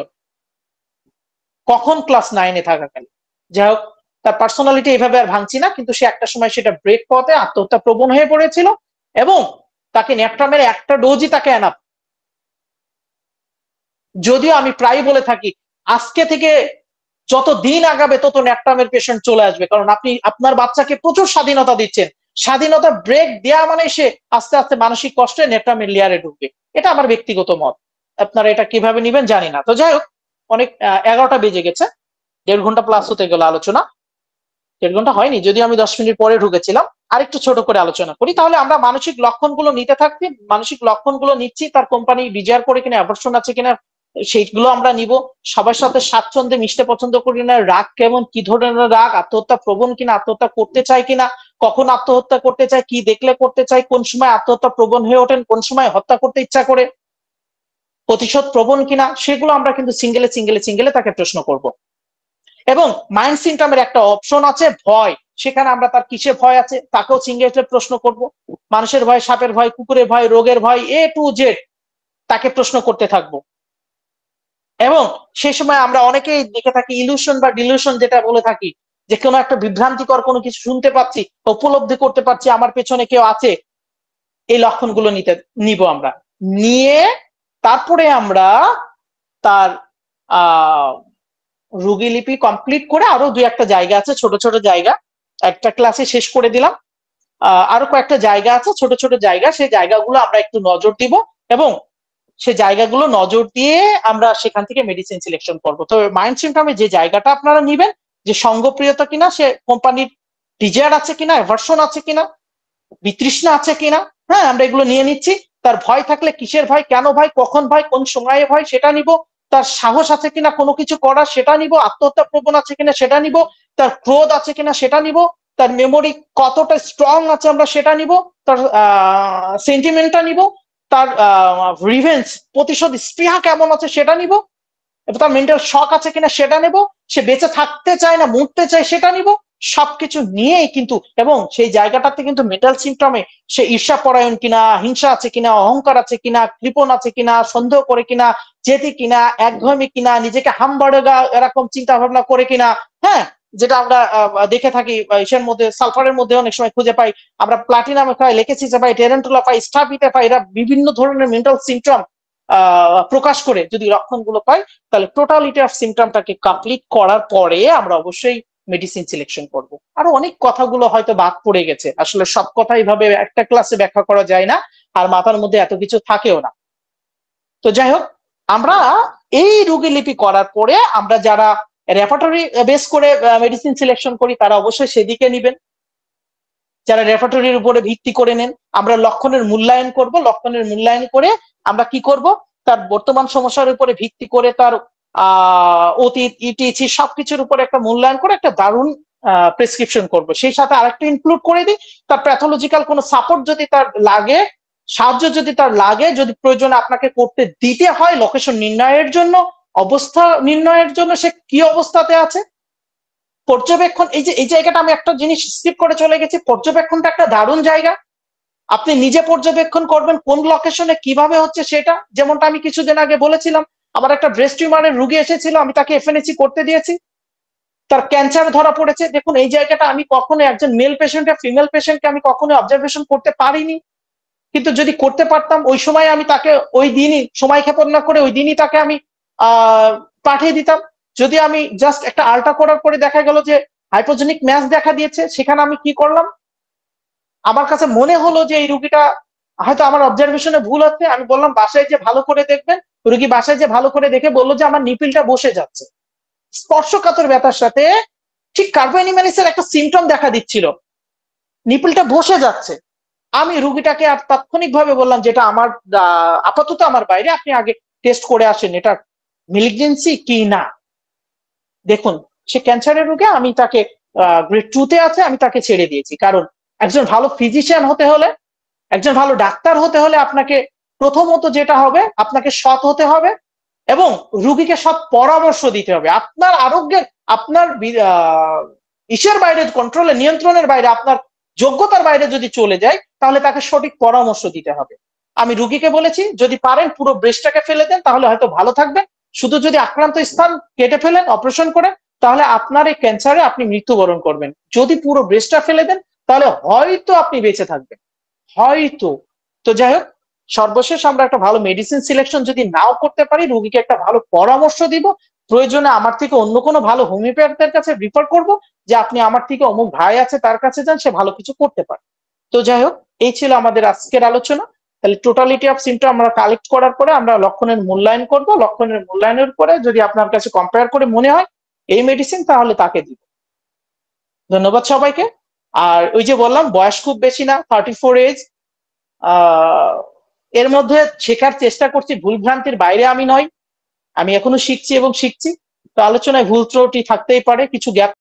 কখন? ক্লাস 9-এ থাকাকালীন। যাই হোক, তার পার্সোনালিটি এইভাবে আর ভাঙছি না, কিন্তু সে একটা সময় সেটা ব্রেক পাওয়াতে আত্মহত্যা প্রবণ হয়ে পড়েছিল, এবং তাকে নেকটামের একটা ডোজই তাকে এনাফ। যদিও আমি প্রায় বলে থাকি আজকে থেকে যত দিন আগাবে তত নেকটামের পেশেন্ট চলে আসবে, কারণ আপনি আপনার বাচ্চাকে প্রচুর স্বাধীনতা দিচ্ছেন। স্বাধীনতা ব্রেক দেয়া মানে সে আস্তে আস্তে মানসিক কষ্টে নেকটামের লেয়ারে ঢুকবে। এটা আমার ব্যক্তিগত মত, আপনারা এটা কিভাবে নিবেন জানি না। তো যাই হোক, অনেক 11টা বেজে গেছে, 1.5 ঘন্টা প্লাস হতে গেল আলোচনা। 1.5 ঘন্টা হয়নি, যদি আমি 10 মিনিট পরে ঢুকেছিলাম। আরেকটু ছোট করে আলোচনা করি তাহলে। আমরা মানসিক লক্ষণগুলো নিতে থাকছি, মানসিক লক্ষণগুলো নিচ্ছি, তার কোম্পানি ডিজায়ার করে কিনা, অ্যাভারশন আছে কিনা সেইগুলো আমরা নিব। সবার সাথে স্বাচ্ছন্দ্যে মিশতে পছন্দ করি না, রাগ কেমন, কি ধরনের রাগ, আত্মহত্যা প্রবণ কিনা, আত্মহত্যা করতে চাই কিনা, কখন আত্মহত্যা করতে চাই, কি দেখলে করতে চাই, কোন সময় আত্মহত্যা প্রবণ হয়ে ওঠেন, কোন সময় হত্যা করতে ইচ্ছা করে, প্রতিশোধ প্রবণ কিনা, সেগুলো আমরা কিন্তু সিঙ্গেলে সিঙ্গেলে সিঙ্গেলে তাকে প্রশ্ন করব। এবং মাইন্ড সিমটমের একটা অপশন আছে ভয়, সেখানে আমরা তার কিসে ভয় আছে তাকেও সিঙ্গেলে প্রশ্ন করব। মানুষের ভয়, সাপের ভয়, কুকুরের ভয়, রোগের ভয়, এ টু জেড তাকে প্রশ্ন করতে থাকবো। এবং সেই সময় আমরা অনেকেই দেখে থাকি ইলুশন বা ডিলুশন, যেটা বলে থাকি যে কোনো একটা বিভ্রান্তিকর কোনো কিছু শুনতে পাচ্ছি, উপলব্ধি করতে পারছি আমার পেছনে কেউ আছে। এই লক্ষণগুলো নিব আমরা, নিয়ে তারপরে আমরা তার রোগী লিপি কমপ্লিট করে, আরো 2-1টা জায়গা আছে ছোট ছোট জায়গা, একটা ক্লাসে শেষ করে দিলাম, আরো কয়েকটা জায়গা আছে ছোট ছোট জায়গা, সেই জায়গাগুলো আমরা একটু নজর দিব, এবং সে জায়গাগুলো নজর দিয়ে আমরা সেখান থেকে মেডিসিন সিলেকশন করবো। তো মাইন্ড সিমটমে যে জায়গাটা আপনারা নিবেন, যে সঙ্গপ্রিয়তা কিনা, সে কোম্পানির ডিজায়ার আছে কিনা, অ্যাভারশন আছে কিনা, বিতৃষ্ণা আছে কিনা, হ্যাঁ আমরা এগুলো নিয়ে নিচ্ছি। তার ভয় থাকলে কিসের ভয়, কেন ভয়, কখন ভয়, কোন সময়ে ভয়, সেটা নিব। তার সাহস আছে কিনা কোনো কিছু করার, সেটা নিব। আত্মহত্যা প্রবণ আছে কিনা সেটা নিব। তার ক্রোধ আছে কিনা সেটা নিব। তার মেমোরি কতটা স্ট্রং আছে আমরা সেটা নিব। তার সেন্টিমেন্টটা নিব। তার রিভেঞ্জ, প্রতিশোধ স্পৃহা কেমন আছে সেটা নিব। তার মেন্টাল শক আছে কিনা সেটা নেব। সে বেঁচে থাকতে চায় না মরতে চায় সেটা নিব। সবকিছু নিয়েই কিন্তু, এবং সেই জায়গাটাতে কিন্তু মেন্টাল সিমটমে সে ঈর্ষা পরায়ণ কিনা, হিংসা আছে কিনা, অহংকার আছে কিনা, কৃপণ আছে কিনা, সন্দেহ করে কিনা, জেদি কিনা, একঘমি কিনা, নিজেকে হামবাড়েগা এরকম চিন্তা ভাবনা করে কিনা, হ্যাঁ যেটা আমরা দেখে থাকি ইসের মধ্যে, সালফারের মধ্যে অনেক সময় খুঁজে পাই আমরা, প্লাটিনামে পাই, লেকেসিসে পাই, টেরেন্টুলা পাই, স্টাফিতে পাই। এরা বিভিন্ন ধরনের মেন্টাল সিমটম প্রকাশ করে যদি লক্ষণগুলো পাই, তাহলে টোটালিটি অফ সিমটমটাকে কমপ্লিট করার পরে আমরা অবশ্যই মেডিসিন সিলেকশন করব। আরো অনেক কথাগুলো হয়তো বাদ পড়ে গেছে, আসলে সব কথা এইভাবে একটা ক্লাসে ব্যাখ্যা করা যায় না, আর মাথার মধ্যে এত কিছু থাকেও না। তো যাই হোক, আমরা এই রোগীলিপি করার পরে আমরা যারা রেপার্টরি বেস করে মেডিসিন সিলেকশন করি তারা অবশ্যই সেদিকে নিবেন। যারা রেপার্টরির উপরে ভিত্তি করে নেন, আমরা লক্ষণের মূল্যায়ন করব। লক্ষণের মূল্যায়ন করে আমরা কি করব, তার বর্তমান সমস্যার উপরে ভিত্তি করে তার অতীত ইটিসি সবকিছুর উপরে একটা মূল্যায়ন করে একটা দারুণ প্রেসক্রিপশন করব। সেই সাথে আরেকটা ইনক্লুড করে দিই, তার প্যাথোলজিক্যাল কোনো সাপোর্ট যদি তার লাগে, সাহায্য যদি তার লাগে, যদি প্রয়োজন আপনাকে করতে দিতে হয় লোকেশন নির্ণয়ের জন্য, অবস্থা নির্ণয়ের জন্য, সে কি অবস্থাতে আছে, পর্যবেক্ষণ। এই জায়গাটা আমি একটা জিনিস স্কিপ করে চলে গেছি। পর্যবেক্ষণটা একটা দারুণ জায়গা। আপনি নিজে পর্যবেক্ষণ করবেন কোন লোকেশনে কিভাবে হচ্ছে সেটা। যেমনটা আমি কিছুদিন আগে বলেছিলাম, আমার একটা ব্রেস্ট টিউমারের রোগী এসেছিল, আমি তাকে এফএনএসি করতে দিয়েছি, তার ক্যান্সার ধরা পড়েছে। দেখুন এই জায়গাটা আমি কখনো একজন মেল পেশেন্ট ফিমেল পেশেন্টকে আমি কখনো অবজারভেশন করতে পারিনি, কিন্তু যদি করতে পারতাম ওই সময় আমি তাকে ওই দিনই সময় ক্ষেপণ না করে ওই দিনই তাকে আমি পাঠিয়ে দিতাম। যদি আমি জাস্ট একটা আল্ট্রা করার পরে দেখা গেল যে হাইপোজেনিক ম্যাচ দেখা দিয়েছে, সেখানে আমি কি করলাম, আমার কাছে মনে হলো যে এই রুগীটা হয়তো আমার অবজারভেশনে ভুল হচ্ছে, আমি বললাম বাসায় যে ভালো করে দেখবেন। রুগী বাসায় যে ভালো করে দেখে বললো যে আমার নিপিলটা বসে যাচ্ছে, স্পর্শকাতর ব্যথার সাথে ঠিক কার্বোনিম্যানিসের একটা সিমটম দেখা দিচ্ছিল, নিপিলটা বসে যাচ্ছে। আমি রুগীটাকে আর তাৎক্ষণিকভাবে বললাম, যেটা আমার আপাতত আমার বাইরে, আপনি আগে টেস্ট করে আসেন এটা মিলিগেন্সি কি না। দেখুন সে ক্যান্সারের রোগে, আমি তাকে গ্রেড 2-তে আছে, আমি তাকে ছেড়ে দিয়েছি। কারণ একজন ভালো ফিজিশিয়ান হতে হলে, একজন ভালো ডাক্তার হতে হলে আপনাকে প্রথমত যেটা হবে, আপনাকে সৎ হতে হবে এবং রুগীকে সৎ পরামর্শ দিতে হবে। আপনার আরোগ্যের, আপনার ইসের বাইরে, কন্ট্রোলের নিয়ন্ত্রণের বাইরে, আপনার যোগ্যতার বাইরে যদি চলে যায়, তাহলে তাকে সঠিক পরামর্শ দিতে হবে। আমি রুগীকে বলেছি যদি পারেন পুরো ব্রেস্টটাকে ফেলে দেন, তাহলে হয়তো ভালো থাকবেন। শুধু যদি আক্রান্ত স্থান কেটে ফেলেন, অপারেশন করে, তাহলে আপনার এই ক্যান্সারে আপনি মৃত্যুবরণ করবেন। যদি পুরো ব্রেস্টটা ফেলে দেন, তাহলে হয়তো আপনি বেঁচে থাকবেন, হয়তো। তো যাই হোক, সর্বশেষ আমরা একটা ভালো মেডিসিন সিলেকশন যদি নাও করতে পারি, রুগীকে একটা ভালো পরামর্শ দিব। প্রয়োজনে আমার থেকে অন্য কোনো ভালো হোমিওপ্যাথের কাছে রিফার করব, যে আপনি আমার থেকে অমুক ভাই আছে তার কাছে যান, সে ভালো কিছু করতে পারে। তো যাই হোক, এই ছিল আমাদের আজকের আলোচনা। তাহলে টোটালিটি অফ সিমটম আমরা কালেক্ট করার পরে আমরা লক্ষণের মূল্যায়ন করব। লক্ষণের মূল্যায়নের পরে যদি আপনার কাছে কম্পেয়ার করে মনে হয় এই মেডিসিন, তাহলে তাকে দিব। ধন্যবাদ সবাইকে। আর ওই যে বললাম, বয়স খুব বেশি না, 34 এজ। এর মধ্যে শেখার চেষ্টা করছি, ভুলভ্রান্তির বাইরে আমি নয়, আমি এখনো শিখছি এবং শিখছি। তো আলোচনায় ভুল ত্রুটি থাকতেই পারে, কিছু গ্যাপ